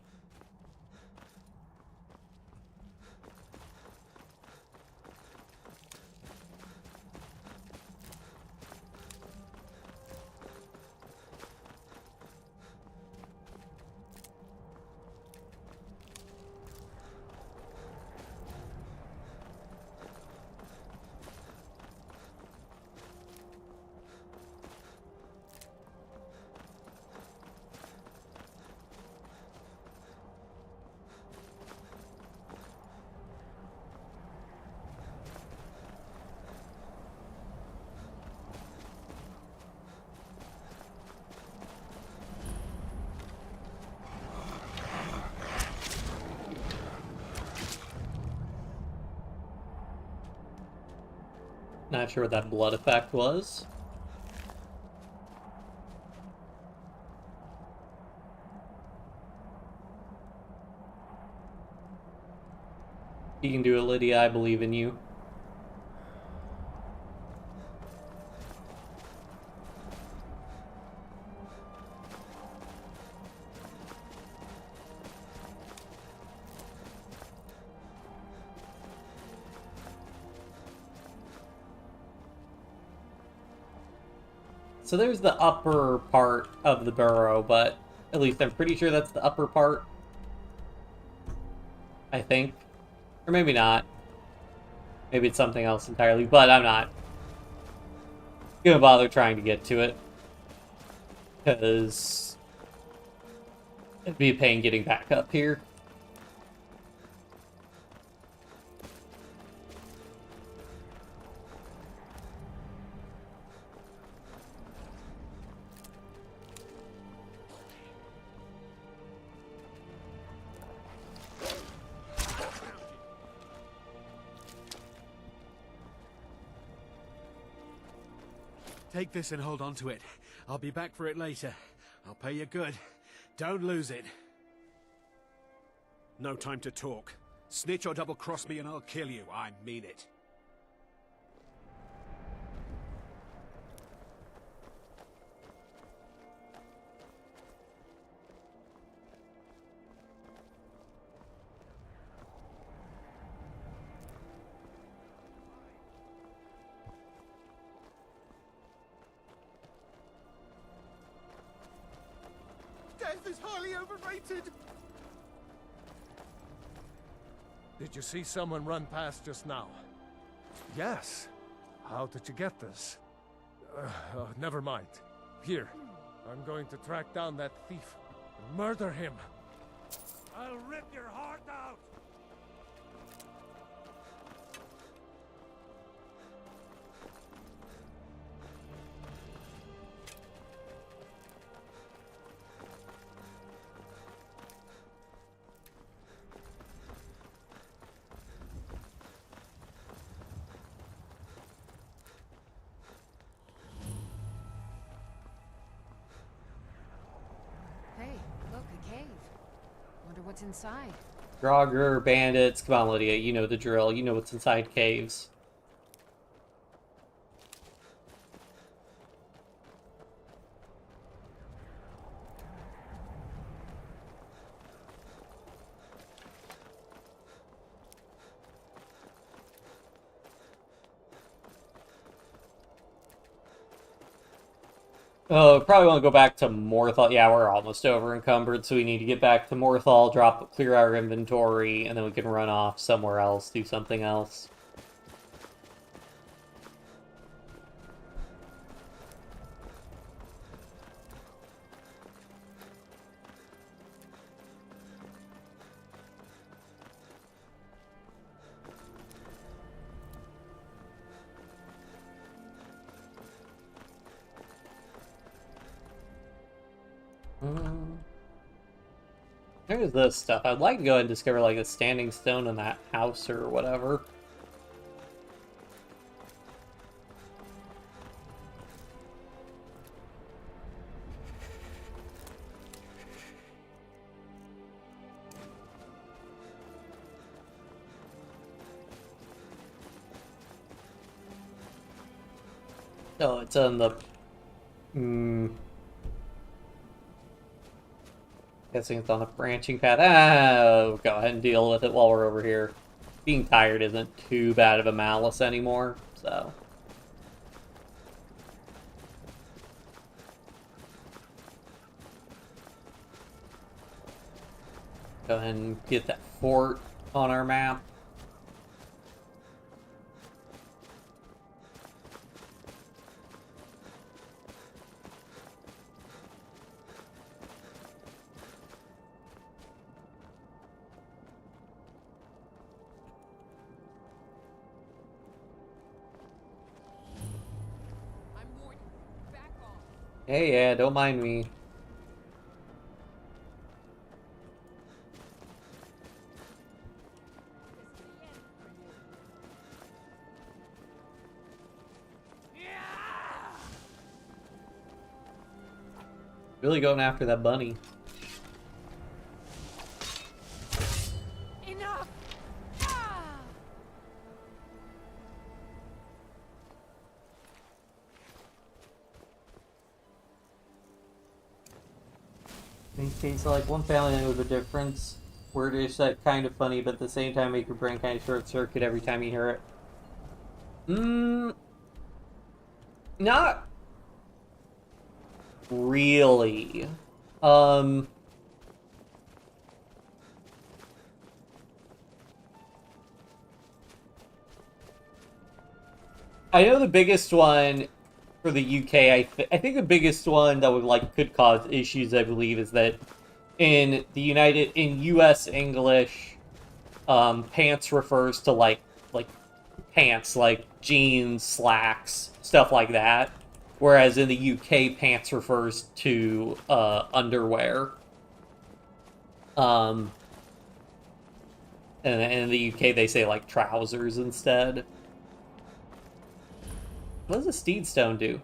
Speaker 1: Not sure what that blood effect was. You can do it, Lydia. I believe in you. So there's the upper part of the burrow, but at least I'm pretty sure that's the upper part. I think. Or maybe not. Maybe it's something else entirely, but I'm not gonna bother trying to get to it. Because it'd be a pain getting back up here.
Speaker 4: Take this and hold on to it. I'll be back for it later. I'll pay you good. Don't lose it. No time to talk. Snitch or double-cross me and I'll kill you. I mean it.
Speaker 10: Death is highly overrated! Did you see someone run past just now? Yes. How did you get this? Never mind. Here, I'm going to track down that thief and murder him.
Speaker 3: I'll rip your heart out!
Speaker 19: what's inside.
Speaker 1: Draugr, bandits. Come on, Lydia. You know the drill. You know what's inside caves. Oh, probably want to go back to Morthal. Yeah, we're almost over encumbered, so we need to get back to Morthal, clear our inventory, and then we can run off somewhere else, do something else. Here's this stuff. I'd like to go and discover like a standing stone in that house or whatever. Oh, it's on the... Guessing it's on a branching path. Oh, go ahead and deal with it while we're over here. Being tired isn't too bad of a malice anymore, so... Go ahead and get that fort on our map. Hey, yeah, don't mind me. Really going after that bunny.
Speaker 19: Enough!
Speaker 1: In case like one family knows the difference. Word is that kind of funny, but at the same time make your brain kind of short circuit every time you hear it. Not really. I know the biggest one for the UK, I think the biggest one that would could cause issues, I believe, is that in US English, pants refers to like pants, like jeans, slacks, stuff like that. Whereas in the UK, pants refers to underwear. And in the UK, they say like trousers instead. What does a steed stone do?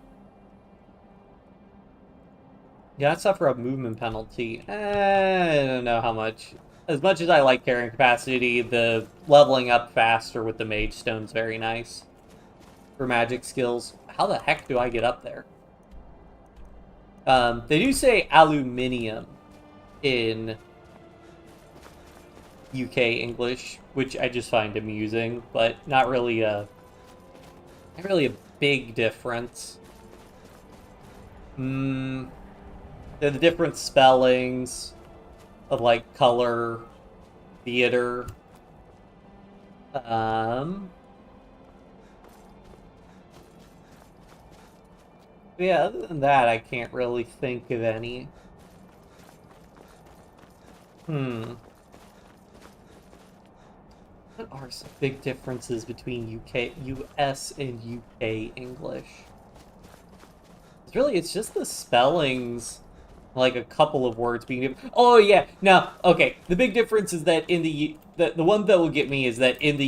Speaker 1: Yeah, I suffer a movement penalty. I don't know how much. As much as I like carrying capacity, the leveling up faster with the mage stone's very nice. For magic skills. How the heck do I get up there? They do say aluminium in UK English, which I just find amusing, but not really a big difference. They're the different spellings of like color, theater. Yeah, other than that, I can't really think of any. What are some big differences between US and UK English? It's just the spellings, like a couple of words being different. Oh yeah, no, okay. The big difference is that in the one that will get me is that in the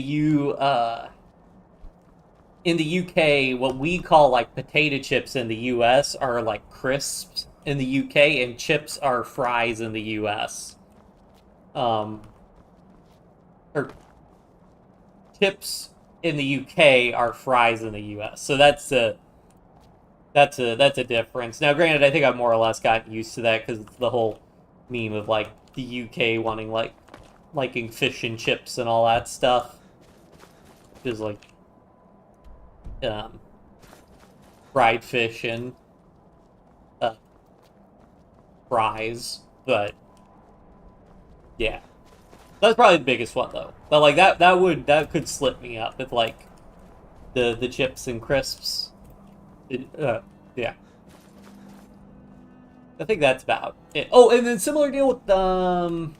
Speaker 1: UK, what we call like potato chips in the US are like crisps in the UK, and chips are fries in the US. or chips in the UK are fries in the US. So that's a difference. Now, granted, I think I've more or less gotten used to that because it's the whole meme of like the UK wanting liking fish and chips and all that stuff. Just like fried fish and fries, but yeah, that's probably the biggest one though. But like that could slip me up if like the chips and crisps. Yeah, I think that's about it. Oh, and then similar deal with I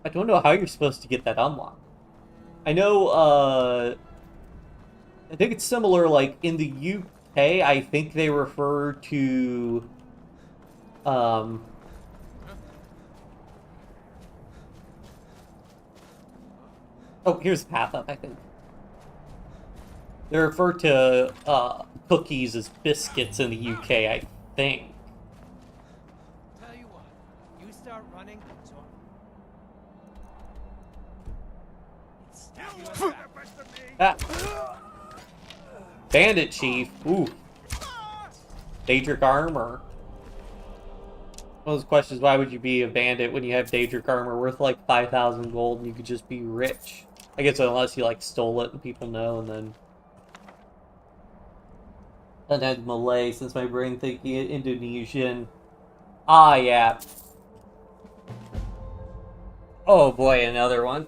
Speaker 1: don't know how you're supposed to get that unlocked. I know, I think it's similar, like, in the UK, I think they refer to, oh, here's Path Up, I think. They refer to, cookies as biscuits in the UK, I think.
Speaker 3: Tell you what, you start running, so
Speaker 1: Bandit Chief. Ooh. Daedric armor. One of those questions, why would you be a bandit when you have Daedric armor worth like 5,000 gold and you could just be rich? I guess unless you like stole it and people know, and then... And then Malay, since my brain thinking Indonesian. Ah, yeah. Oh boy, another one.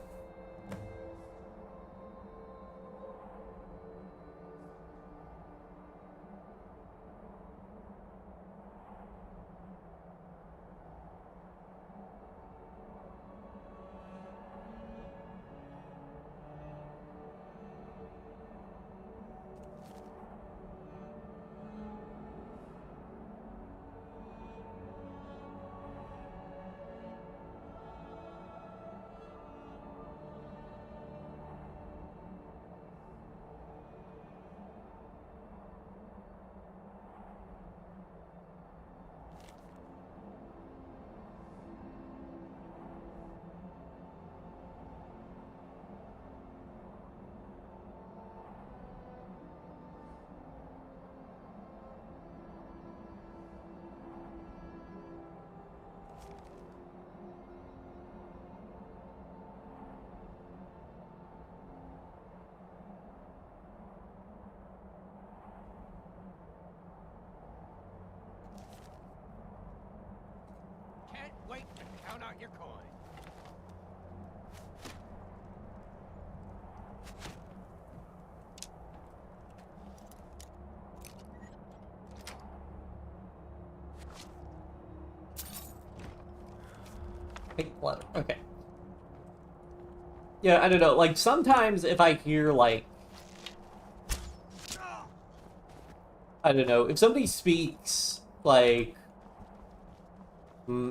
Speaker 3: wait to count out your coin.
Speaker 1: Okay. Yeah, I don't know. Like, sometimes if I hear, like... I don't know. If somebody speaks, like...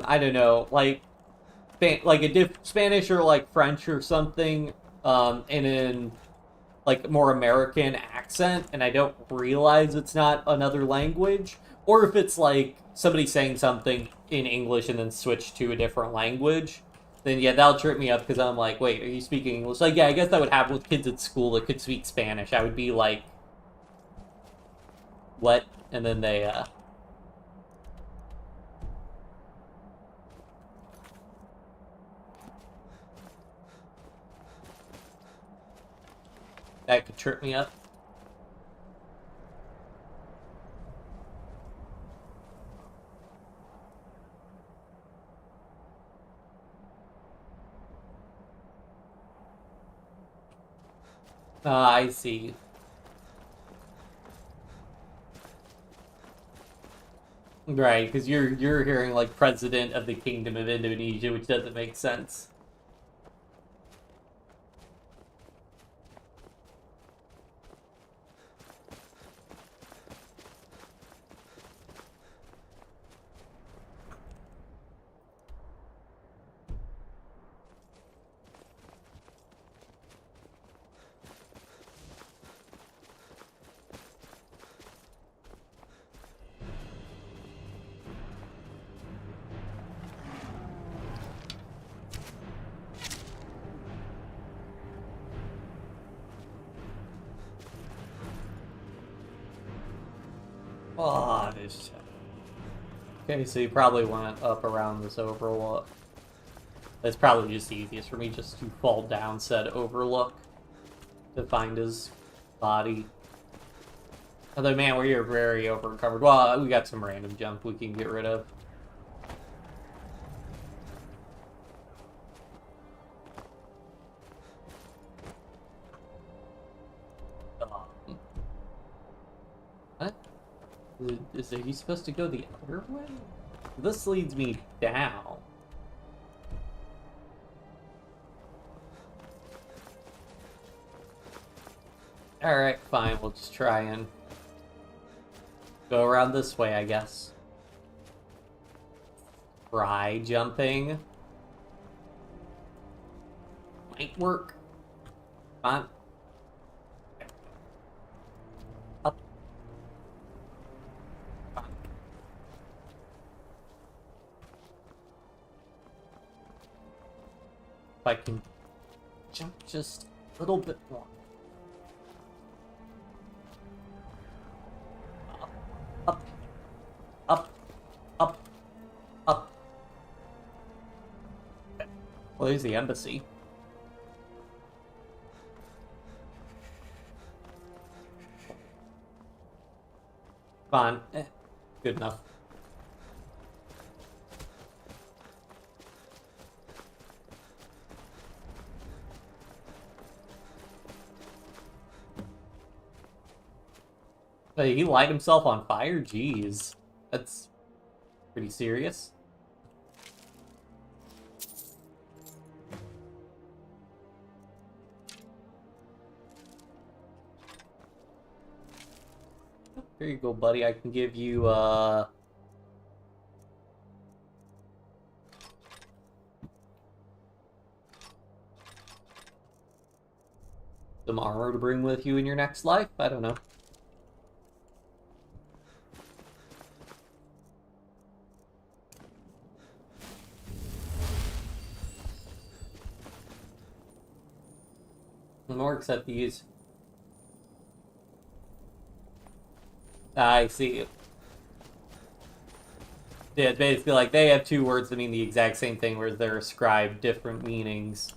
Speaker 1: I don't know. Like a Spanish or, like, French or something, and in, like, more American accent, and I don't realize it's not another language, or if it's, like, somebody saying something in English and then switch to a different language, then yeah, that'll trip me up because I'm like, wait, are you speaking English? Like, yeah, I guess that would happen with kids at school that could speak Spanish. I would be like, what? And then they, that could trip me up. I see. Right, because you're hearing like President of the Kingdom of Indonesia, which doesn't make sense. Oh, this. Okay, so you probably went up around this overlook. It's probably just easiest for me just to fall down said overlook to find his body. Although, man, we are very overcovered. Well, we got some random jump we can get rid of. What? Is he supposed to go the other way? This leads me down. Alright, fine. We'll just try and go around this way, I guess. Try jumping. Might work. Come on. Up. Come on. If I can jump just a little bit more. Up, up, up, up. Well, there's the embassy. Fine. Good enough. Hey, he light himself on fire? Jeez. That's pretty serious. Here you go, buddy. I can give you, some armor to bring with you in your next life? I don't know. More except these. I see. Yeah, it's basically like they have two words that mean the exact same thing, where they're ascribed different meanings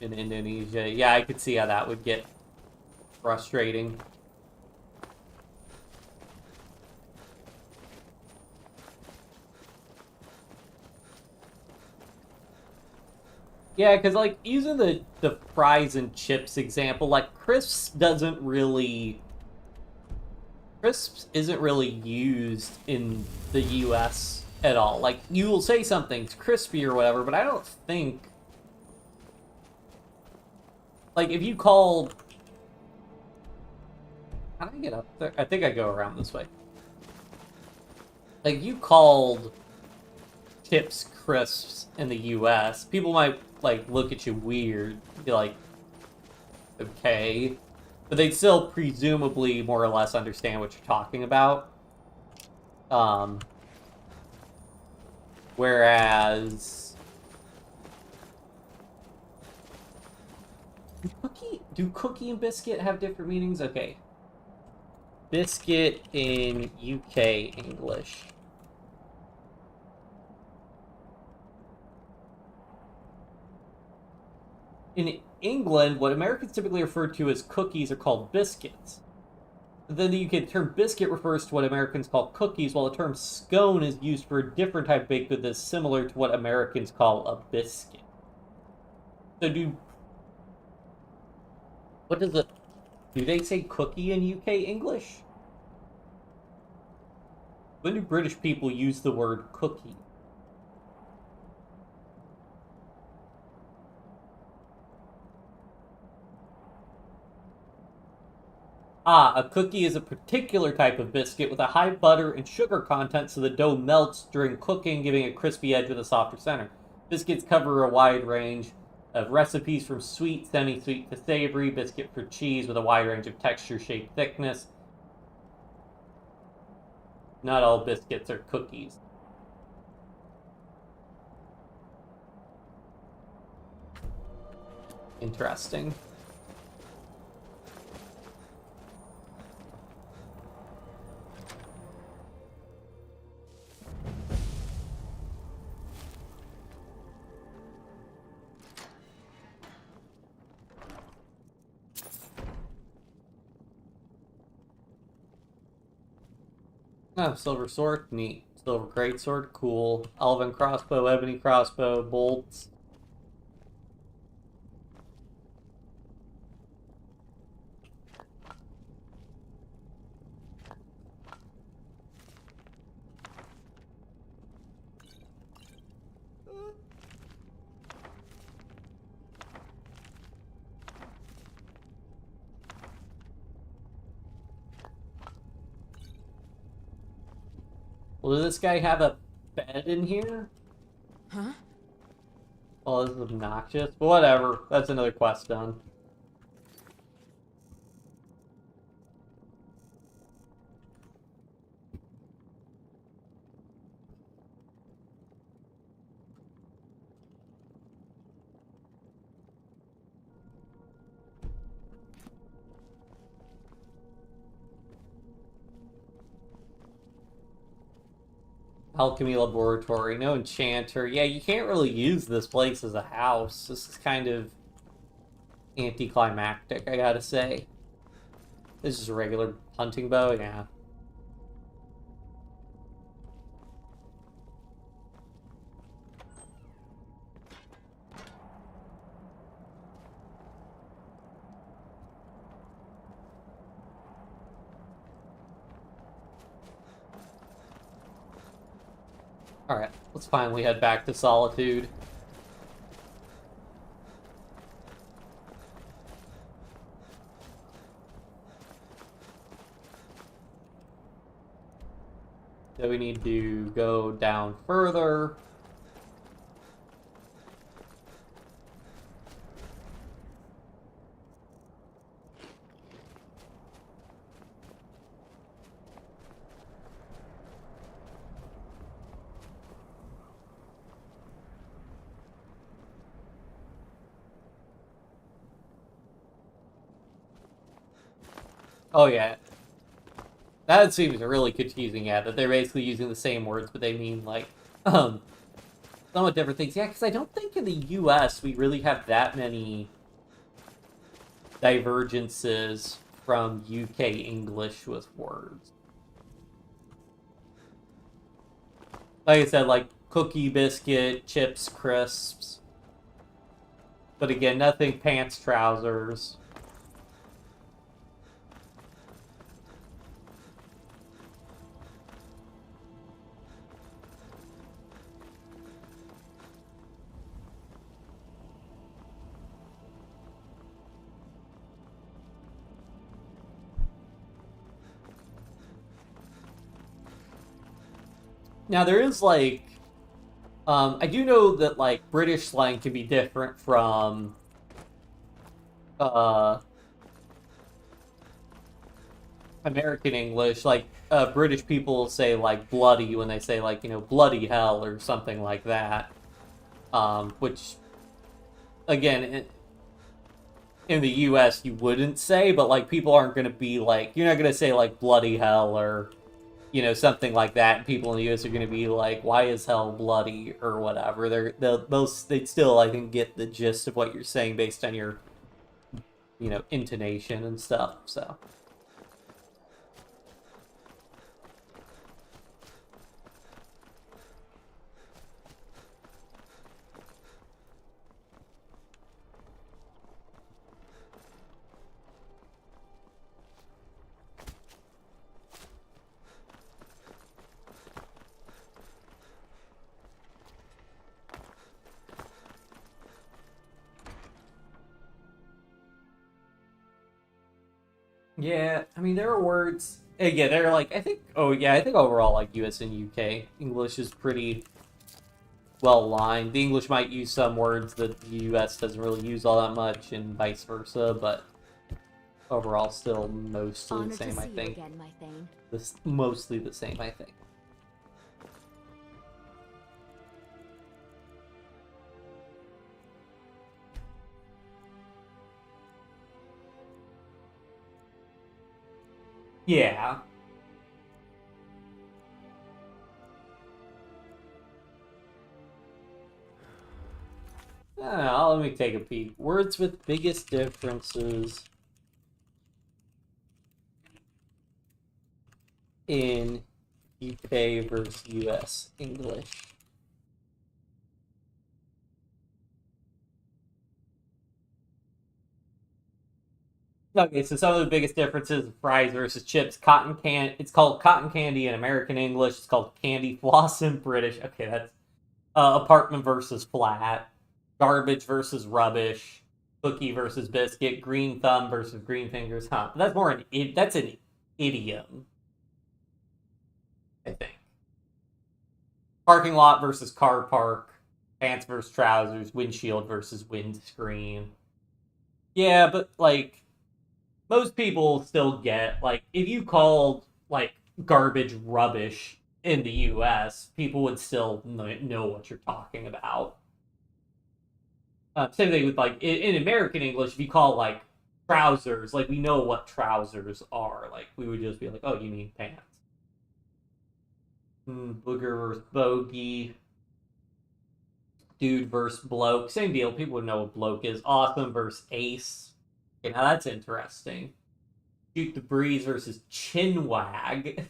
Speaker 1: in Indonesia. Yeah, I could see how that would get frustrating. Yeah, because, like, using the fries and chips example, like, crisps isn't really used in the US at all. Like, you will say something's crispy or whatever, but I don't think... Like, if you called... How do I get up there? I think I go around this way. Like, you called chips crisps in the US, people might, like, look at you weird, be like, okay, but they'd still presumably more or less understand what you're talking about. Whereas do cookie and biscuit have different meanings? Okay. Biscuit in UK English. In England, what Americans typically refer to as cookies are called biscuits. Then the UK term biscuit refers to what Americans call cookies, while the term scone is used for a different type of baked good that's similar to what Americans call a biscuit. So do they say cookie in UK English? When do British people use the word cookie? A cookie is a particular type of biscuit with a high butter and sugar content, so the dough melts during cooking, giving a crispy edge with a softer center. Biscuits cover a wide range of recipes from sweet, semi-sweet to savory, biscuit for cheese with a wide range of texture, shape, thickness. Not all biscuits are cookies. Interesting. Oh, silver sword, neat. Silver greatsword, cool. Elven crossbow, ebony crossbow, bolts. Well, does this guy have a bed in here?
Speaker 8: Huh?
Speaker 1: Well, this is obnoxious, but whatever. That's another quest done. Alchemy laboratory, no enchanter. Yeah, you can't really use this place as a house. This is kind of anticlimactic, I gotta say. This is a regular hunting bow, yeah. Alright, let's finally head back to Solitude. So we need to go down further. Oh yeah. That seems really confusing, yeah, that they're basically using the same words, but they mean, like, somewhat different things. Yeah, because I don't think in the US we really have that many divergences from UK English with words. Like I said, like, cookie, biscuit, chips, crisps. But again, nothing pants, trousers. Now, there is, like, I do know that, like, British slang can be different from, American English. Like, British people say, like, bloody when they say, like, you know, bloody hell or something like that. Which, again, in the US you wouldn't say, but, like, people aren't going to be, like, you're not going to say, like, bloody hell or, you know, something like that, and people in the US are going to be like, why is hell bloody, or whatever. They'd still, I think, get the gist of what you're saying based on your, you know, intonation and stuff, so. Yeah, I mean, there are words. Yeah, they're like, I think. Oh, yeah, I think overall, like, US and UK English is pretty well aligned. The English might use some words that the US doesn't really use all that much, and vice versa, but overall, still mostly the same, I think. Mostly the same, I think. Yeah. Let me take a peek. Words with biggest differences in UK versus US English. Okay, so some of the biggest differences: fries versus chips. It's called cotton candy in American English. It's called candy floss in British. Okay, that's apartment versus flat. Garbage versus rubbish. Cookie versus biscuit. Green thumb versus green fingers. Huh? That's more that's an idiom, I think. Parking lot versus car park. Pants versus trousers. Windshield versus windscreen. Yeah, but like, most people still get, like, if you called, like, garbage rubbish in the US, people would still know what you're talking about. Same thing with, like, in American English, if you call, like, trousers, like, we know what trousers are. Like, we would just be like, oh, you mean pants. Booger versus bogey. Dude versus bloke. Same deal. People would know what bloke is. Awesome versus ace. Okay, now that's interesting. Shoot the breeze versus chinwag.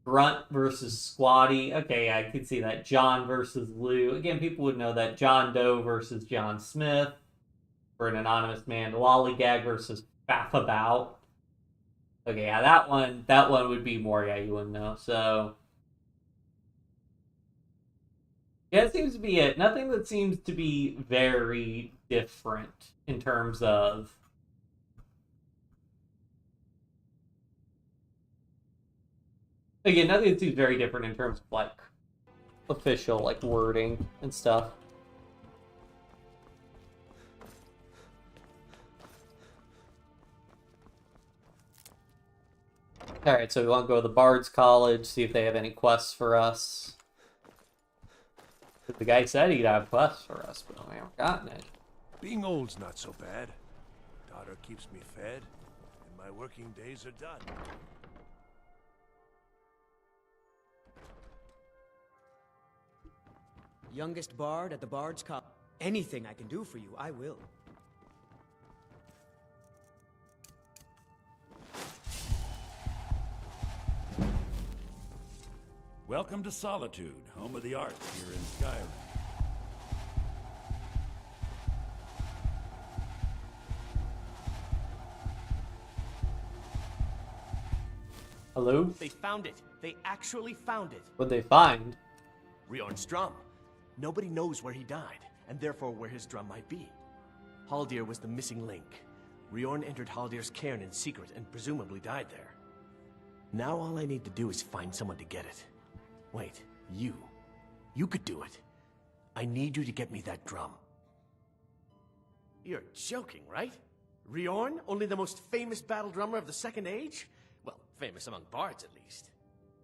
Speaker 1: Grunt versus squatty. Okay, I can see that. John versus Lou. Again, people would know that. John Doe versus John Smith. For an anonymous man. Lollygag versus faff about. Okay, yeah, that one would be more, yeah, you wouldn't know. So, yeah, it seems to be it. Nothing that seems to be very different in terms of... Again, nothing that seems very different in terms of, like, official, like, wording and stuff. Alright, so we want to go to the Bard's College, see if they have any quests for us. The guy said he'd have quests for us, but we haven't gotten it.
Speaker 20: Being old's not so bad. Daughter keeps me fed, and my working days are done.
Speaker 4: Youngest bard at the Bard's College. Anything I can do for you, I will.
Speaker 14: Welcome to Solitude, home of the arts here in Skyrim.
Speaker 1: Hello?
Speaker 18: They found it. They actually found it.
Speaker 1: What'd they find?
Speaker 18: Riorn's drum. Nobody knows where he died, and therefore where his drum might be. Haldir was the missing link. Riorn entered Haldir's cairn in secret and presumably died there. Now all I need to do is find someone to get it. Wait, you. You could do it. I need you to get me that drum. You're joking, right? Riorn, only the most famous battle drummer of the Second Age? Well, famous among bards, at least.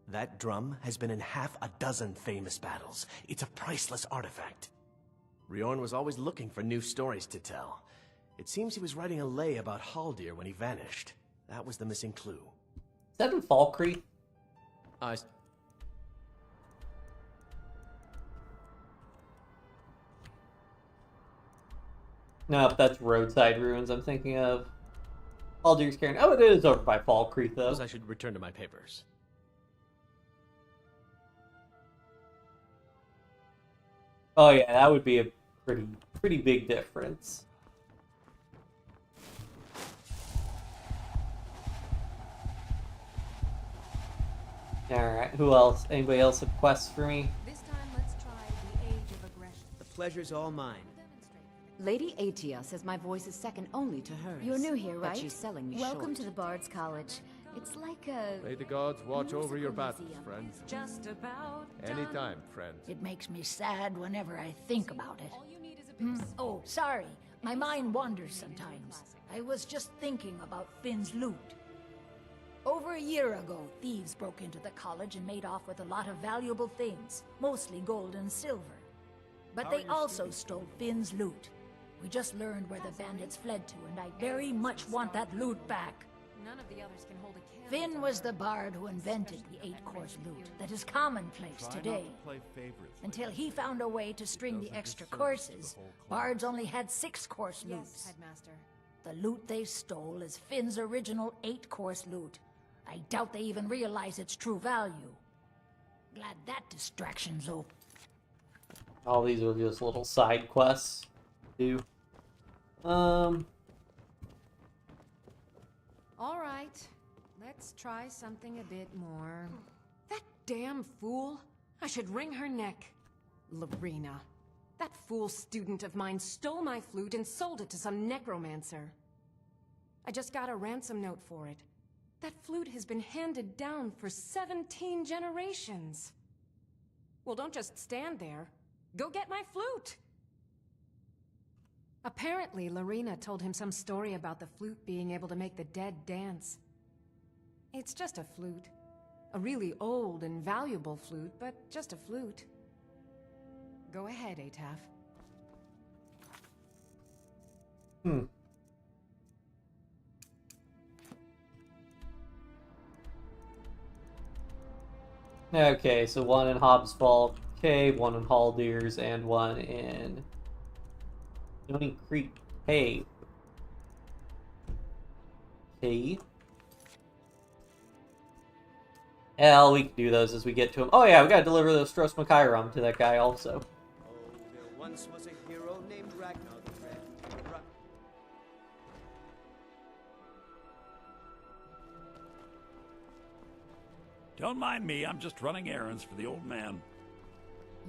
Speaker 18: That drum has been in half a dozen famous battles. It's a priceless artifact. Riorn was always looking for new stories to tell. It seems he was writing a lay about Haldir when he vanished. That was the missing clue.
Speaker 1: Is that in Falkreath? No, that's Roadside Ruins I'm thinking of. Haldir's Cairn. Oh, it is over by Falkreath, though.
Speaker 18: I should return to my papers.
Speaker 1: Oh yeah, that would be a pretty big difference. Alright, who else? Anybody else have quests for me?
Speaker 16: This time, let's try the Age of Aggression.
Speaker 4: The pleasure's all mine.
Speaker 16: Lady Atia says my voice is second only to hers.
Speaker 13: You're new here, right?
Speaker 16: But she's selling me
Speaker 13: Welcome
Speaker 16: short.
Speaker 13: to the Bard's College. It's like a...
Speaker 10: May the gods watch over your battles,
Speaker 13: museum.
Speaker 10: friend.
Speaker 16: Just about
Speaker 10: Anytime, friend.
Speaker 9: It makes me sad whenever I think about it. Oh, sorry. My mind wanders sometimes. I was just thinking about Finn's loot. Over a year ago, thieves broke into the college and made off with a lot of valuable things, mostly gold and silver. But they also stole Finn's loot. We just learned where the bandits fled to, and I very much want that loot back.
Speaker 19: None of the others can hold a candle.
Speaker 9: Finn was the bard who invented the 8-course loot that is commonplace today. Until he found a way to string the extra courses, bards only had 6-course loots.
Speaker 19: Headmaster.
Speaker 9: The loot they stole is Finn's original 8-course loot. I doubt they even realize its true value. Glad that distraction's over.
Speaker 1: All these are just little side quests to do.
Speaker 19: All right, let's try something a bit more. That damn fool! I should wring her neck. Lorena. That fool student of mine stole my flute and sold it to some necromancer. I just got a ransom note for it. That flute has been handed down for 17 generations. Well, don't just stand there. Go get my flute! Apparently, Lorena told him some story about the flute being able to make the dead dance. It's just a flute. A really old and valuable flute, but just a flute. Go ahead, Ataf.
Speaker 1: Okay, so one in Hobbs Fall Cave, one in Haldiers, and one in Stony Creek Cave. Okay. Hell, we can do those as we get to him. Oh yeah, we gotta deliver those Stros Makairam to that guy also.
Speaker 4: There once was a hero named Ragnar the Red.
Speaker 14: Don't mind me, I'm just running errands for the old man.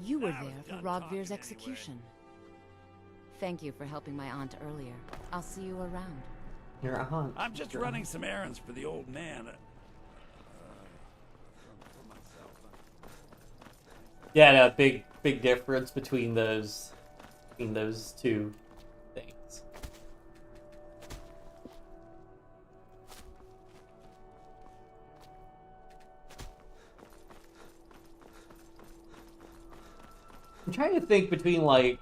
Speaker 16: You were there for Rogvir's execution. Thank you for helping my aunt earlier. I'll see you around.
Speaker 1: Your aunt.
Speaker 14: I'm just running some errands for the old man.
Speaker 1: Yeah, no, big difference between those two things. I'm trying to think between like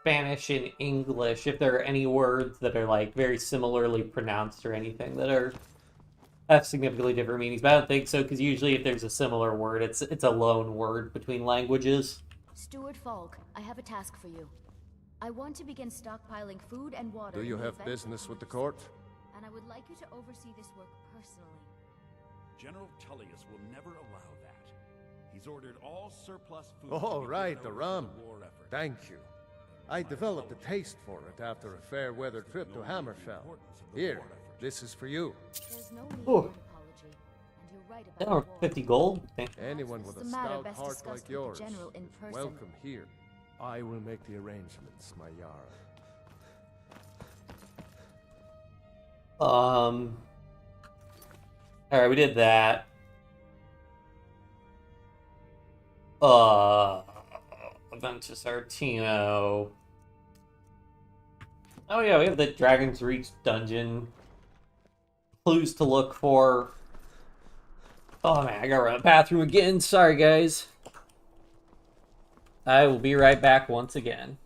Speaker 1: Spanish and English, if there are any words that are like very similarly pronounced or anything that have significantly different meanings, but I don't think so, because usually if there's a similar word, it's a lone word between languages.
Speaker 13: Steward Falk, I have a task for you. I want to begin stockpiling food and water.
Speaker 10: Do you have business with the court?
Speaker 13: And I would like you to oversee this work personally.
Speaker 14: General Tullius will never allow that. He's ordered all surplus food.
Speaker 10: Oh, right, the rum. Thank you. I developed a taste for it after a fair weather trip to Hammerfell. Here, this is for you.
Speaker 13: There's no need
Speaker 1: Ooh.
Speaker 13: for an apology, and you're right about
Speaker 1: Or 50 gold.
Speaker 10: Anyone with a
Speaker 13: This is a matter
Speaker 10: stout
Speaker 13: best
Speaker 10: heart
Speaker 13: discussed
Speaker 10: like
Speaker 13: with the
Speaker 10: yours,
Speaker 13: general in person.
Speaker 10: welcome here. I will make the arrangements, my Jarl.
Speaker 1: Alright, we did that. Aventus Artino. Oh yeah, we have the Dragon's Reach dungeon. Clues to look for. Oh man, I gotta run to the bathroom again. Sorry guys. I will be right back once again.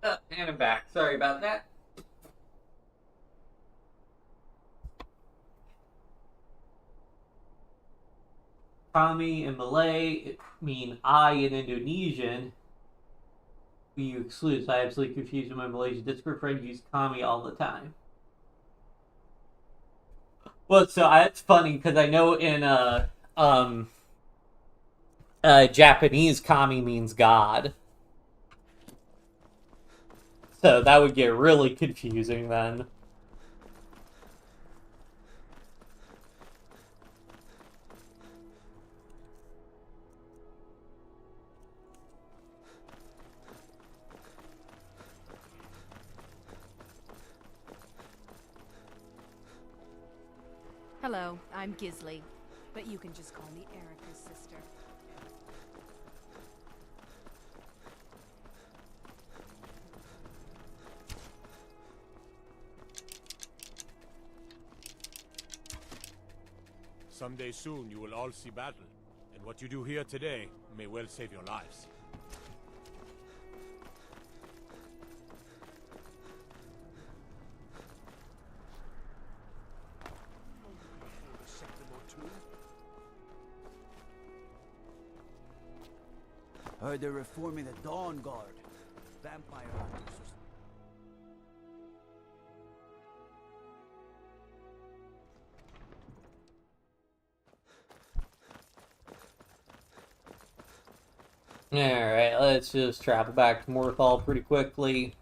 Speaker 1: And I'm back. Sorry about that. Kami in Malay mean I in Indonesian. You exclude. So I absolutely confused with my Malaysian Discord friend used Kami all the time. Well, so it's funny because I know in Japanese, Kami means God. So that would get really confusing then.
Speaker 19: Hello, I'm Gisley, but you can just call me Erica's sister.
Speaker 15: Someday soon you will all see battle, and what you do here today may well save your lives.
Speaker 4: Heard they're reforming the Dawn Guard. Vampire hunters.
Speaker 1: Alright, let's just travel back to Morthal pretty quickly.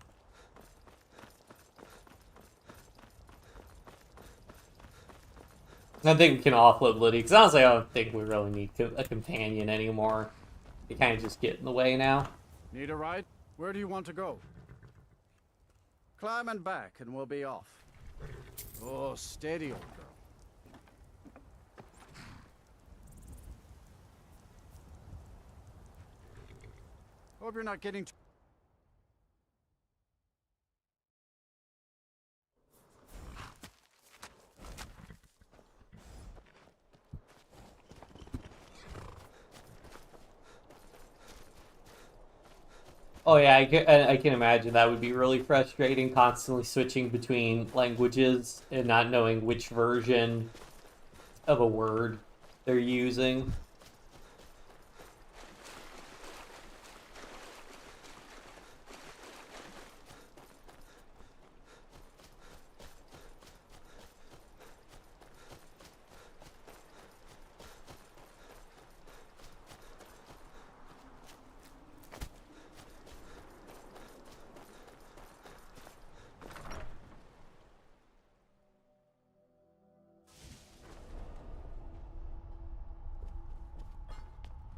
Speaker 1: I think we can offload Liddy, because honestly I don't think we really need a companion anymore. They kind of just get in the way now.
Speaker 11: Need a ride? Where do you want to go? Climb and back, and we'll be off. Oh, steady, old girl. Hope you're not getting too...
Speaker 1: Oh yeah, I can imagine that would be really frustrating, constantly switching between languages and not knowing which version of a word they're using.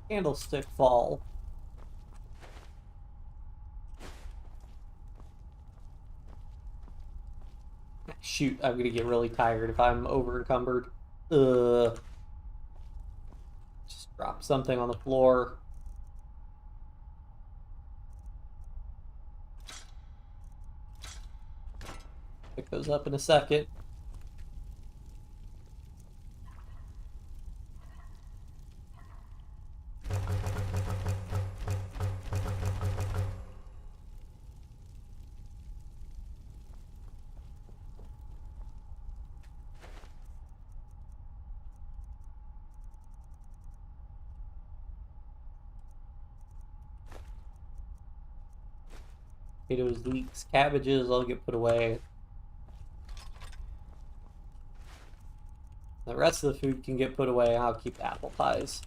Speaker 1: Candlestick fall. Shoot, I'm gonna get really tired if I'm over encumbered. Just drop something on the floor. Pick those up in a second. Potatoes, leeks, cabbages all get put away. The rest of the food can get put away. I'll keep the apple pies.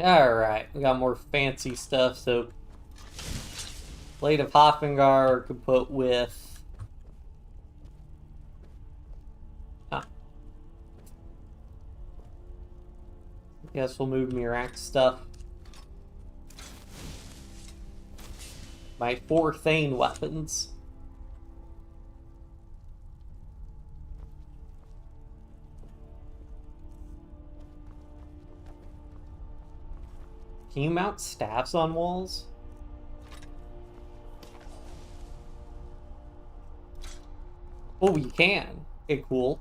Speaker 1: Alright, we got more fancy stuff, so Blade of Hofengar could put with... Huh. Guess we'll move Mirax stuff. My 4 Thane weapons. Can you mount staffs on walls? Oh, you can. Okay, cool.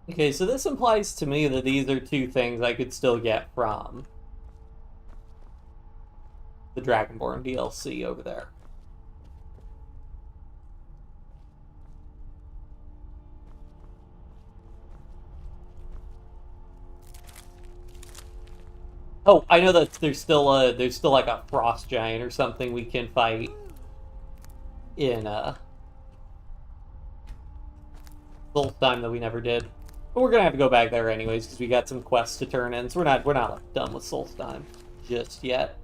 Speaker 1: Okay, so this implies to me that these are 2 things I could still get from the Dragonborn DLC over there. Oh, I know that there's still like a frost giant or something we can fight in Solstheim that we never did. But we're gonna have to go back there anyways because we got some quests to turn in, so we're not like, done with Solstheim just yet.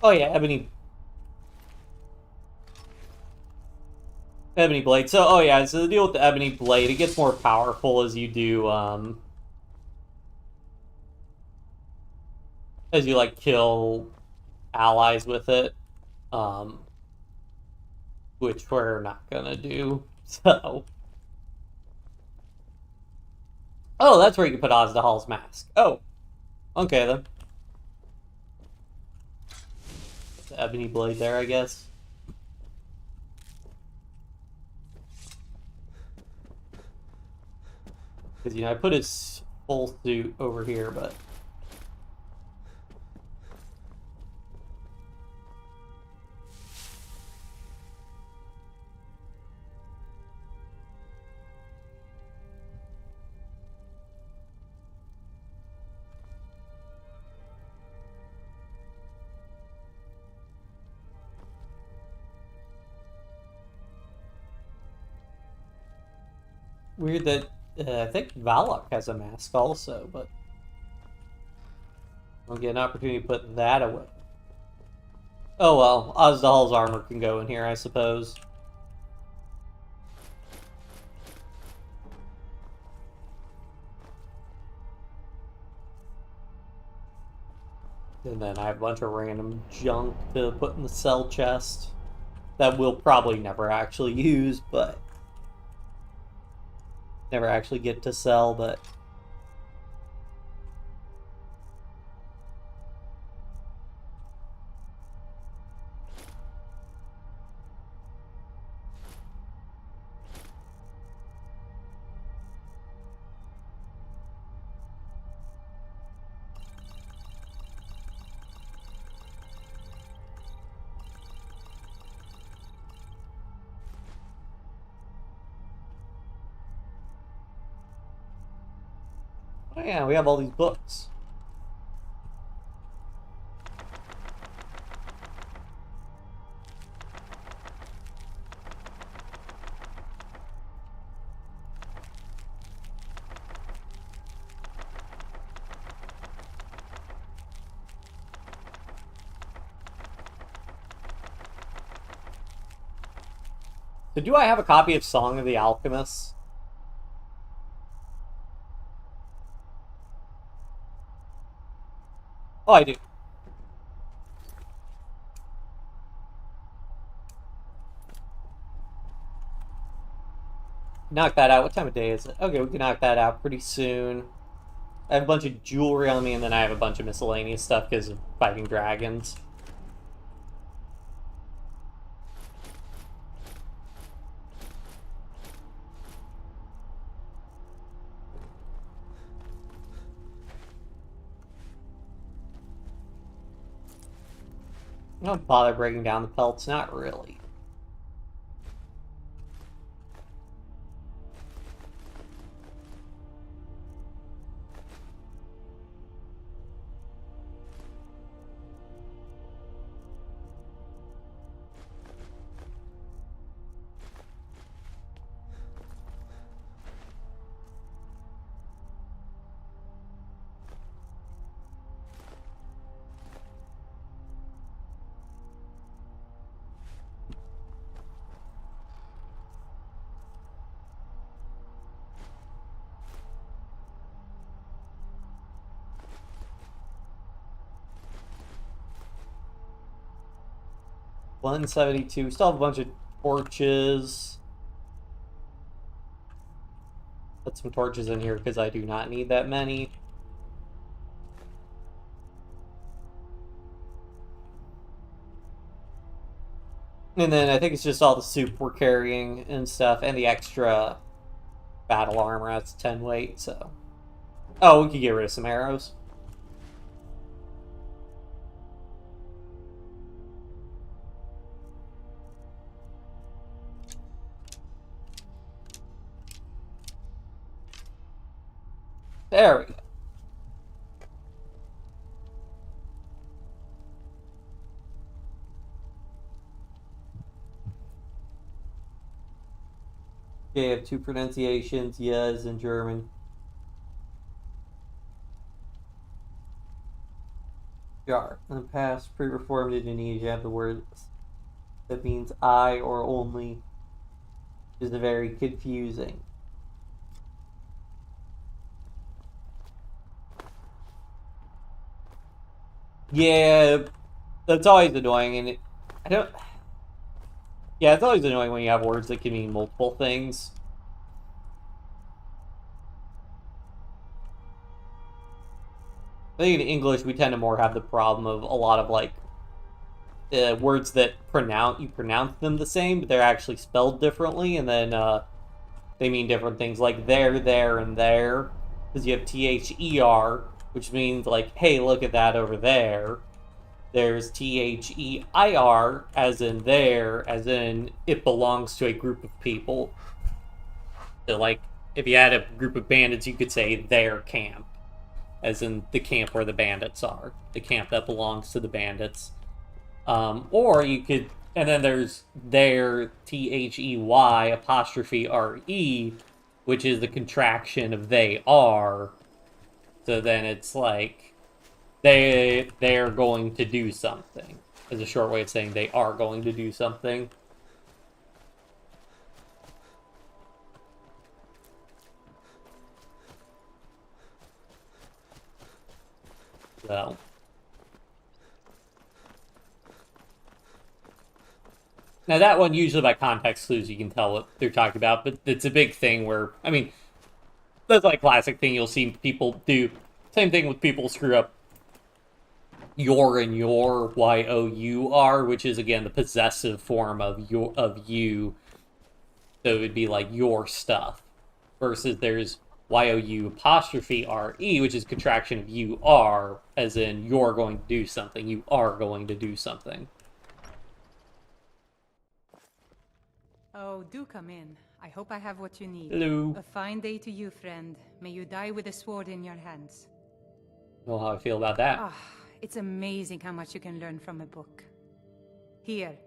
Speaker 1: Oh yeah, Ebony Blade. So, oh yeah, so the deal with the Ebony Blade, it gets more powerful as you do, as you, like, kill allies with it, which we're not gonna do, so. Oh, that's where you can put Ozdahal's mask. Oh, okay then. The Ebony Blade there, I guess. Because, you know, I put his full suit over here, but... Weird that I think Valak has a mask also, but I'll get an opportunity to put that away. Oh well, Ozdahal's armor can go in here, I suppose. And then I have a bunch of random junk to put in the cell chest that we'll probably never actually use, but never actually get to sell, but oh yeah, we have all these books. So do I have a copy of Song of the Alchemist? Oh, I do. Knock that out. What time of day is it? Okay, we can knock that out pretty soon. I have a bunch of jewelry on me, and then I have a bunch of miscellaneous stuff because of fighting dragons. don't bother breaking down the pelts, not really. $172. Still have a bunch of torches. Put some torches in here because I do not need that many. And then I think it's just all the soup we're carrying and stuff, and the extra battle armor. That's 10 weight, so. Oh, we could get rid of some arrows. There we go. Okay, I have 2 pronunciations, yes, in German. Jar. In the past, pre-reformed Indonesia have the word that means I or only, which is very confusing. Yeah, that's always annoying, and I don't. Yeah, it's always annoying when you have words that can mean multiple things. I think in English we tend to more have the problem of a lot of like words that you pronounce them the same, but they're actually spelled differently, and then they mean different things, like there, and there, because you have THER, which means like, hey, look at that over there. There's THEIR, as in there, as in it belongs to a group of people. So, like, if you had a group of bandits, you could say their camp, as in the camp where the bandits are, the camp that belongs to the bandits. Or you could, and then there's their, THEY apostrophe RE, which is the contraction of they are. So then it's like, they're going to do something, as a short way of saying they are going to do something. So. Now that one, usually by context clues, you can tell what they're talking about, but it's a big thing where, I mean, that's like a classic thing you'll see people do. Same thing with people screw up your and your, Y-O-U-R, which is, again, the possessive form of you. So it would be like your stuff. Versus there's Y-O-U apostrophe R-E, which is contraction of you are, as in you're going to do something. You are going to do something.
Speaker 6: Oh, do come in. I hope I have what you need.
Speaker 1: Hello.
Speaker 6: A fine day to you, friend. May you die with a sword in your hands.
Speaker 1: Well, how I feel about that.
Speaker 6: Ah, it's amazing how much you can learn from a book. Here,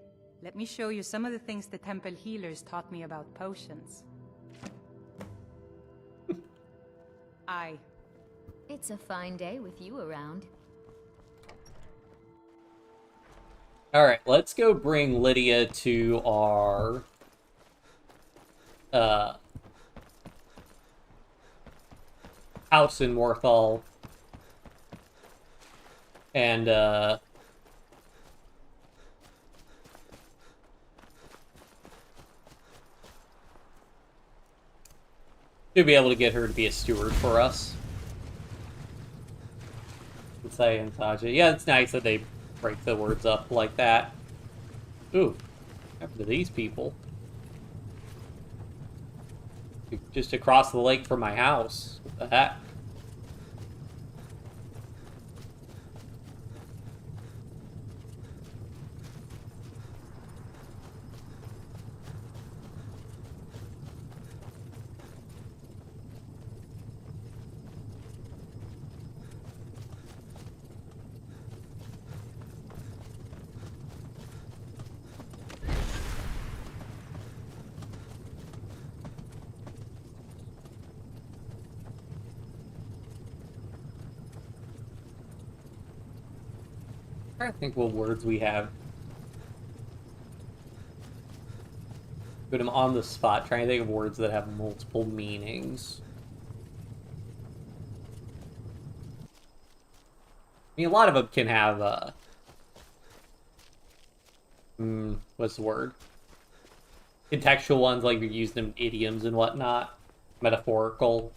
Speaker 6: let me show you some of the things the temple healers taught me about potions.
Speaker 13: It's a fine day with you around.
Speaker 1: Alright, let's go bring Lydia to our house in Morthal. And should be able to get her to be a steward for us. Say and Saja. Yeah, it's nice that they break the words up like that. Ooh, after to these people. Just across the lake from my house. What the heck? trying to think what words we have. But I'm on the spot trying to think of words that have multiple meanings. I mean, a lot of them can have, what's the word? Contextual ones, like you're using them idioms and whatnot. Metaphorical.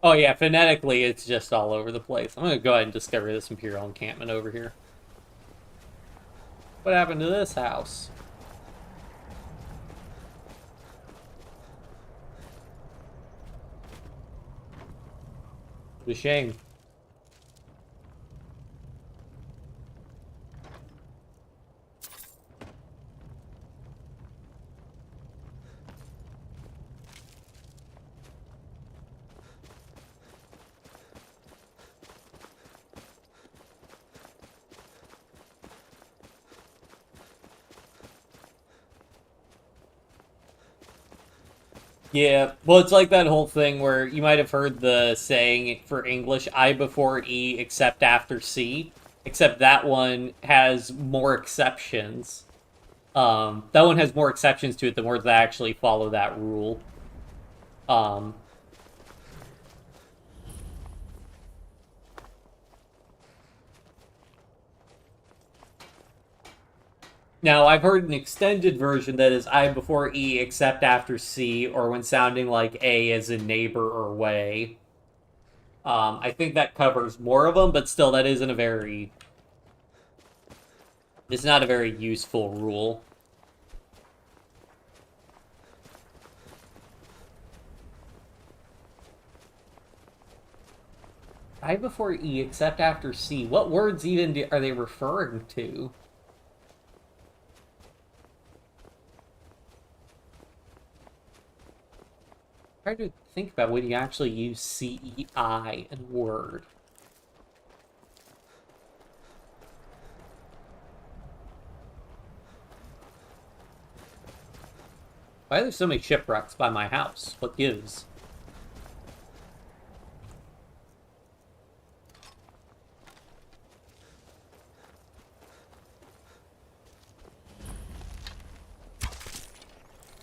Speaker 1: Oh yeah, phonetically it's just all over the place. I'm gonna go ahead and discover this Imperial encampment over here. What happened to this house? What a shame. Yeah, well, it's like that whole thing where you might have heard the saying for English, I before E except after C, except that one has more exceptions. That one has more exceptions to it than words that actually follow that rule. Now, I've heard an extended version that is I before E except after C, or when sounding like A as in neighbor or way. I think that covers more of them, but still, that isn't a very... It's not a very useful rule. I before E except after C. What words even are they referring to? Try to think about when you actually use CEI in Word. Why are there so many shipwrecks by my house? What gives?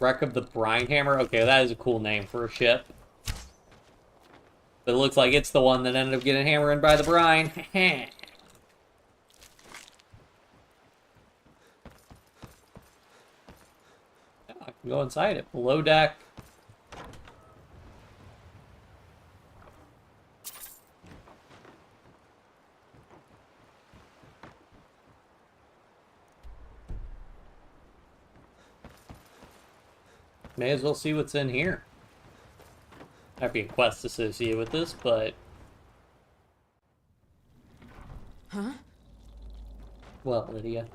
Speaker 1: Wreck of the Brine Hammer? Okay, that is a cool name for a ship. But it looks like it's the one that ended up getting hammered by the brine. Yeah, I can go inside it. Below deck. May as well see what's in here. Might be a quest associated with this, but...
Speaker 19: Huh?
Speaker 1: Well, Lydia.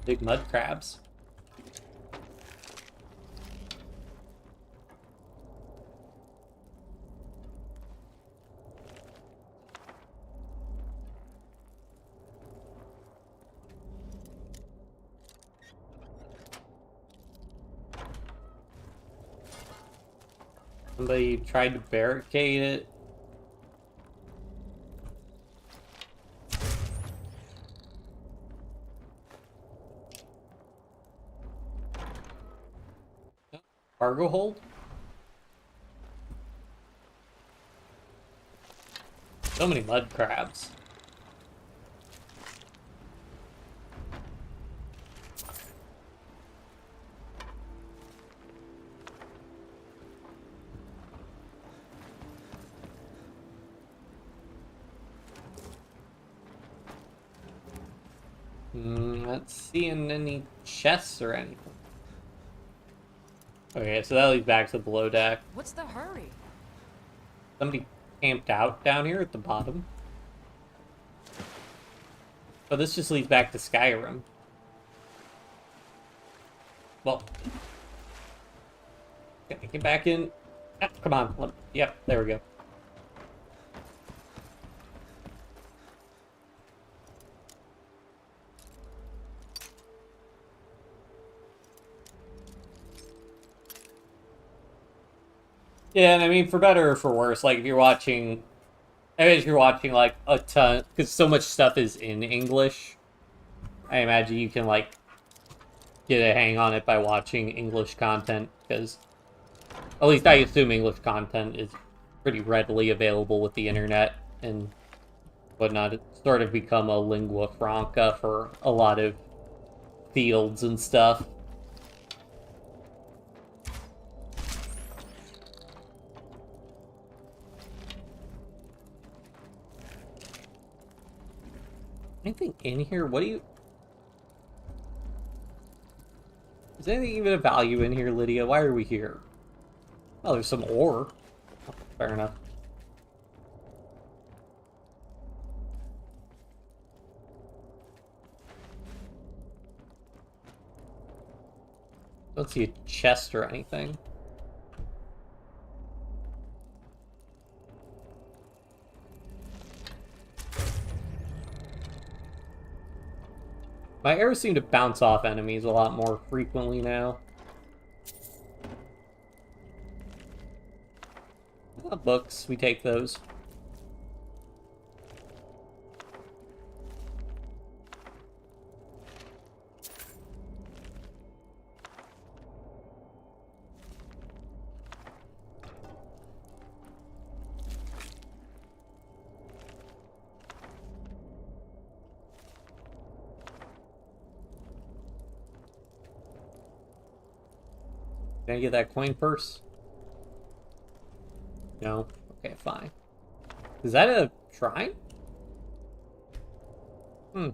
Speaker 1: Big mud crabs. Somebody tried to barricade it. Cargo hold? So many mud crabs. Not seeing any chests or anything. Okay, so that leads back to the below deck.
Speaker 19: What's the hurry?
Speaker 1: Somebody camped out down here at the bottom. Oh, this just leads back to Skyrim. Well, Get back in. Ah, come on. Yep, there we go. Yeah, and I mean, for better or for worse, like, if you're watching... I mean, if you're watching, like, a ton... Because so much stuff is in English. I imagine you can, like, get a hang on it by watching English content, because... At least I assume English content is pretty readily available with the internet and whatnot. It's sort of become a lingua franca for a lot of fields and stuff. Anything in here? What do you... Is anything even of value in here, Lydia? Why are we here? Oh, there's some ore. Oh, fair enough. Don't see a chest or anything. My arrows seem to bounce off enemies a lot more frequently now. Books, we take those. Can I get that coin purse? No? Okay, fine. Is that a shrine? Hmm.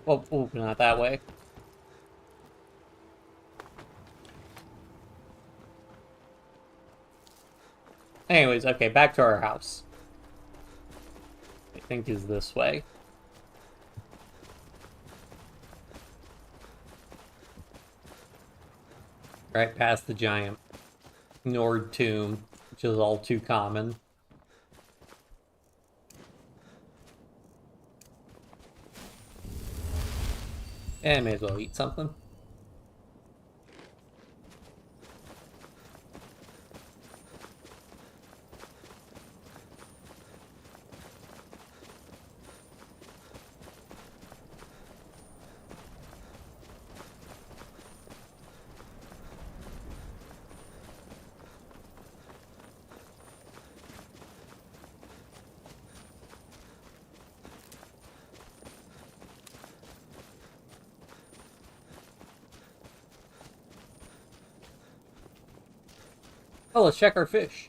Speaker 1: Well, ooh, not that way. Anyways, okay, back to our house. I think is this way. Right past the giant Nord tomb, which is all too common. And may as well eat something. Oh, let's check our fish.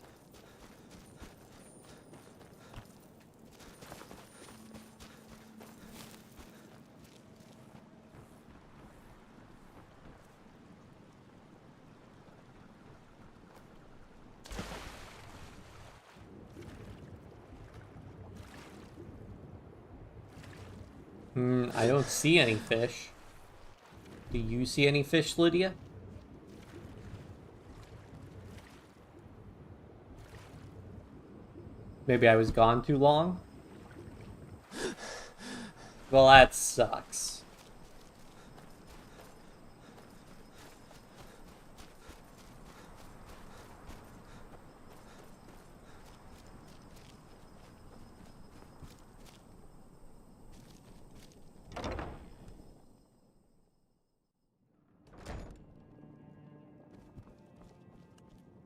Speaker 1: I don't see any fish. Do you see any fish, Lydia? Maybe I was gone too long? Well, that sucks.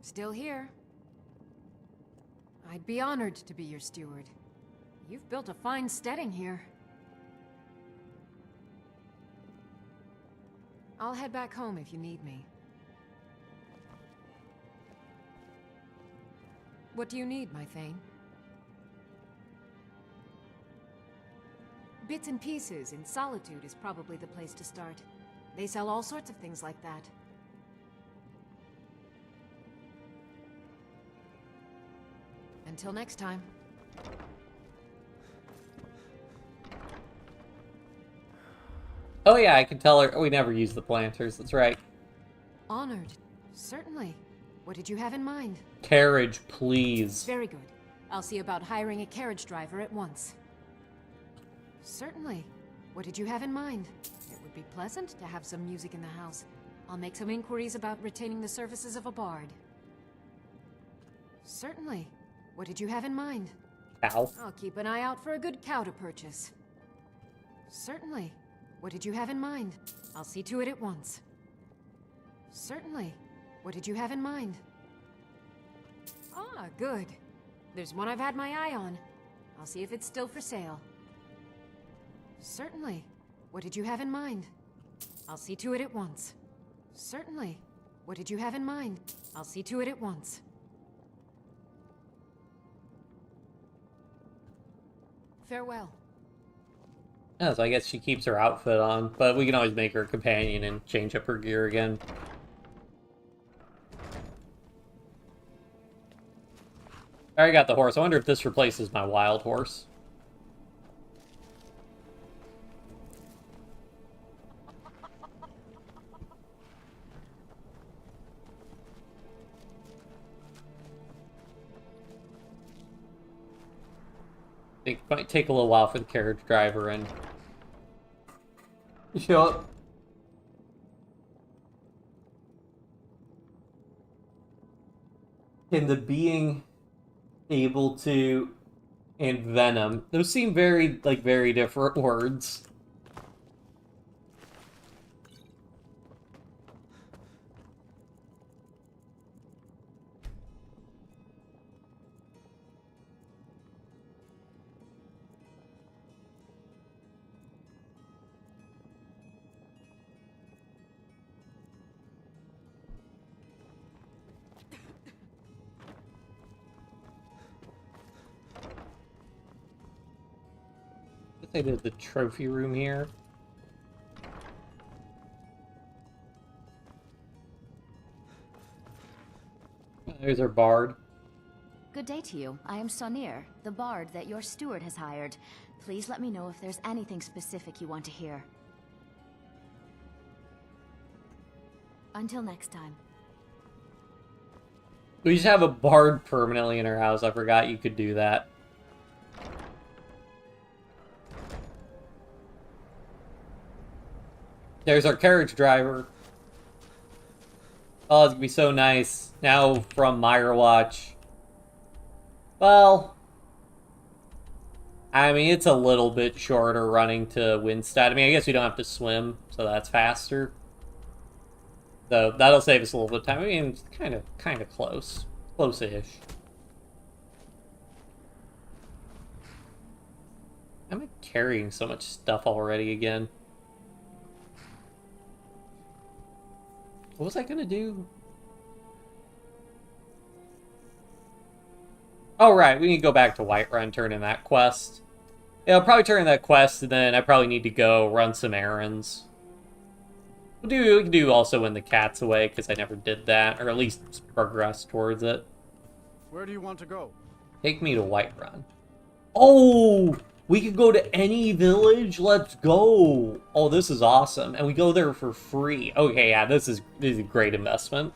Speaker 19: Still here. I'd be honored to be your steward. You've built a fine steading here. I'll head back home if you need me. What do you need, my Thane? Bits and pieces in Solitude is probably the place to start. They sell all sorts of things like that. Until next time.
Speaker 1: Oh yeah, I can tell her. We never use the planters, that's right.
Speaker 19: Honored. Certainly. What did you have in mind?
Speaker 1: Carriage, please.
Speaker 19: Very good. I'll see about hiring a carriage driver at once. Certainly. What did you have in mind? It would be pleasant to have some music in the house. I'll make some inquiries about retaining the services of a bard. Certainly. What did you have in mind?
Speaker 1: Cow.
Speaker 19: I'll keep an eye out for a good cow to purchase. Certainly. What did you have in mind? I'll see to it at once. Certainly. What did you have in mind? Ah, good. There's one I've had my eye on. I'll see if it's still for sale. Certainly. What did you have in mind? I'll see to it at once. Certainly. What did you have in mind? I'll see to it at once. Farewell.
Speaker 1: Yeah, so I guess she keeps her outfit on, but we can always make her a companion and change up her gear again. I already got the horse. I wonder if this replaces my wild horse. It might take a little while for the carriage driver and show up. And the being able to and venom, those seem very different words. They did the trophy room here. There's our bard.
Speaker 13: Good day to you. I am Sonir, the bard that your steward has hired. Please let me know if there's anything specific you want to hear. Until next time.
Speaker 1: We just have a bard permanently in our house. I forgot you could do that. There's our carriage driver. Oh, it's gonna be so nice. Now from Mirewatch. Well, I mean, it's a little bit shorter running to Windstad. I mean, I guess we don't have to swim, so that's faster. So that'll save us a little bit of time. I mean, it's kind of close. Close-ish. I'm carrying so much stuff already again. What was I gonna do? Oh, right, we need to go back to Whiterun, turn in that quest. Yeah, I'll probably turn in that quest, and then I probably need to go run some errands. We can do also when the cat's away, because I never did that, or at least progress towards it.
Speaker 11: Where do you want to go?
Speaker 1: Take me to Whiterun. Oh! We could go to any village? Let's go! Oh, this is awesome. And we go there for free. Okay, yeah, this is a great investment.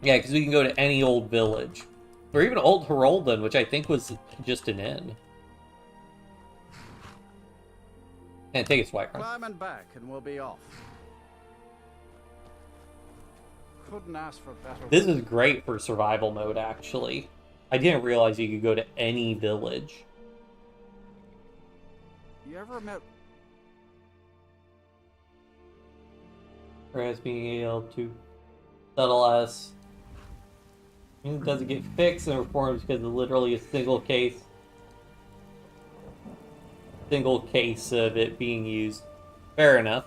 Speaker 1: Yeah, because we can go to any old village. Or even Old Herolden, which I think was just an inn. And take us to Whiterun.
Speaker 11: Climb and back, and we'll be off. Couldn't ask for better.
Speaker 1: This is great for survival mode, actually. I didn't realize you could go to any village.
Speaker 11: You ever met...
Speaker 1: Whereas being able to settle us. It doesn't get fixed and reformed because of literally a single case. single case of it being used. Fair enough.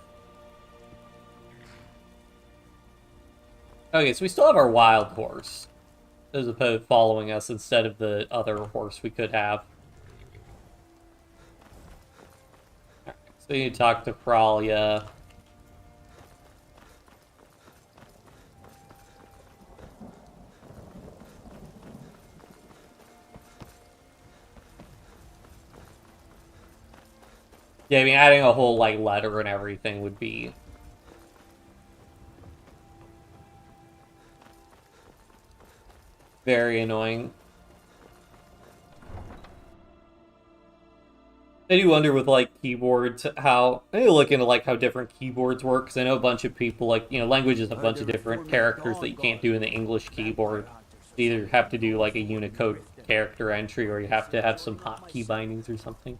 Speaker 1: Okay, so we still have our wild horse, as opposed to following us instead of the other horse we could have. Right, so you talk to Pralia. Yeah, I mean, adding a whole, like, letter and everything would be very annoying. I do wonder with, like, keyboards, how... I need to look into, like, how different keyboards work, because I know a bunch of people, like, you know, languages have a bunch of different characters that you can't do in the English keyboard. You either have to do, like, a Unicode character entry, or you have to have some hotkey bindings or something.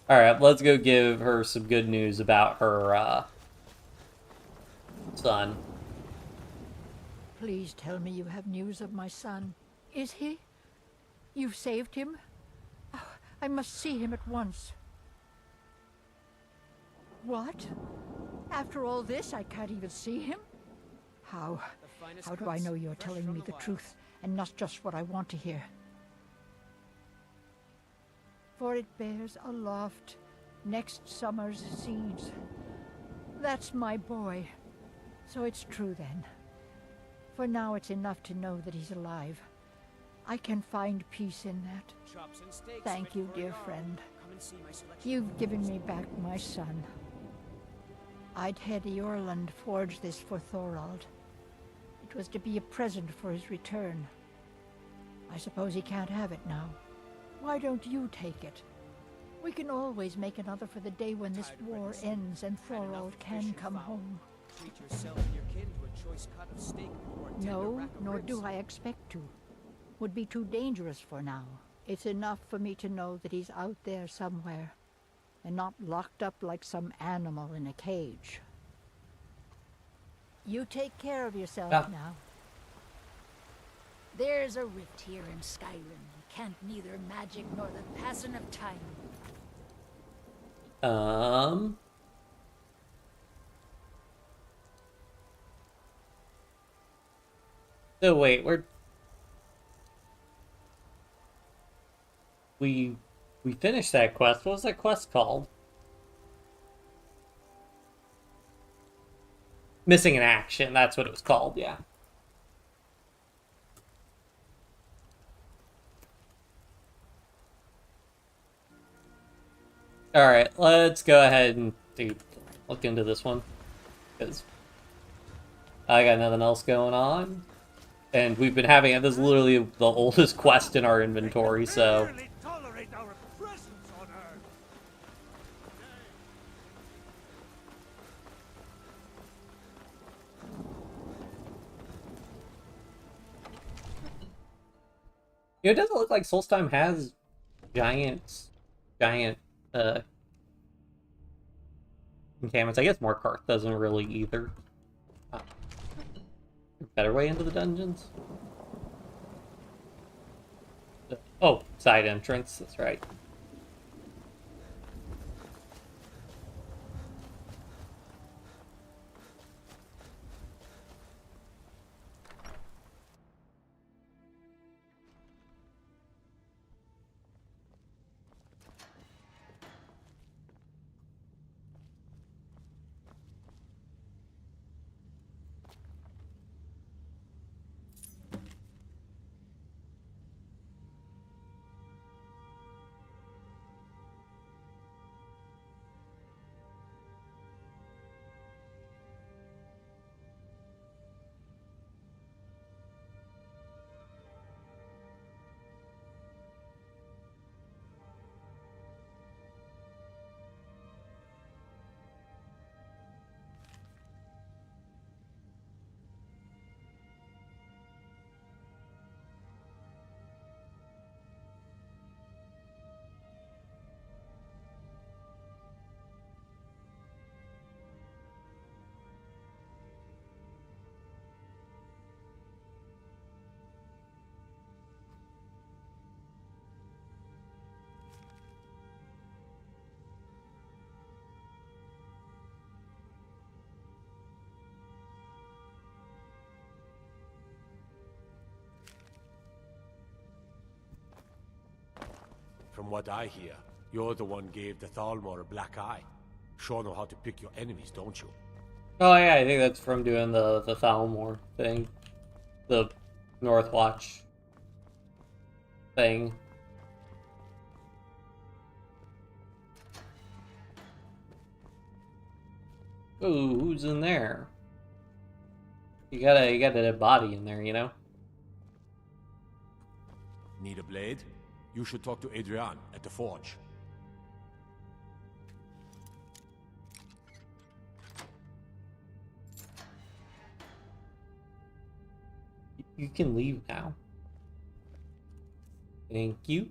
Speaker 1: Alright, let's go give her some good news about her, son.
Speaker 5: Please tell me you have news of my son. Is he? You've saved him? Oh, I must see him at once. What? After all this, I can't even see him? How do I know you're telling me the truth, and not just what I want to hear? For it bears aloft next summer's seeds. That's my boy. So it's true then. For now it's enough to know that he's alive. I can find peace in that. Thank you, dear friend. You've given me back my son. I'd had Eorlund forge this for Thorald. It was to be a present for his return. I suppose he can't have it now. Why don't you take it? We can always make another for the day when this war ends and Thorald can come home.
Speaker 7: Treat yourself and your kin to a choice cut of steak or
Speaker 5: No, nor do I expect to. Would be too dangerous for now. It's enough for me to know that he's out there somewhere, and not locked up like some animal in a cage. You take care of yourself now.
Speaker 9: There's a rift here in Skyrim. Can't neither magic nor the passing of time.
Speaker 1: So wait, we finished that quest. What was that quest called? Missing in Action. That's what it was called. Yeah. Alright, let's go ahead and look into this one, because I got nothing else going on. And we've been having, this is literally the oldest quest in our inventory, so... You know, it doesn't look like Solstheim has giant encampments. I guess Morkarth doesn't really either. Better way into the dungeons? Oh, side entrance, that's right.
Speaker 15: From what I hear, you're the one gave the Thalmor a black eye. Sure know how to pick your enemies, don't you?
Speaker 1: Oh yeah, I think that's from doing the Thalmor thing. The Northwatch thing. Ooh, who's in there? You got a dead body in there, you know?
Speaker 15: Need a blade? You should talk to Adrian at the forge.
Speaker 1: You can leave now. Thank you.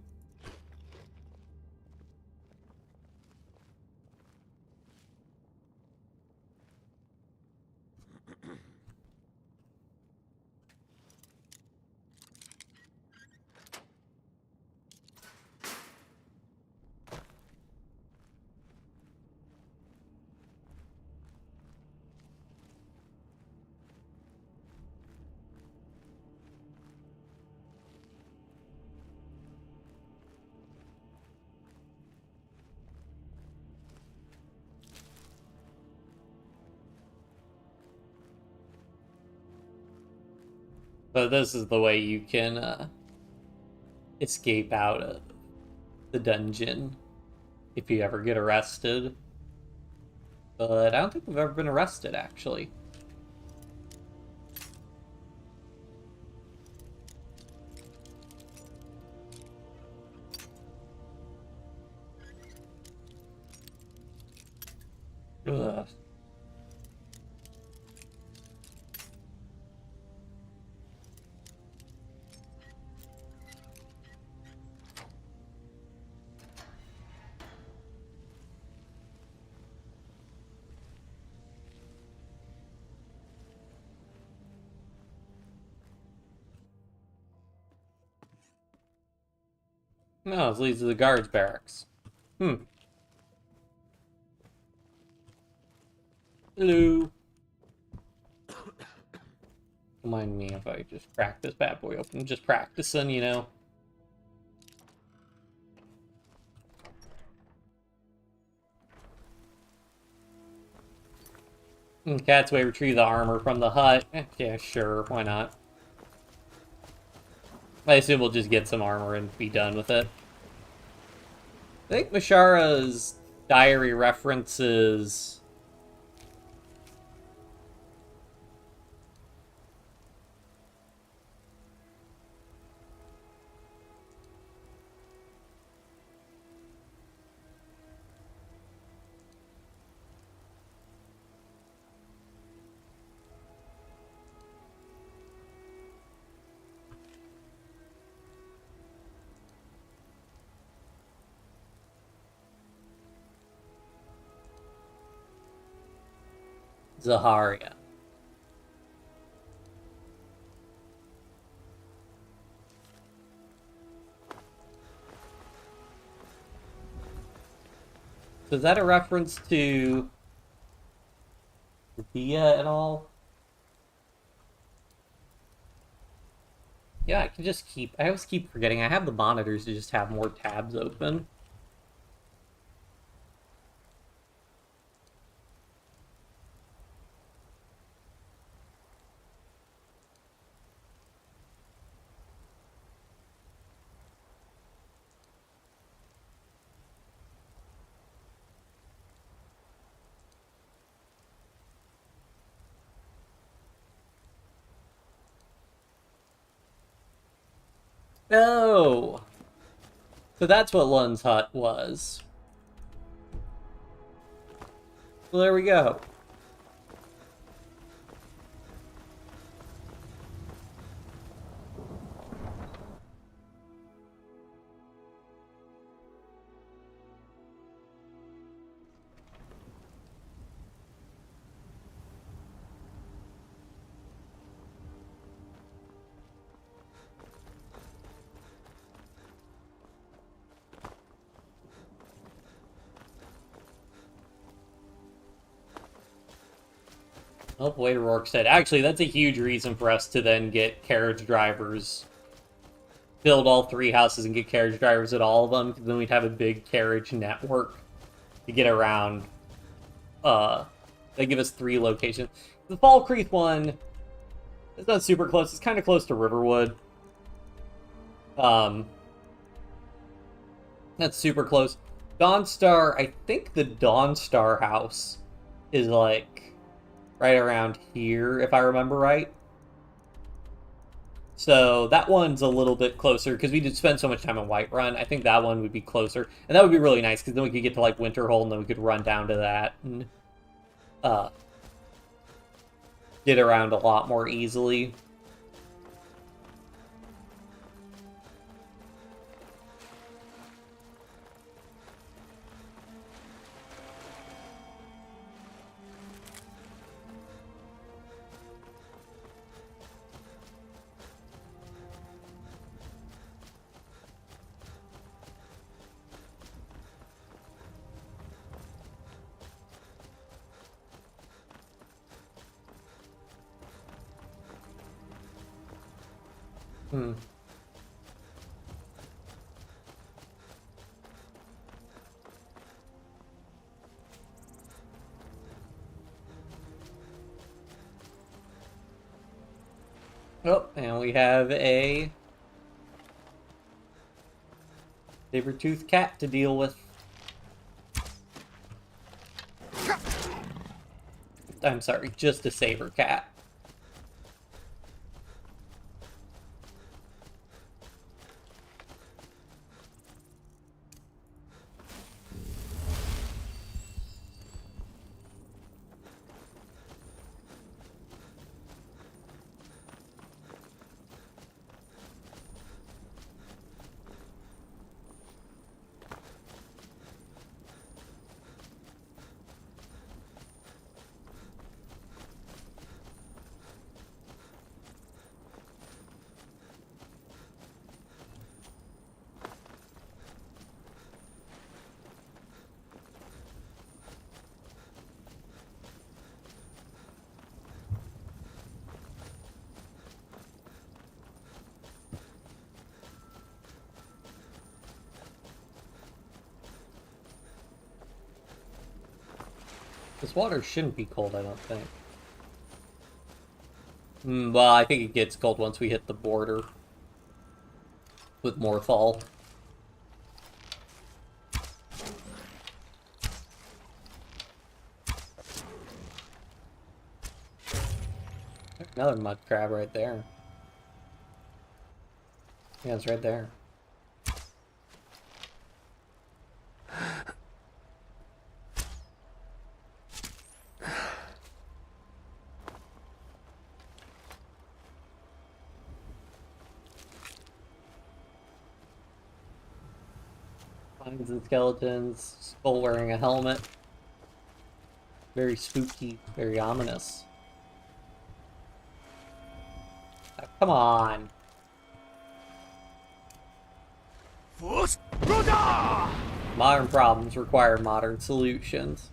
Speaker 1: But this is the way you can escape out of the dungeon if you ever get arrested. But I don't think we've ever been arrested, actually. Ugh. No, this leads to the guards' barracks. Hello. Don't mind me if I just crack this bad boy open. Just practicing, you know. Cat's way retrieve the armor from the hut. Yeah, sure, why not? I assume we'll just get some armor and be done with it. I think Mashara's diary references Zaharia. So is that a reference to Dia at all? Yeah, I can just I always keep forgetting. I have the monitors to just have more tabs open. Oh! So that's what Lund's hut was. Well, there we go. Oh, boy, Rourke said. Actually, that's a huge reason for us to then get carriage drivers build all 3 houses and get carriage drivers at all of them, because then we'd have a big carriage network to get around. They give us 3 locations. The Fall Creek one is not super close. It's kind of close to Riverwood. That's super close. Dawnstar, I think the Dawnstar house is like right around here, if I remember right. So that one's a little bit closer, because we did spend so much time in Whiterun. I think that one would be closer. And that would be really nice, because then we could get to like Winterhold, and then we could run down to that and get around a lot more easily. Oh, and we have a saber-toothed cat to deal with. I'm sorry, just a saber cat. This water shouldn't be cold, I don't think. Well, I think it gets cold once we hit the border with Morthal. Another mud crab right there. Yeah, it's right there. Vines and skeletons, skull wearing a helmet. Very spooky, very ominous. Oh, come on. Modern problems require modern solutions.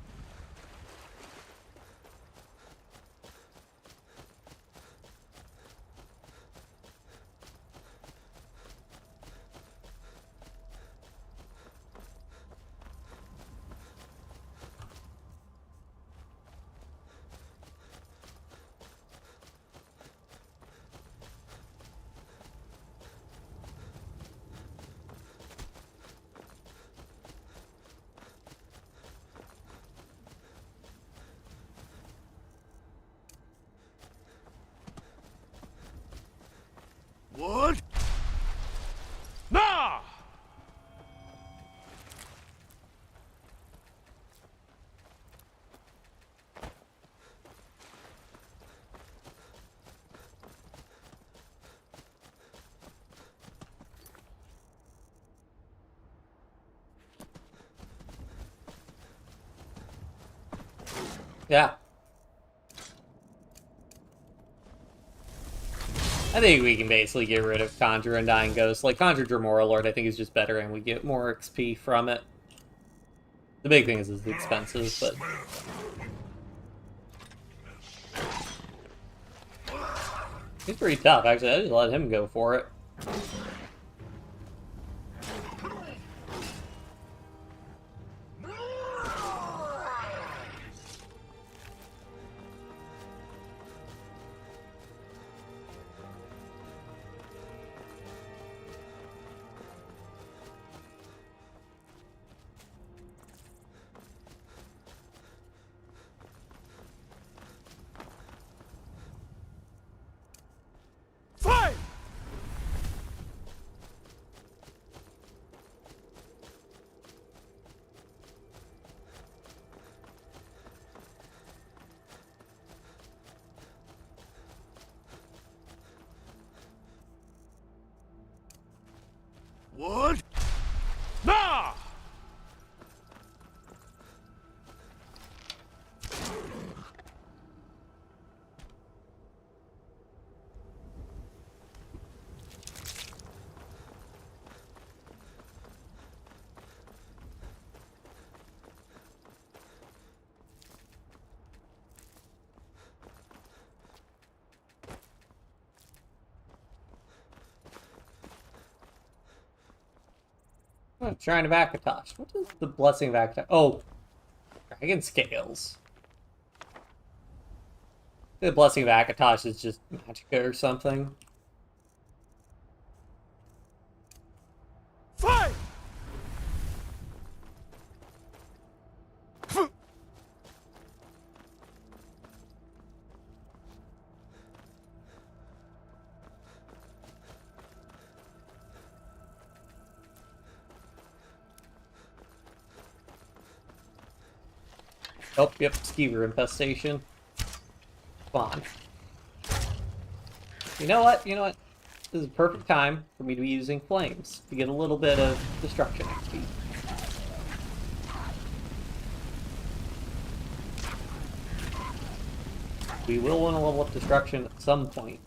Speaker 20: What? Nah!
Speaker 1: Yeah. I think we can basically get rid of Conjure Undying Ghost. Like, Conjure Dremora Lord, I think is just better, and we get more XP from it. The big thing is it's expensive, but... he's pretty tough, actually. I just let him go for it.
Speaker 20: wood? Nah!
Speaker 1: Shrine of Akatosh. What is the Blessing of Akatosh? Oh, Dragon Scales. The Blessing of Akatosh is just Magicka or something.
Speaker 20: Fight!
Speaker 1: Oh, yep, Skeever infestation. Come on. You know what? You know what? This is a perfect time for me to be using flames to get a little bit of destruction XP. We will want to level up destruction at some point.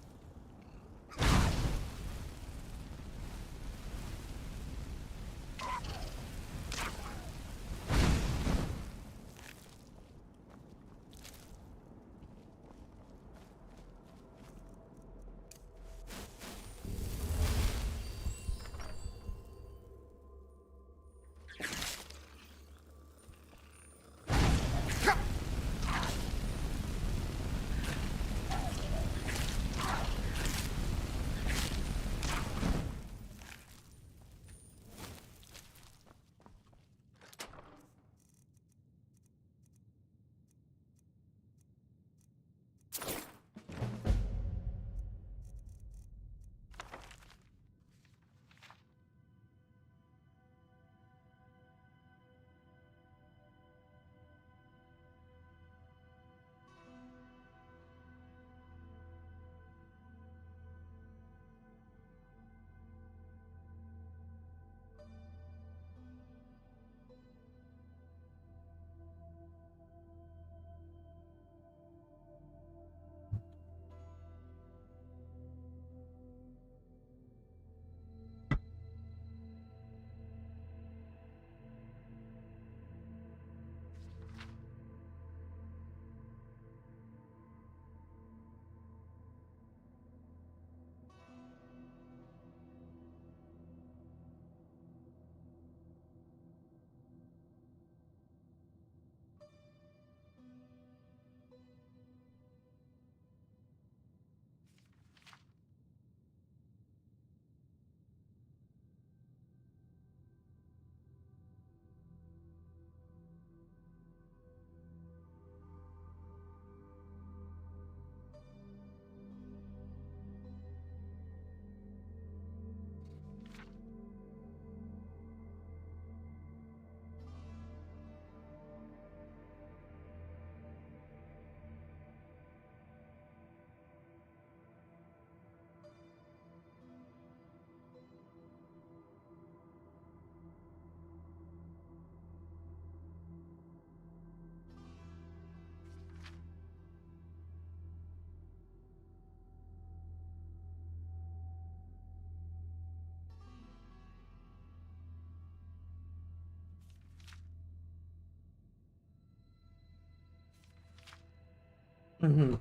Speaker 1: Mm-hmm.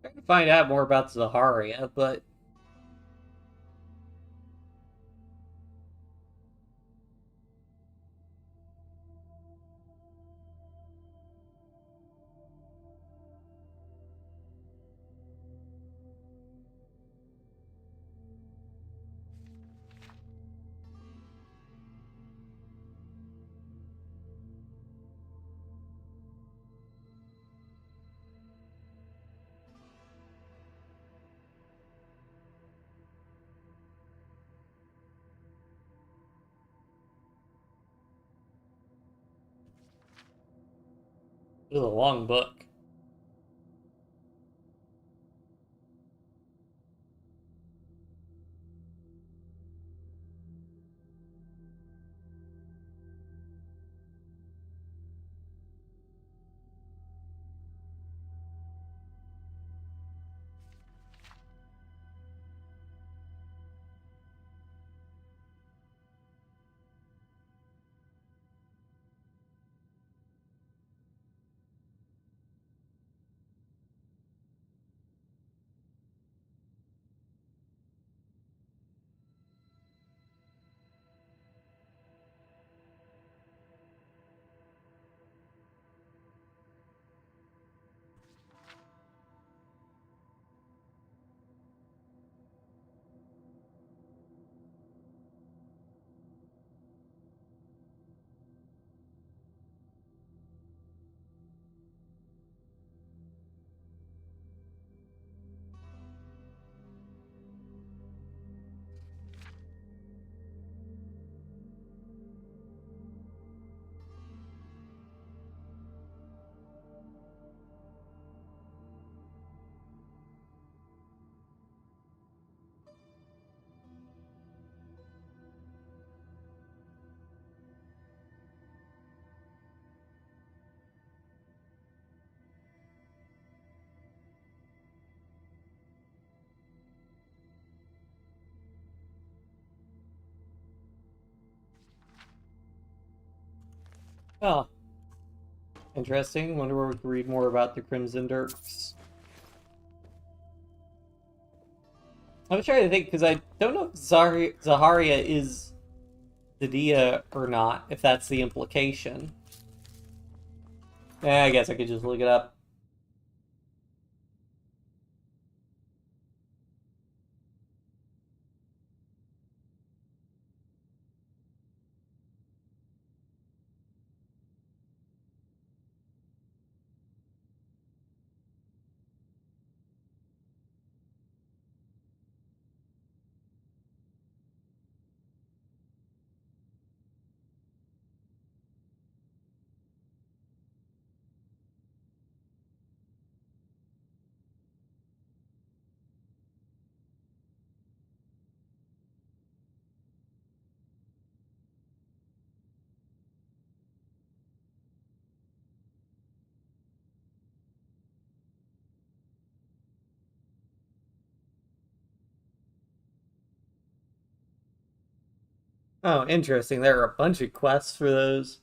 Speaker 1: Trying to find out more about Zaharia, but This is a long book. Oh. Interesting. Wonder where we can read more about the Crimson Dirks. I'm trying to think, because I don't know if Zaharia is Zadia or not, if that's the implication. I guess I could just look it up. Oh, interesting. There are a bunch of quests for those.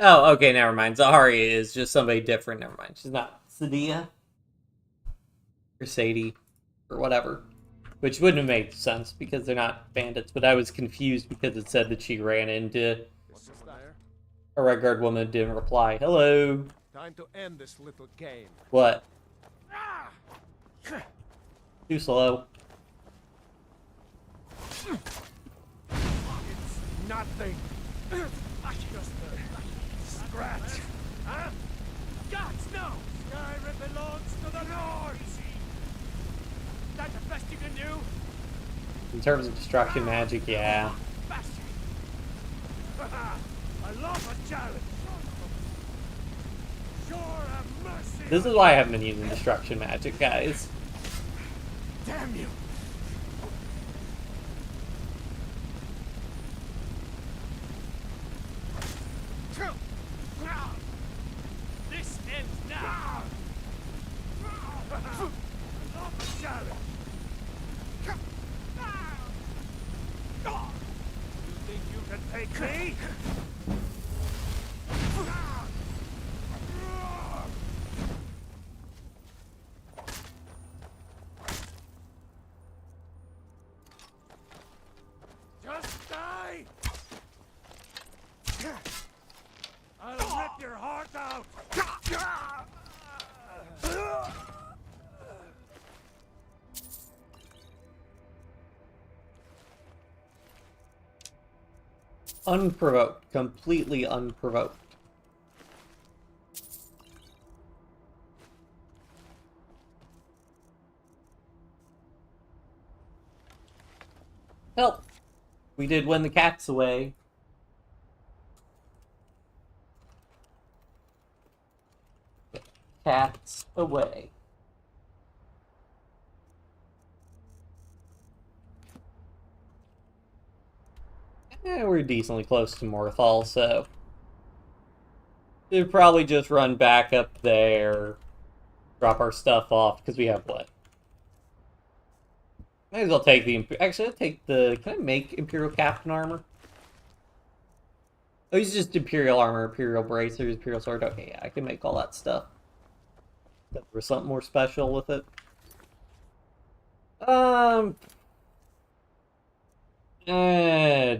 Speaker 1: Oh, okay, never mind. Zaharia is just somebody different. Never mind. She's not Sadia or Sadie or whatever. Which wouldn't have made sense because they're not bandits, but I was confused because it said that she ran into a Red Guard woman and didn't reply. Hello.
Speaker 10: Time to end this little game.
Speaker 1: What? Too slow.
Speaker 10: It's nothing. Just a scratch. Huh? Gods, no! Skyrim belongs to the Lords! That the best you can do?
Speaker 1: In terms of destruction magic, yeah.
Speaker 10: I love a challenge. Sure have mercy.
Speaker 1: This is why I haven't been using destruction magic, guys.
Speaker 10: Damn you! This ends now. I love a challenge. You think you can take me?
Speaker 1: Unprovoked. Completely unprovoked. Well, we did win the cats away. Cats away. We're decently close to Morthal, so we'll probably just run back up there, drop our stuff off, because we have what? Might as well take the... Actually, I'll take the... Can I make Imperial Captain armor? Oh, it's just Imperial armor, Imperial bracers, Imperial sword. Okay, yeah, I can make all that stuff. There was something more special with it.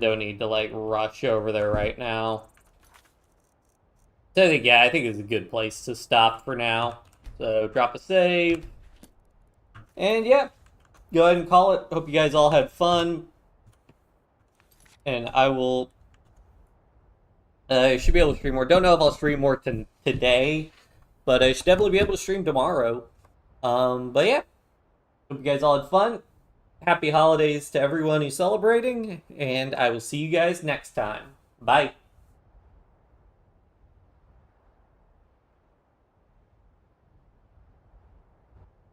Speaker 1: Don't need to, like, rush over there right now. So I think, yeah, I think it's a good place to stop for now. So, drop a save. And, yeah, go ahead and call it. Hope you guys all had fun. And I will... I should be able to stream more. Don't know if I'll stream more today. But I should definitely be able to stream tomorrow. But, yeah. Hope you guys all had fun. Happy holidays to everyone who's celebrating, and I will see you guys next time. Bye.